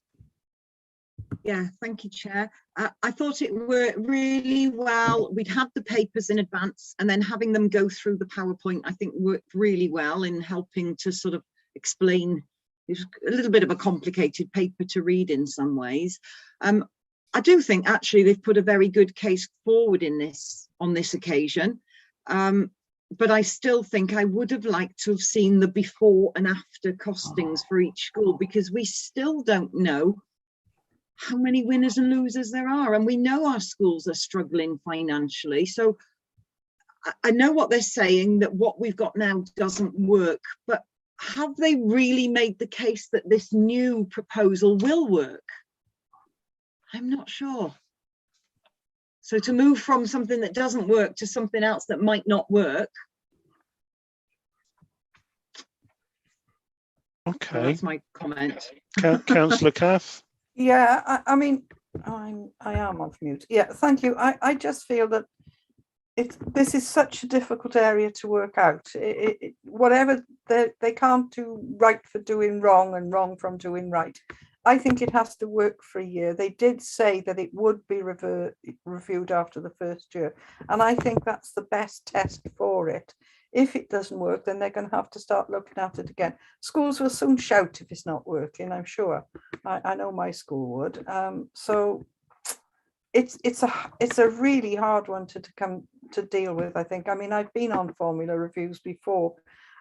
Yeah, thank you, Chair. I thought it worked really well. We'd had the papers in advance, and then having them go through the PowerPoint, I think worked really well in helping to sort of explain. It's a little bit of a complicated paper to read in some ways. I do think actually they've put a very good case forward on this occasion. But I still think I would have liked to have seen the before and after costings for each school, because we still don't know how many winners and losers there are. And we know our schools are struggling financially. So I know what they're saying, that what we've got now doesn't work, but have they really made the case that this new proposal will work? I'm not sure. So to move from something that doesn't work to something else that might not work. Okay. So that's my comment. Councillor Kath? Yeah, I mean, I am off mute. Yeah, thank you. I just feel that this is such a difficult area to work out. Whatever they can't do right for doing wrong and wrong from doing right. I think it has to work for a year. They did say that it would be reviewed after the first year, and I think that's the best test for it. If it doesn't work, then they're going to have to start looking at it again. Schools will soon shout if it's not working, I'm sure. I know my school would. So it's a really hard one to come to deal with, I think. I mean, I've been on formula reviews before,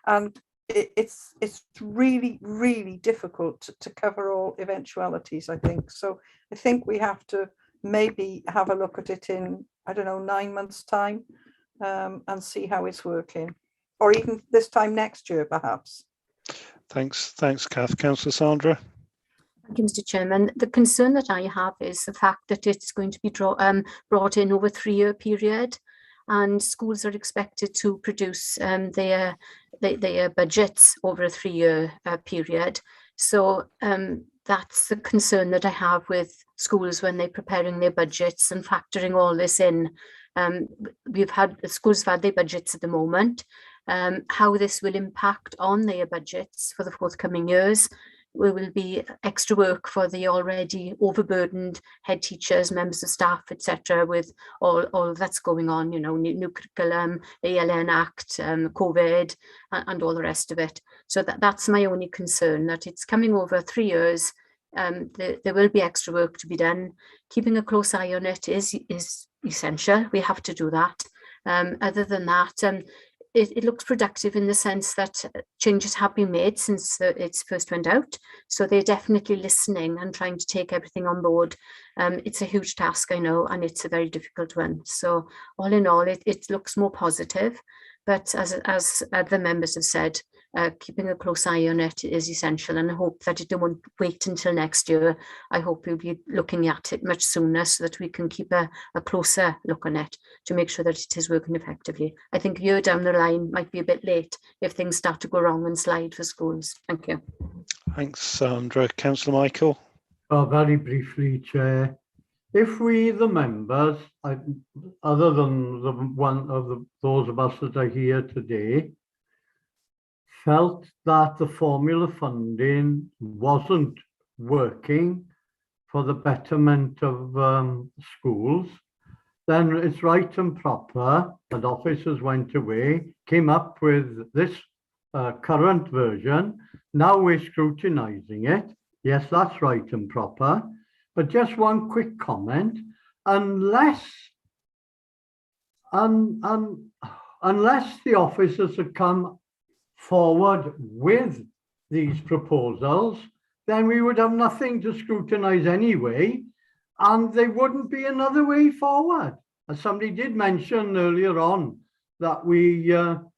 and it's really, really difficult to cover all eventualities, I think. So I think we have to maybe have a look at it in, I don't know, 9 months' time, and see how it's working, or even this time next year, perhaps. Thanks, Kath. Councillor Sandra? Thank you, Mr. Chairman. The concern that I have is the fact that it's going to be brought in over a 3-year period, and schools are expected to produce their budgets over a 3-year period. So that's the concern that I have with schools when they're preparing their budgets and factoring all this in. Schools have had their budgets at the moment. How this will impact on their budgets for the forthcoming years. There will be extra work for the already overburdened head teachers, members of staff, etc., with all that's going on, you know, new curriculum, the ALN Act, COVID, and all the rest of it. So that's my only concern, that it's coming over 3 years. There will be extra work to be done. Keeping a close eye on it is essential. We have to do that. Other than that, it looks productive in the sense that changes have been made since it's first went out. So they're definitely listening and trying to take everything on board. It's a huge task, I know, and it's a very difficult one. So all in all, it looks more positive. But as the members have said, keeping a close eye on it is essential, and I hope that it won't wait until next year. I hope we'll be looking at it much sooner so that we can keep a closer look on it to make sure that it is working effectively. I think a year down the line might be a bit late if things start to go wrong and slide for schools. Thank you. Thanks, Sandra. Councillor Michael. Very briefly, Chair. If we, the members, other than the one of those of us that are here today, felt that the formula funding wasn't working for the betterment of schools, then it's right and proper that officers went away, came up with this current version. Now we're scrutinizing it. Yes, that's right and proper. But just one quick comment, unless the officers had come forward with these proposals, then we would have nothing to scrutinize anyway, and there wouldn't be another way forward. As somebody did mention earlier on, that we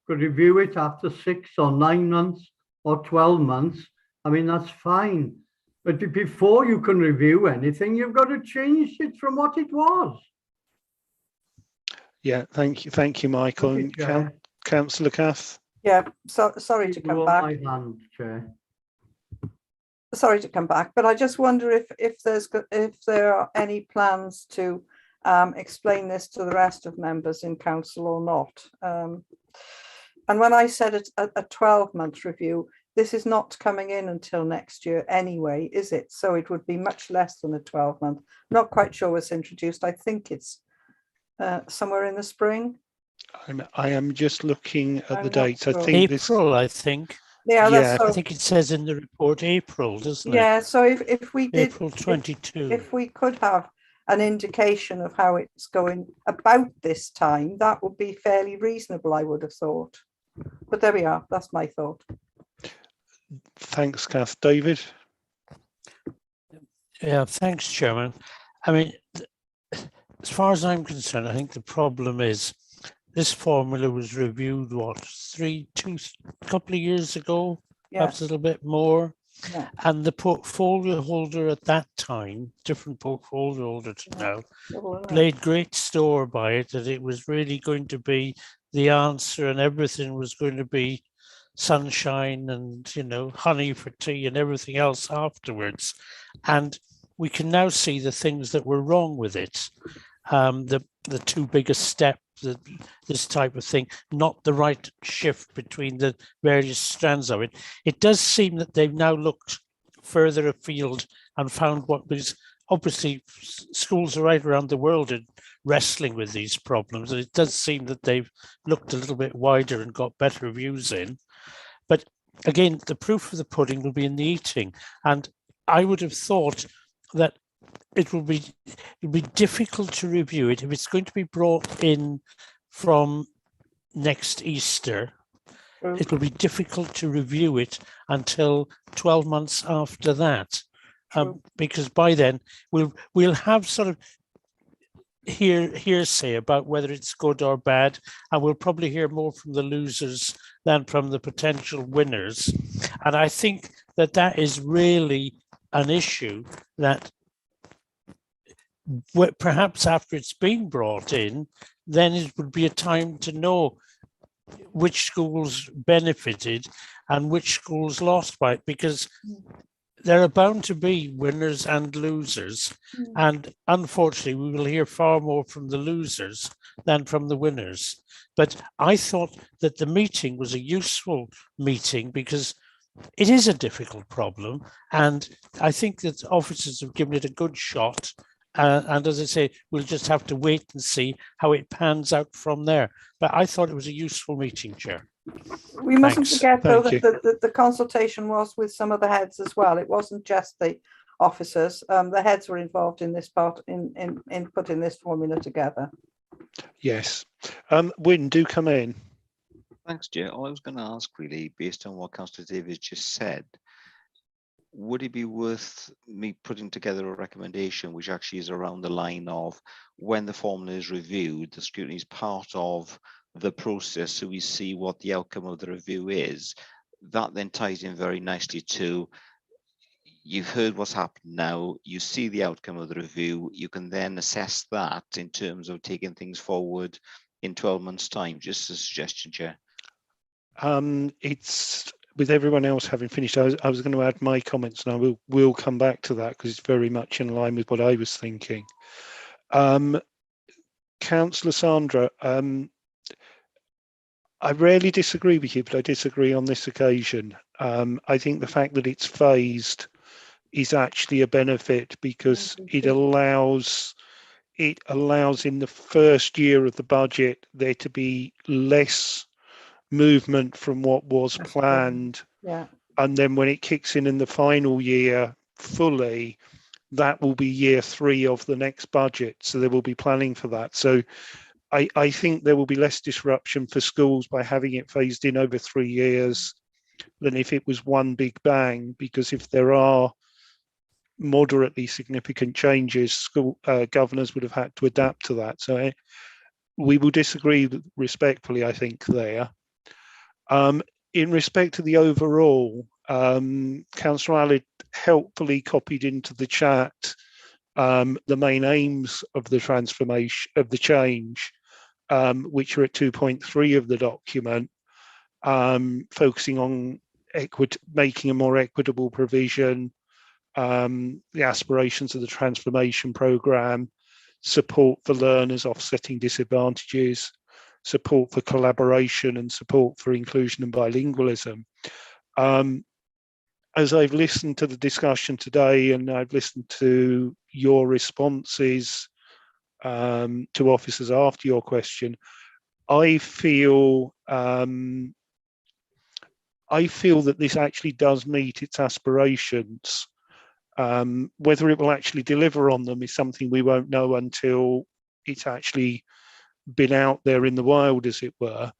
could review it after 6 or 9 months or 12 months. I mean, that's fine. But before you can review anything, you've got to change it from what it was. Yeah, thank you, Michael. And Councillor Cath. Yeah, so sorry to come back. My hand, Chair. Sorry to come back, but I just wonder if there are any plans to explain this to the rest of members in council or not. And when I said a 12-month review, this is not coming in until next year anyway, is it? So it would be much less than a 12-month. Not quite sure what's introduced. I think it's somewhere in the spring. I am just looking at the dates. I think April, I think. Yeah, I think it says in the report April, doesn't it? Yeah, so if we did April 22. If we could have an indication of how it's going about this time, that would be fairly reasonable, I would have thought. But there we are. That's my thought. Thanks, Kath. David? Yeah, thanks, Chairman. I mean, as far as I'm concerned, I think the problem is this formula was reviewed, what, a couple of years ago, perhaps a little bit more. Yeah. And the portfolio holder at that time, different portfolio holder to now, laid great store by it, that it was really going to be the answer and everything was going to be sunshine and, you know, honey for tea and everything else afterwards. And we can now see the things that were wrong with it. The two biggest steps, this type of thing, not the right shift between the various strands of it. It does seem that they've now looked further afield and found what was obviously schools right around the world are wrestling with these problems. And it does seem that they've looked a little bit wider and got better views in. But again, the proof of the pudding will be in the eating. And I would have thought that it will be difficult to review it if it's going to be brought in from next Easter. It will be difficult to review it until 12 months after that, because by then we'll have sort of hearsay about whether it's good or bad, and we'll probably hear more from the losers than from the potential winners. And I think that is really an issue that perhaps after it's been brought in, then it would be a time to know which schools benefited and which schools lost by it, because there are bound to be winners and losers. And unfortunately, we will hear far more from the losers than from the winners. But I thought that the meeting was a useful meeting because it is a difficult problem. And I think that officers have given it a good shot. And as I say, we'll just have to wait and see how it pans out from there. But I thought it was a useful meeting, Chair. We mustn't Thanks. forget, though, Thank that the consultation was with some of the heads as well. It wasn't just the officers. The heads were involved in this part, in putting this formula together. Yes. Wynne, do come in. Thanks, Chair. All I was going to ask, really, based on what Councillor Davies just said, would it be worth me putting together a recommendation which actually is around the line of when the formula is reviewed, the scrutiny is part of the process, so we see what the outcome of the review is. That then ties in very nicely to, you've heard what's happened now, you see the outcome of the review, you can then assess that in terms of taking things forward in 12 months' time. Just a suggestion, Chair. It's with everyone else having finished, I was going to add my comments, and I will come back to that because it's very much in line with what I was thinking. Councillor Sandra, I rarely disagree with you, but I disagree on this occasion. I think the fact that it's phased is actually a benefit because it allows in the first year of the budget there to be less movement from what was planned. Yeah. And then when it kicks in the final year fully, that will be year 3 of the next budget. So there will be planning for that. So I think there will be less disruption for schools by having it phased in over 3 years than if it was one big bang, because if there are moderately significant changes, school governors would have had to adapt to that. So we will disagree respectfully, I think, there. In respect to the overall, Councillor Allard helpfully copied into the chat the main aims of the transformation of the change, which are at 2.3 of the document, focusing on making a more equitable provision, the aspirations of the transformation programme, support for learners offsetting disadvantages, support for collaboration and support for inclusion and bilingualism. As I've listened to the discussion today and I've listened to your responses to officers after your question, I feel that this actually does meet its aspirations. Whether it will actually deliver on them is something we won't know until it's actually been out there in the wild, as it were.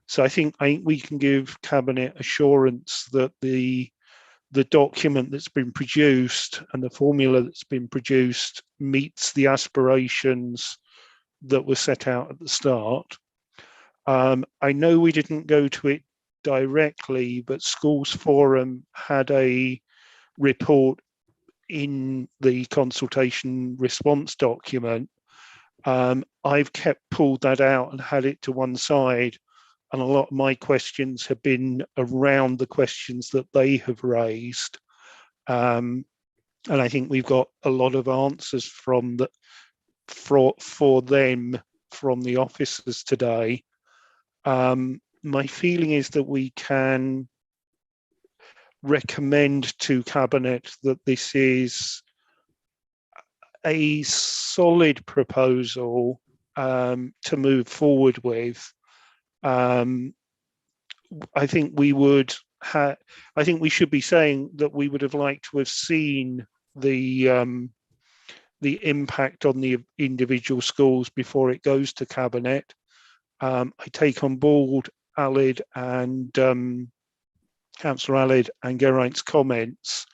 So I think we can give Cabinet assurance that the document that's been produced and the formula that's been produced meets the aspirations that were set out at the start. I know we didn't go to it directly, but Schools Forum had a report in the consultation response document. I've pulled that out and had it to one side, and a lot of my questions have been around the questions that they have raised. And I think we've got a lot of answers for them from the officers today. My feeling is that we can recommend to Cabinet that this is a solid proposal to move forward with. I think we should be saying that we would have liked to have seen the impact on the individual schools before it goes to Cabinet. I take on board Allard and Councillor Allard and Geraint's comments,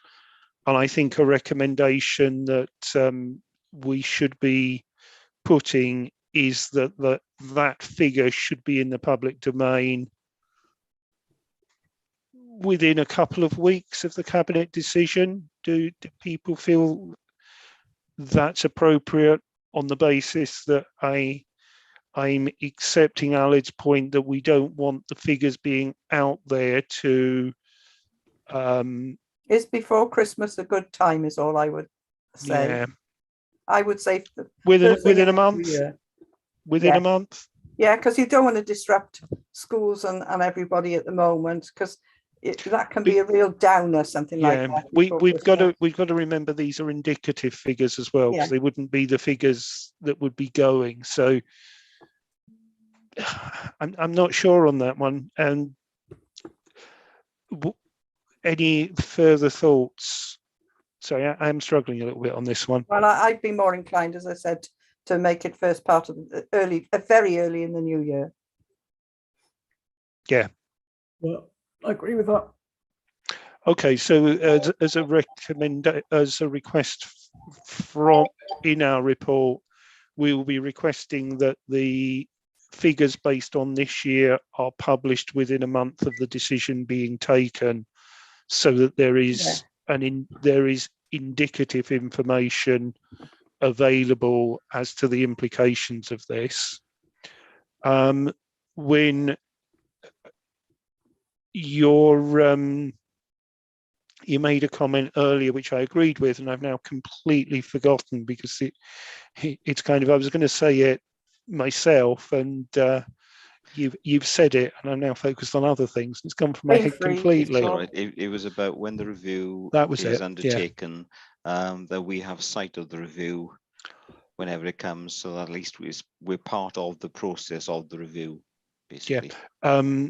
and I think a recommendation that we should be putting is that that figure should be in the public domain within a couple of weeks of the Cabinet decision. Do people feel that's appropriate, on the basis that I'm accepting Allard's point that we don't want the figures being out there to Is before Christmas a good time is all I would say. Yeah. I would say Within first thing a in the new month? year. Within Yeah. a month? Yeah, because you don't want to disrupt schools and everybody at the moment, because that can be a real downer, something like Yeah, that. we've got Christmas. to remember these are indicative figures as well, because Yeah. they wouldn't be the figures that would be going. So I'm not sure on that one. And any further thoughts? Sorry, I'm struggling a little bit on this one. Well, I'd be more inclined, as I said, to make it first part of the very early in the new year. Yeah. Well, I agree with that. Okay, so as a request from in our report, we will be requesting that the figures based on this year are published within a month of the decision being taken, so that there is there is indicative information available as to the implications of this. When you made a comment earlier which I agreed with, and I've now completely forgotten, because it's kind of, I was going to say it myself, and you've said it, and I'm now focused on other things. It's gone from my head completely. All right. It was about when the review is undertaken, that we have sight of the review whenever it comes, so that at least we're part of the process of the review, basically. Yeah,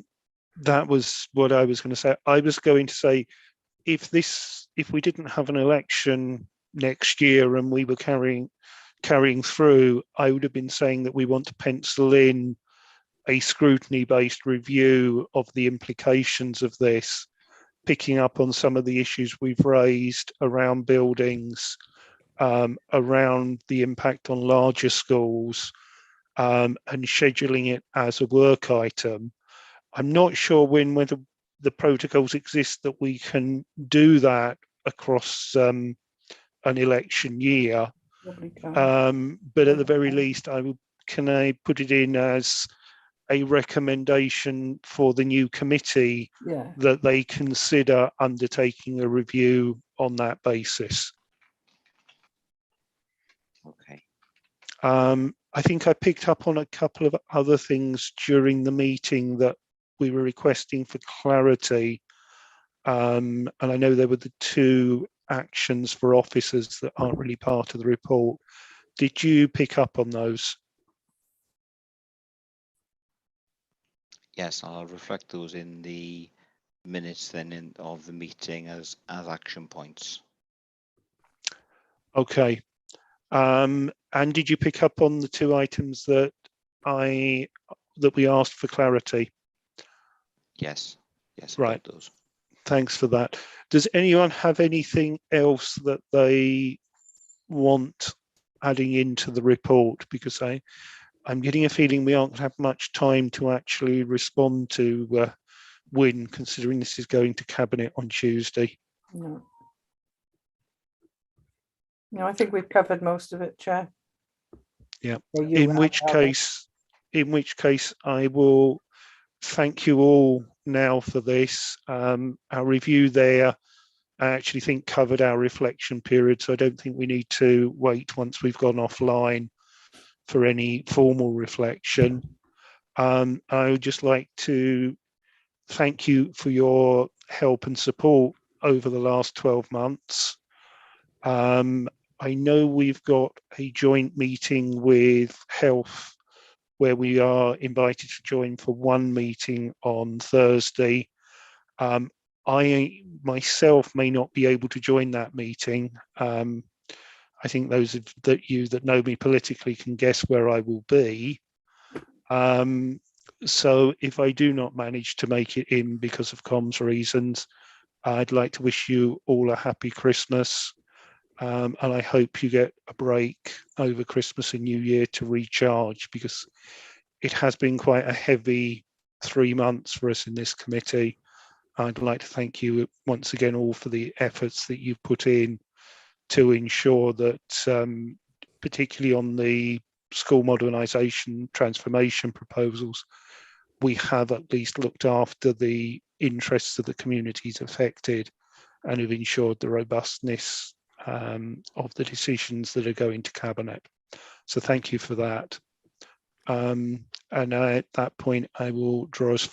that was what I was going to say. I was going to say, if we didn't have an election next year and we were carrying through, I would have been saying that we want to pencil in a scrutiny-based review of the implications of this, picking up on some of the issues we've raised around buildings, around the impact on larger schools, and scheduling it as a work item. I'm not sure whether the protocols exist that we can do that across an election year. But at the very least, can I put it in as a recommendation for the new committee that they consider undertaking a review on that basis? Okay. I think I picked up on a couple of other things during the meeting that we were requesting for clarity. And I know there were the 2 actions for officers that aren't really part of the report. Did you pick up on those? Yes, I'll reflect those in the minutes then of the meeting as action points. Okay. And did you pick up on the 2 items that we asked for clarity? Yes. Right. Those. Thanks for that. Does anyone have anything else that they want adding into the report? Because I'm getting a feeling we aren't going to have much time to actually respond to Win, considering this is going to Cabinet on Tuesday. No, I think we've covered most of it, Chair. Yeah. In which case, I will thank you all now for this. Our review there, I actually think, covered our reflection period, so I don't think we need to wait once we've gone offline for any formal reflection. I would just like to thank you for your help and support over the last 12 months. I know we've got a joint meeting with Health where we are invited to join for one meeting on Thursday. I myself may not be able to join that meeting. I think those of you that know me politically can guess where I will be. So if I do not manage to make it in because of comms reasons, I'd like to wish you all a happy Christmas. And I hope you get a break over Christmas and New Year to recharge, because it has been quite a heavy 3 months for us in this committee. I'd like to thank you once again all for the efforts that you've put in to ensure that, particularly on the school modernisation transformation proposals, we have at least looked after the interests of the communities affected and who've ensured the robustness of the decisions that are going to Cabinet. So thank you for that. And at that point, I will draw us